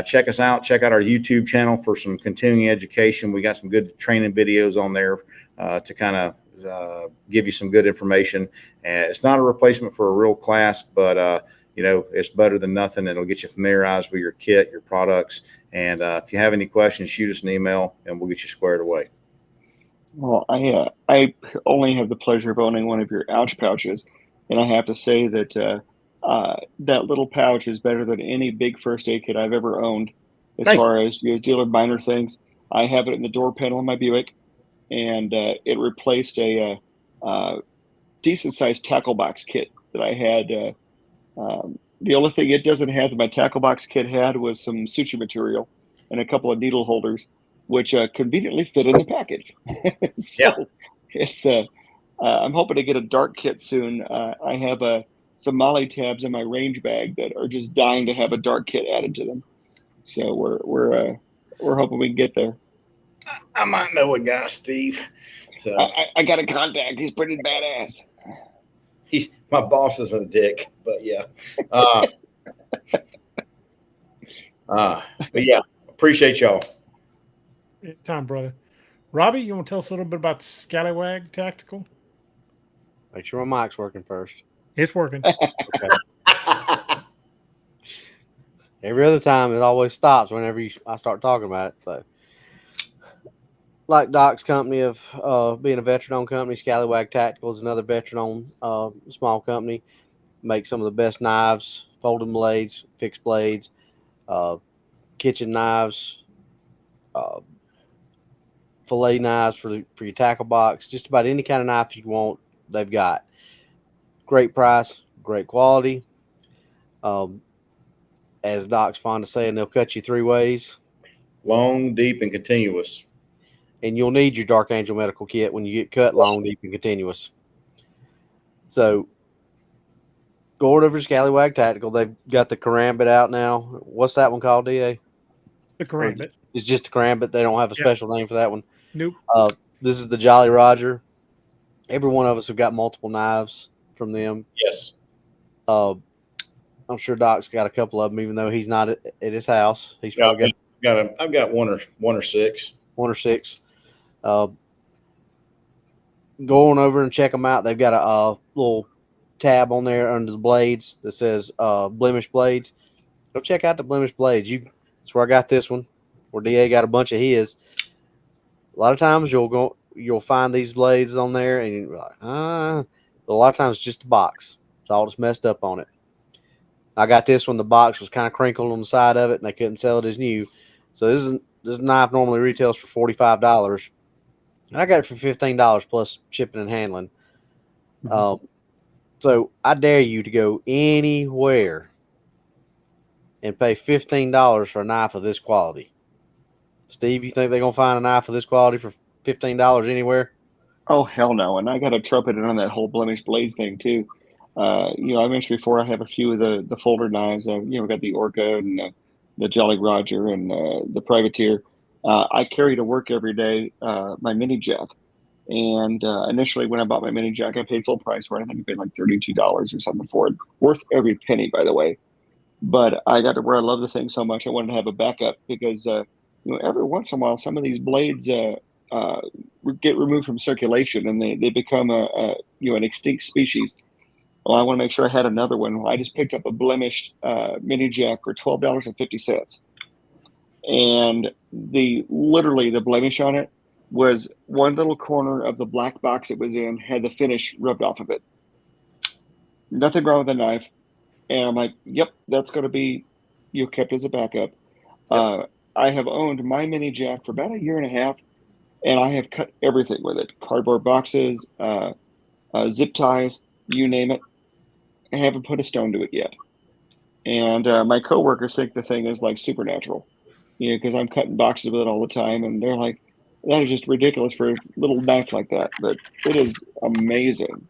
Speaker 3: check us out, check out our YouTube channel for some continuing education. We got some good training videos on there to kind of give you some good information. It's not a replacement for a real class, but it's better than nothing. It'll get you familiarized with your kit, your products, and if you have any questions, shoot us an email and we'll get you squared away.
Speaker 5: Well, I only have the pleasure of owning one of your ouch pouches, and I have to say that that little pouch is better than any big first aid kit I've ever owned. As far as dealer binder things, I have it in the door panel of my Buick, and it replaced a decent sized tackle box kit that I had. The only thing it doesn't have that my tackle box kit had was some suture material and a couple of needle holders, which conveniently fit in the package. So it's I'm hoping to get a dark kit soon. I have some molly tabs in my range bag that are just dying to have a dark kit added to them. So we're hoping we can get there.
Speaker 3: I might know a guy, Steve. So
Speaker 5: I got a contact. He's pretty badass.
Speaker 3: My boss is a dick, but yeah. But yeah, appreciate y'all.
Speaker 2: Time, brother. Robby, you want to tell us a little bit about Scallywag Tactical?
Speaker 4: Make sure my mic's working first.
Speaker 2: It's working.
Speaker 4: Okay. Every other time, it always stops whenever I start talking about it. So, like Doc's company of being a veteran-owned company, Scallywag Tactical is another veteran-owned small company. Make some of the best knives, folding blades, fixed blades, kitchen knives, fillet knives for your tackle box. Just about any kind of knife you want, they've got. Great price, great quality. As Doc's fond of saying, they'll cut you three ways.
Speaker 3: Long, deep, and continuous.
Speaker 4: And you'll need your Dark Angel medical kit when you get cut long, deep, and continuous. So go over to Scallywag Tactical. They've got the Karambit out now. What's that one called, DA?
Speaker 2: The Karambit.
Speaker 4: It's just the Karambit. They don't have a special name for that one.
Speaker 2: Nope.
Speaker 4: This is the Jolly Roger. Every one of us have got multiple knives from them.
Speaker 3: Yes.
Speaker 4: I'm sure Doc's got a couple of them, even though he's not at his house. He's probably
Speaker 3: I've got one or six.
Speaker 4: One or six. Go on over and check them out. They've got a little tab on there under the blades that says blemish blades. Go check out the blemish blades. That's where I got this one, where DA got a bunch of his. A lot of times you'll find these blades on there and you're like, but a lot of times it's just a box. It's all just messed up on it. I got this one. The box was kind of crinkled on the side of it, and they couldn't sell it as new. So this knife normally retails for $45. And I got it for $15 plus shipping and handling. Mm-hmm. So I dare you to go anywhere and pay $15 for a knife of this quality. Steve, you think they're going to find a knife of this quality for $15 anywhere?
Speaker 5: Oh, hell no. And I got a trumpet on that whole blemish blades thing too. I mentioned before I have a few of the folder knives. We got the Orca and the Jolly Roger and the Privateer. I carry to work every day my mini jack. And initially when I bought my mini jack, I paid full price for it. I think I paid like $32 or something for it. Worth every penny, by the way. But I got to where I love the thing so much, I wanted to have a backup because, every once in a while, some of these blades get removed from circulation and they become an extinct species. Well, I want to make sure I had another one. I just picked up a blemished mini jack for $12.50, and literally the blemish on it was one little corner of the black box it was in had the finish rubbed off of it. Nothing wrong with the knife, and I'm like, yep, that's going to be kept as a backup.
Speaker 4: Yep.
Speaker 5: I have owned my mini jack for about a year and a half, and I have cut everything with it: cardboard boxes, zip ties, you name it. I haven't put a stone to it yet. And my coworkers think the thing is like supernatural, because I'm cutting boxes with it all the time, and they're like, "That is just ridiculous for a little knife like that." But it is amazing.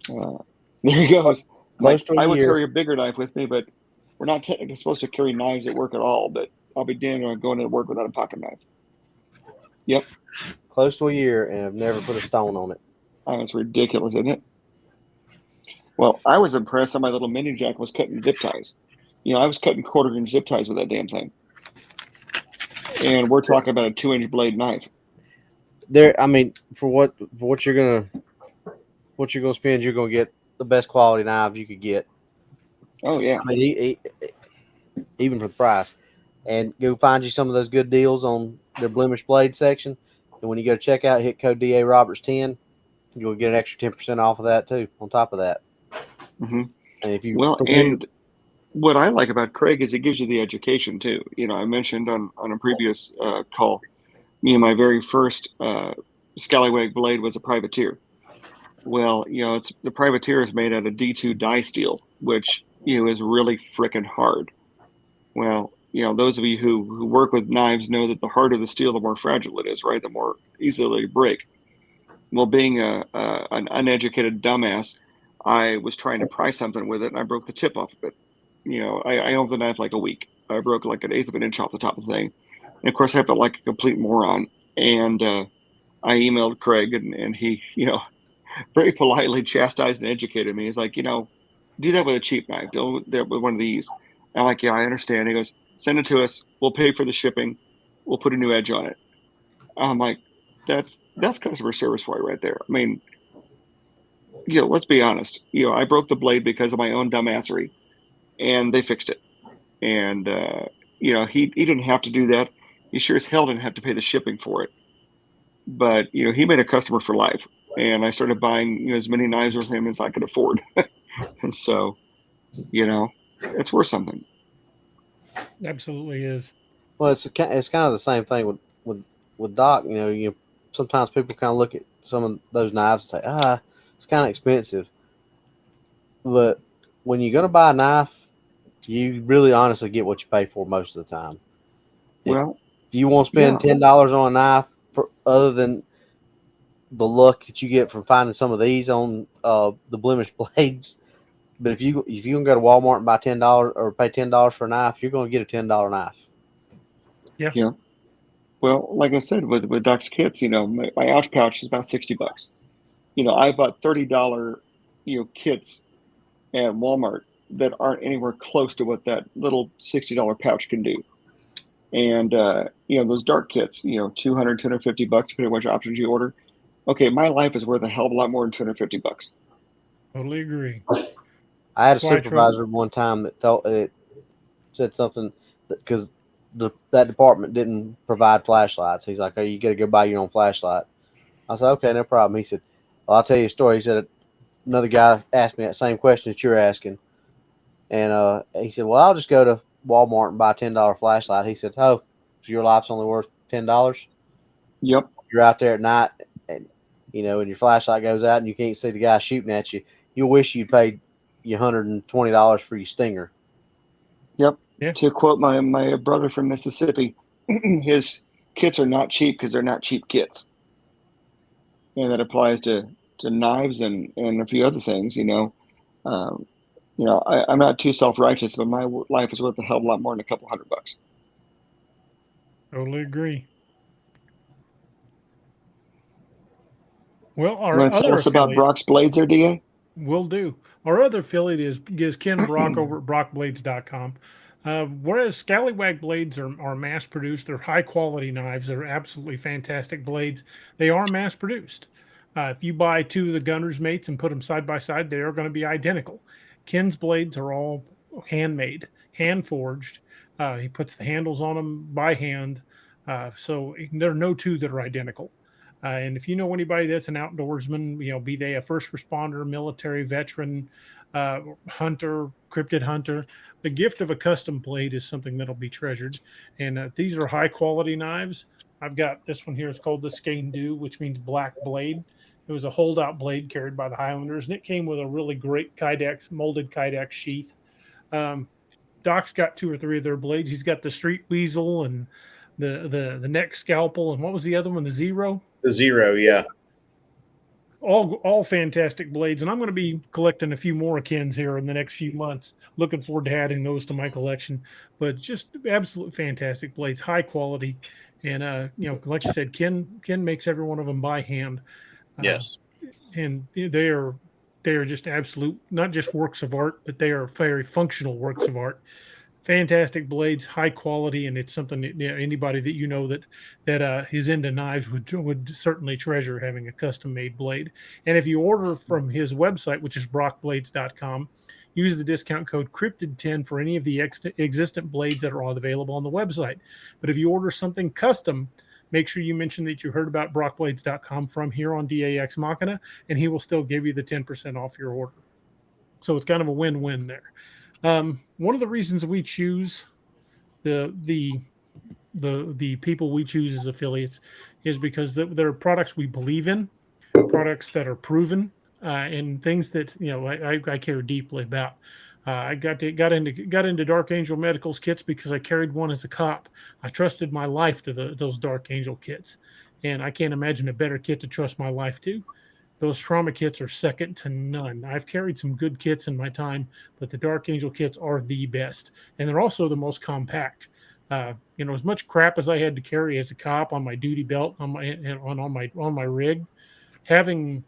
Speaker 5: There he goes.
Speaker 4: Close to a
Speaker 5: I would
Speaker 4: year.
Speaker 5: carry a bigger knife with me, but we're not technically supposed to carry knives at work at all. But I'll be damned if I'm going to work without a pocket knife. Yep.
Speaker 4: Close to a year, and I've never put a stone on it.
Speaker 5: Oh, it's ridiculous, isn't it? Well, I was impressed that my little mini jack was cutting zip ties. I was cutting 1/4-inch zip ties with that damn thing. And we're talking about a 2-inch blade knife.
Speaker 4: For what you're gonna spend, you're gonna get the best quality knives you could get.
Speaker 5: Oh yeah.
Speaker 4: Even for the price. And go find you some of those good deals on their blemish blade section. And when you go to checkout, hit code DA Roberts 10. You'll get an extra 10% off of that too. On top of that.
Speaker 5: Mm-hmm.
Speaker 4: And if you
Speaker 5: and what I like about Craig is it gives you the education too. I mentioned on a previous call, my very first scallywag blade was a privateer. Well, the privateer is made out of D2 die steel, which is really freaking hard. Well, those of you who work with knives know that the harder the steel, the more fragile it is, right? The more easily it break. Well, being an uneducated dumbass, I was trying to pry something with it, and I broke the tip off of it. I owned the knife like a week. I broke like 1/8 of an inch off the top of the thing. And of course, I felt like a complete moron. And I emailed Craig, and he, very politely chastised and educated me. He's like, do that with a cheap knife. Don't do that with one of these. And I'm like, yeah, I understand. He goes, send it to us. We'll pay for the shipping. We'll put a new edge on it. I'm like, that's customer service for you right there. I mean, let's be honest. I broke the blade because of my own dumbassery, and they fixed it. And he didn't have to do that. He sure as hell didn't have to pay the shipping for it. But he made a customer for life, and I started buying as many knives with him as I could afford. And so, it's worth something.
Speaker 2: Absolutely is.
Speaker 4: Well, it's kind of the same thing with Doc. Sometimes people kind of look at some of those knives and say, it's kind of expensive. But when you're going to buy a knife, you really honestly get what you pay for most of the time.
Speaker 5: Well,
Speaker 4: if you want to spend $10 on a knife, other than the luck that you get from finding some of these on the blemish blades, but if you can go to Walmart and buy $10 or pay $10 for a knife, you're going to get a $10 knife.
Speaker 5: Yeah. Well, like I said, with Doc's kits, my ouch pouch is about $60. I bought $30 kits at Walmart that aren't anywhere close to what that little $60 pouch can do. And those dark kits, $200, $250, depending on which options you order. Okay, my life is worth a hell of a lot more than $250.
Speaker 2: Totally agree.
Speaker 4: I had a supervisor one time that said something because that department didn't provide flashlights. He's like, "Oh, you got to go buy your own flashlight." I said, "Okay, no problem." He said, "Well, I'll tell you a story." He said, another guy asked me that same question that you're asking, and he said, "Well, I'll just go to Walmart and buy a $10 flashlight." He said, "Oh, so your life's only worth $10?"
Speaker 5: Yep.
Speaker 4: You're out there at night, and and your flashlight goes out, and you can't see the guy shooting at you. You'll wish you paid you $120 for your stinger.
Speaker 5: Yep.
Speaker 2: Yeah.
Speaker 5: To quote my brother from Mississippi, his kits are not cheap because they're not cheap kits. And that applies to knives and a few other things. I'm not too self-righteous, but my life is worth a hell of a lot more than a couple $100.
Speaker 2: Totally agree. Well,
Speaker 5: You
Speaker 2: our
Speaker 5: want to tell
Speaker 2: other
Speaker 5: us about Brock's Blades there, DA?
Speaker 2: Will do. Our other affiliate is Ken Brock over at brockblades.com. Whereas Scallywag blades are mass produced, they're high quality knives. They're absolutely fantastic blades. They are mass produced. If you buy two of the gunner's mates and put them side by side, they are going to be identical. Ken's blades are all handmade, hand forged. He puts the handles on them by hand. So there are no two that are identical. And if you know anybody that's an outdoorsman, be they a first responder, military veteran, hunter, cryptid hunter, the gift of a custom blade is something that'll be treasured. And these are high quality knives. I've got this one here. It's called the Skane Dew, which means black blade. It was a holdout blade carried by the Highlanders, and it came with a really great Kydex, molded Kydex sheath. Doc's got 2 or 3 of their blades. He's got the Street Weasel and the neck scalpel, and what was the other one? The Zero?
Speaker 3: The Zero, yeah.
Speaker 2: All fantastic blades, and I'm going to be collecting a few more Kens here in the next few months. Looking forward to adding those to my collection. But just absolute fantastic blades, high quality, and like you said, Ken makes every one of them by hand.
Speaker 3: Yes,
Speaker 2: and they are just absolute, not just works of art, but they are very functional works of art. Fantastic blades, high quality, and it's something that anybody that that is into knives would certainly treasure having a custom made blade. And if you order from his website, which is brockblades.com, use the discount code Cryptid10 for any of the existent blades that are available on the website. But if you order something custom, make sure you mention that you heard about brockblades.com from here on DAX Machina, and he will still give you the 10% off your order. So it's kind of a win-win there. One of the reasons we choose the people we choose as affiliates is because they're products we believe in, products that are proven, and things that I care deeply about. I got into Dark Angel Medical's kits because I carried one as a cop. I trusted my life to those Dark Angel kits, and I can't imagine a better kit to trust my life to. Those trauma kits are second to none. I've carried some good kits in my time, but the Dark Angel kits are the best, and they're also the most compact. As much crap as I had to carry as a cop on my duty belt on my rig, having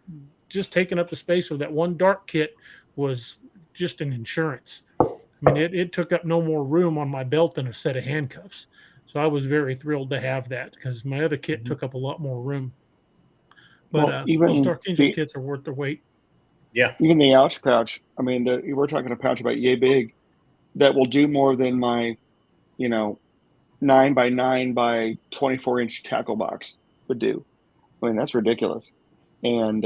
Speaker 2: just taken up the space of that one dark kit was just an insurance. I mean, it took up no more room on my belt than a set of handcuffs. So I was very thrilled to have that because my other kit took up a lot more room. But
Speaker 5: even
Speaker 2: those Dark Angel kits are worth their weight.
Speaker 3: Yeah.
Speaker 5: Even the ouch pouch. I mean, we're talking a pouch about yay big that will do more than my, 9 by 9 by 24-inch tackle box would do. I mean, that's ridiculous. And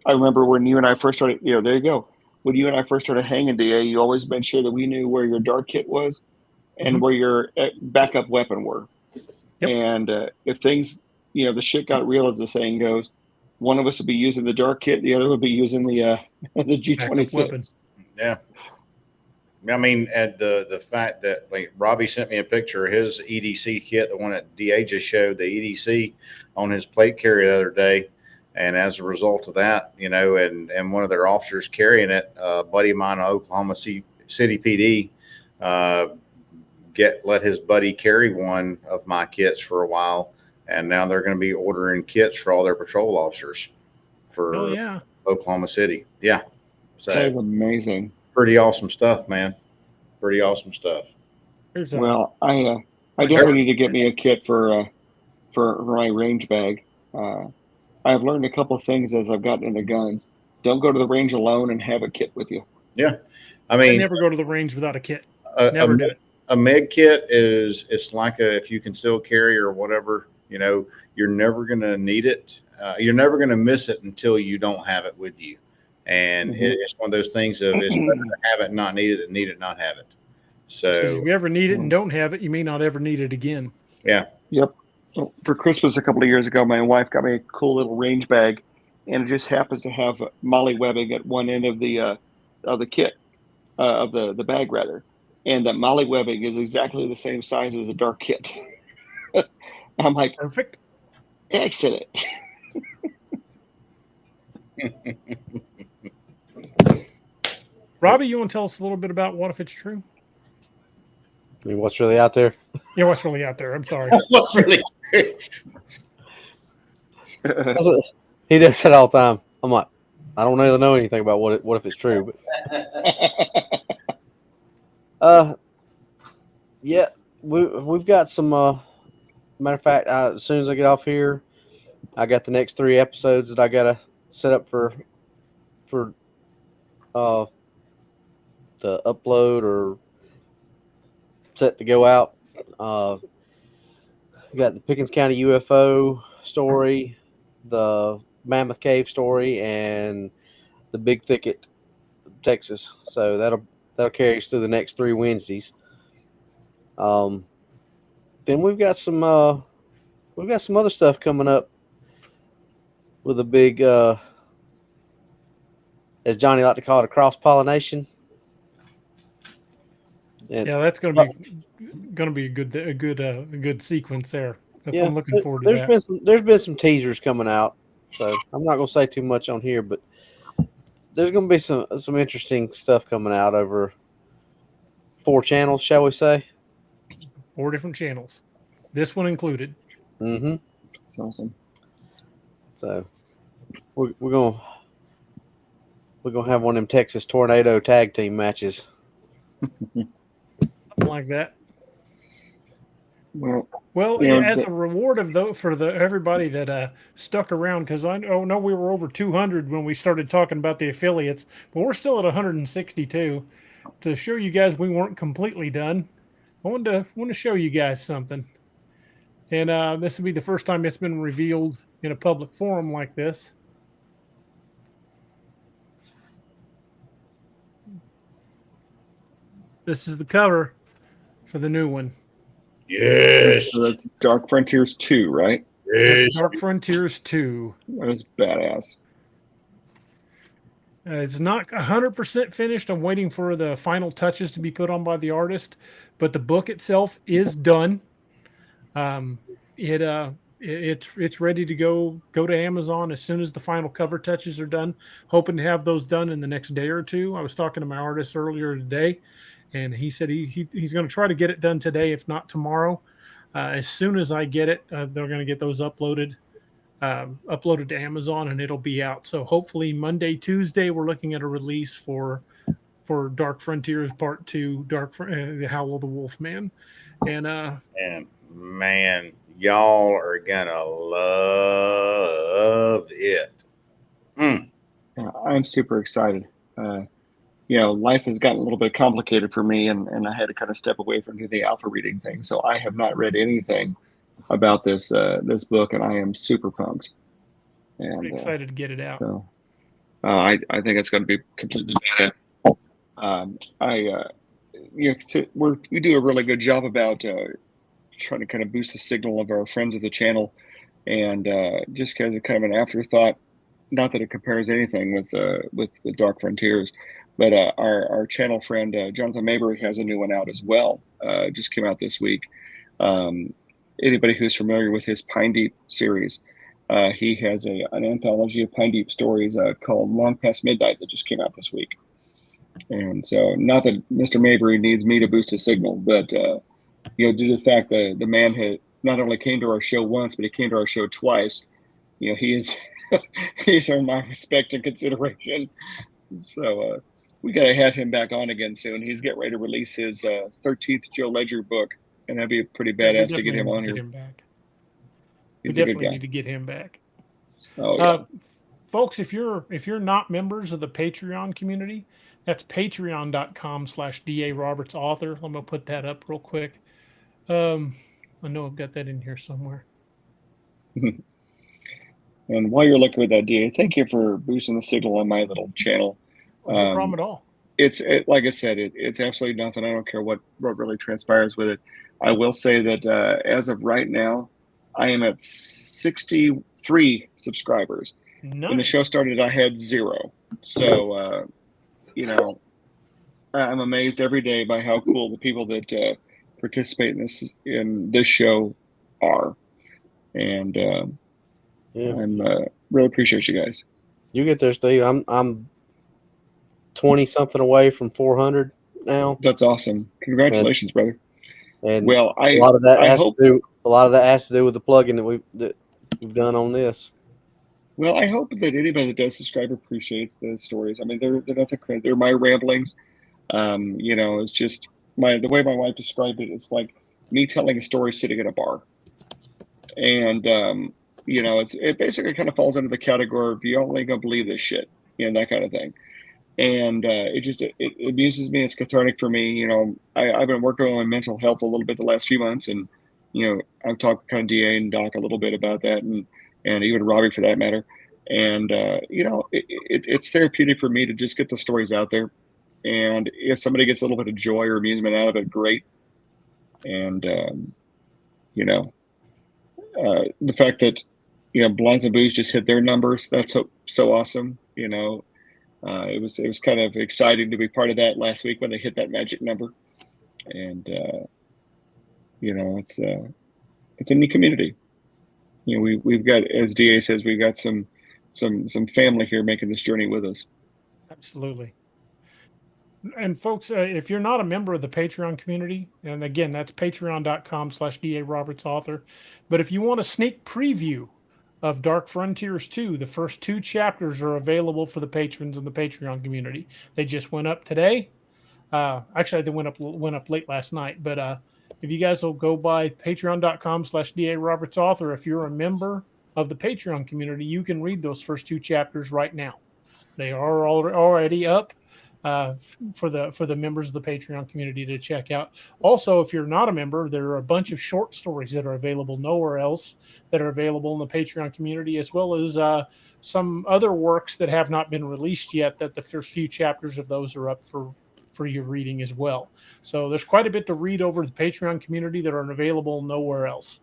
Speaker 5: I remember when you and I first started, there you go. When you and I first started hanging, DA, you always made sure that we knew where your dark kit was and where your backup weapon were. Yep. And if things, the shit got real, as the saying goes, one of us would be using the dark kit, the other would be using the G26.
Speaker 3: Yeah. I mean, at the fact that Robby sent me a picture of his EDC kit, the one that DA just showed, the EDC on his plate carrier the other day. And as a result of that, and one of their officers carrying it, a buddy of mine in Oklahoma City PD, let his buddy carry one of my kits for a while. And now they're going to be ordering kits for all their patrol officers for Oklahoma City. Yeah. So
Speaker 5: that is amazing.
Speaker 3: Pretty awesome stuff, man. Pretty awesome stuff.
Speaker 5: Well, I definitely need to get me a kit for my range bag. I've learned a couple of things as I've gotten into guns. Don't go to the range alone and have a kit with you.
Speaker 3: Yeah. I mean,
Speaker 2: I never go to the range without a kit. Never do it.
Speaker 3: A med kit it's like if you can still carry or whatever, you're never going to need it. You're never going to miss it until you don't have it with you. And it's one of those things of it's better to have it, not need it, than need it, not have it. So
Speaker 2: if you ever need it and don't have it, you may not ever need it again.
Speaker 3: Yeah.
Speaker 5: Yep. Well, for Christmas a couple of years ago, my wife got me a cool little range bag, and it just happens to have molly webbing at one end of the kit, of the bag rather, and that molly webbing is exactly the same size as the dark kit. I'm like,
Speaker 2: perfect,
Speaker 5: excellent.
Speaker 2: Robby, you want to tell us a little bit about What If It's True?
Speaker 4: I mean, what's really out there?
Speaker 2: Yeah, what's really out there? I'm sorry.
Speaker 3: What's really?
Speaker 4: He does that all the time. I'm like, I don't really know anything about what if it's true, but yeah, we've got some. Matter of fact, as soon as I get off here, I got the next 3 episodes that I gotta set up for the upload or set to go out. We got the Pickens County UFO story, the Mammoth Cave story, and the Big Thicket, Texas. So that'll carry us through the next 3 Wednesdays. Then we've got some other stuff coming up with a big, as Johnny liked to call it, a cross pollination.
Speaker 2: Yeah, that's going to be a good sequence there. That's what I'm looking forward to.
Speaker 4: There's been some teasers coming out, so I'm not going to say too much on here, but there's going to be some interesting stuff coming out over 4 channels, shall we say?
Speaker 2: 4 different channels, this one included.
Speaker 4: Mm-hmm.
Speaker 5: That's awesome.
Speaker 4: So we're gonna have one of them Texas Tornado tag team matches.
Speaker 2: Something like that.
Speaker 5: Well,
Speaker 2: as a reward for everybody that stuck around, because I know we were over 200 when we started talking about the affiliates, but we're still at 162. To show you guys we weren't completely done, I wanted to show you guys something, and this will be the first time it's been revealed in a public forum like this. This is the cover for the new one.
Speaker 3: Yes.
Speaker 5: So that's Dark Frontiers 2, right?
Speaker 2: That's Dark Frontiers 2.
Speaker 5: That was badass.
Speaker 2: It's not 100% finished. I'm waiting for the final touches to be put on by the artist, but the book itself is done. It's ready to go to Amazon as soon as the final cover touches are done. Hoping to have those done in the next day or 2. I was talking to my artist earlier today, and he said he's going to try to get it done today, if not tomorrow. As soon as I get it, they're going to get those uploaded to Amazon, and it'll be out. So hopefully Monday, Tuesday, we're looking at a release for Dark Frontiers Part 2, The Howl of the Wolfman. And
Speaker 3: man, y'all are gonna love it.
Speaker 5: Yeah, I'm super excited. Life has gotten a little bit complicated for me, and I had to kind of step away from the alpha reading thing. So I have not read anything about this book, and I am super pumped. And
Speaker 2: pretty excited to get it out.
Speaker 5: So I think it's going to be completely badass. We do a really good job about trying to kind of boost the signal of our friends of the channel, and just as a kind of an afterthought, not that it compares anything with the Dark Frontiers, but our channel friend Jonathan Mabry has a new one out as well. Just came out this week. Anybody who's familiar with his Pine Deep series, he has an anthology of Pine Deep stories called Long Past Midnight that just came out this week. And so, not that Mr. Mabry needs me to boost his signal, but due to the fact that the man had not only came to our show once, but he came to our show twice. He is he's earned my respect and consideration. So we got to have him back on again soon. He's getting ready to release his 13th Joe Ledger book, and that'd be pretty badass to get him on here.
Speaker 2: We definitely need to get him back.
Speaker 5: Oh yeah.
Speaker 2: Folks, if you're not members of the Patreon community, that's patreon.com/DA Roberts author. I'm gonna put that up real quick. I know I've got that in here somewhere.
Speaker 5: And while you're looking at that, DA, thank you for boosting the signal on my little channel.
Speaker 2: No problem at all.
Speaker 5: It's like I said, it's absolutely nothing. I don't care what really transpires with it. I will say that as of right now, I am at 63 subscribers.
Speaker 2: Nice.
Speaker 5: When the show started, I had 0. So, I'm amazed every day by how cool the people that participate in this show are. And I'm really appreciate you guys.
Speaker 4: You get there, Steve. I'm 20 something away from 400 now.
Speaker 5: That's awesome. Congratulations, brother.
Speaker 4: And
Speaker 5: well,
Speaker 4: a lot of that has to do with the plugin that we've done on this.
Speaker 5: Well, I hope that anybody that does subscribe appreciates the stories. I mean, they're nothing crazy. They're my ramblings. It's just the way my wife described it. It's like me telling a story sitting in a bar, and it basically kind of falls into the category of you only gonna believe this shit, that kind of thing. And it amuses me. It's cathartic for me. I've been working on my mental health a little bit the last few months, and I've talked kind of DA and Doc a little bit about that, and even Robby for that matter. And it's therapeutic for me to just get the stories out there. And if somebody gets a little bit of joy or amusement out of it, great. And the fact that Blinds and Booze just hit their numbers, that's so awesome. It was kind of exciting to be part of that last week when they hit that magic number. And it's a neat community. We've got, as DA says, we've got some family here making this journey with us.
Speaker 2: Absolutely. And folks, if you're not a member of the Patreon community, and again, that's patreon.com/DA Roberts Author. But if you want a sneak preview of Dark Frontiers 2, the first 2 chapters are available for the patrons in the Patreon community. They just went up today. Actually, they went up late last night. But if you guys will go by patreon.com/DA Roberts Author, if you're a member of the Patreon community, you can read those first 2 chapters right now. They are already up. For the members of the Patreon community to check out. Also, if you're not a member, there are a bunch of short stories that are available nowhere else that are available in the Patreon community, as well as some other works that have not been released yet, that the first few chapters of those are up for your reading as well. So there's quite a bit to read over the Patreon community that are available nowhere else.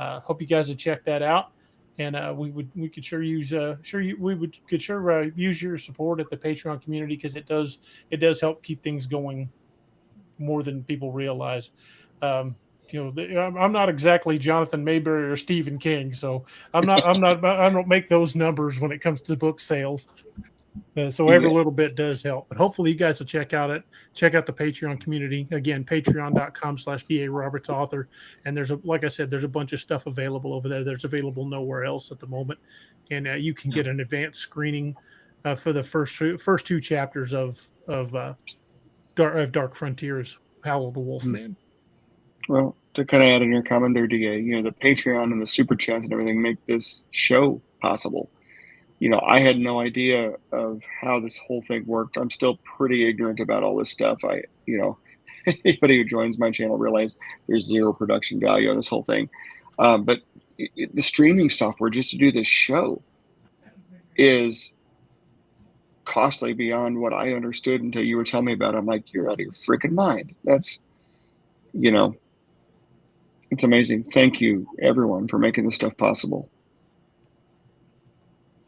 Speaker 2: Hope you guys would check that out. And we could sure use use your support at the Patreon community, because it does help keep things going more than people realize. I'm not exactly Jonathan Mayberry or Stephen King, so I don't make those numbers when it comes to book sales. So every little bit does help. But hopefully you guys will check out the Patreon community. Again, patreon.com/DA Roberts Author. And like I said, there's a bunch of stuff available over there that's available nowhere else at the moment. And you can get an advanced screening for the first 2 chapters of Dark Frontiers, Howl of the Wolfman.
Speaker 5: Well, to kind of add in your comment there, DA, the Patreon and the super chats and everything make this show possible. I had no idea of how this whole thing worked. I'm still pretty ignorant about all this stuff. Anybody who joins my channel realize there's zero production value on this whole thing. But the streaming software just to do this show is costly beyond what I understood until you were telling me about it. I'm like, you're out of your freaking mind. That's, it's amazing. Thank you, everyone, for making this stuff possible.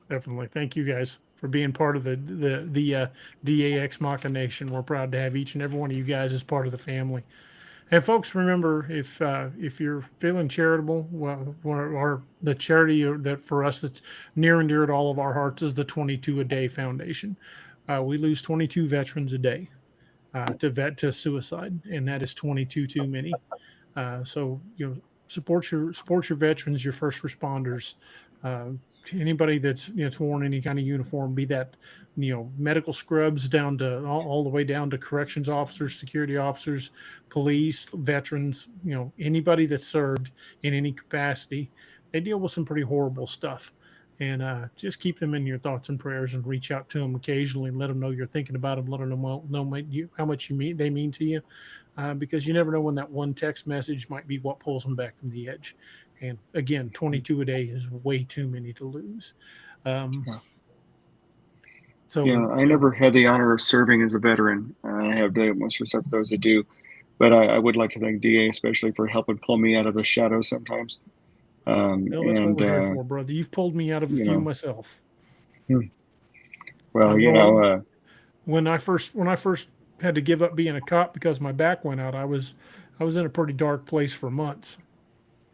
Speaker 2: Definitely. Thank you guys for being part of the DAX Machina Nation. We're proud to have each and every one of you guys as part of the family. And folks, remember, if you're feeling charitable, well, the charity that for us that's near and dear to all of our hearts is the 22 a Day Foundation. We lose 22 veterans a day to suicide, and that is 22 too many. So support your veterans, your first responders. Anybody that's worn any kind of uniform, be that medical scrubs down to all the way down to corrections officers, security officers, police, veterans, anybody that's served in any capacity, they deal with some pretty horrible stuff. And just keep them in your thoughts and prayers, and reach out to them occasionally and let them know you're thinking about them. Let them know how much they mean to you, because you never know when that one text message might be what pulls them back from the edge. And again, 22 a day is way too many to lose. So
Speaker 5: I never had the honor of serving as a veteran. I have most respect for those that do, but I would like to thank DA especially for helping pull me out of the shadows sometimes.
Speaker 2: That's what we're here for, brother. You've pulled me out of a few myself.
Speaker 5: Well,
Speaker 2: when I first had to give up being a cop because my back went out, I was in a pretty dark place for months.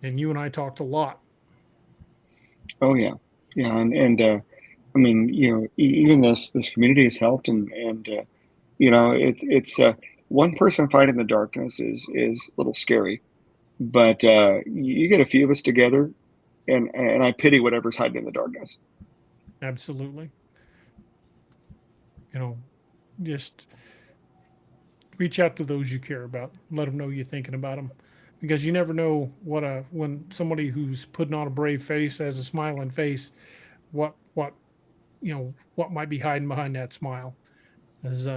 Speaker 2: And you and I talked a lot.
Speaker 5: Oh yeah, and I mean, even this community has helped, and it's one person fighting the darkness is a little scary, but you get a few of us together, and I pity whatever's hiding in the darkness.
Speaker 2: Absolutely. Just reach out to those you care about. Let them know you're thinking about them. because you never know when somebody who's putting on a brave face has a smiling face, what what might be hiding behind that smile. As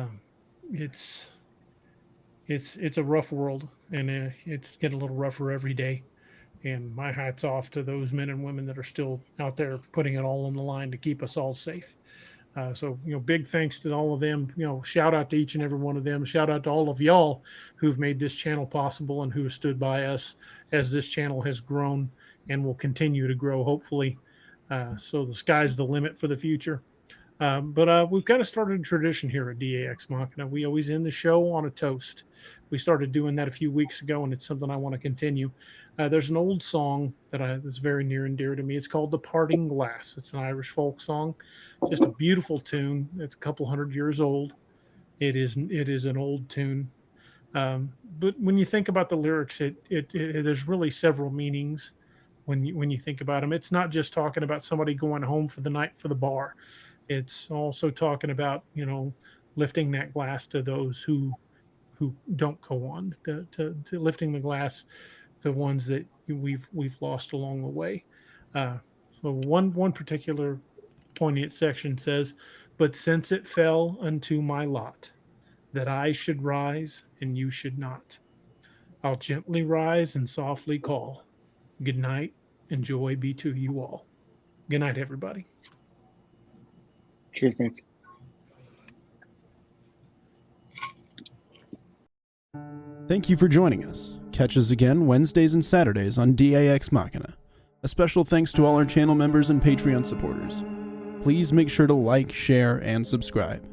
Speaker 2: it's a rough world, and it's getting a little rougher every day. And my hat's off to those men and women that are still out there putting it all on the line to keep us all safe. So, big thanks to all of them. Shout out to each and every one of them. Shout out to all of y'all who've made this channel possible and who have stood by us as this channel has grown and will continue to grow, hopefully. So the sky's the limit for the future. But we've kind of started a tradition here at DAX Machina. We always end the show on a toast. We started doing that a few weeks ago, and it's something I want to continue. There's an old song that's very near and dear to me. It's called "The Parting Glass." It's an Irish folk song, just a beautiful tune. It's a couple hundred years old. It is an old tune, but when you think about the lyrics, there's really several meanings. When you think about them, it's not just talking about somebody going home for the night for the bar. It's also talking about lifting that glass to those who don't go on, to lifting the glass, the ones that we've lost along the way. So one particular poignant section says, "But since it fell unto my lot that I should rise and you should not, I'll gently rise and softly call. Good night and joy be to you all." Good night, everybody.
Speaker 5: Cheers, mates.
Speaker 1: Thank you for joining us. Catch us again Wednesdays and Saturdays on DAX Machina. A special thanks to all our channel members and Patreon supporters. Please make sure to like, share, and subscribe.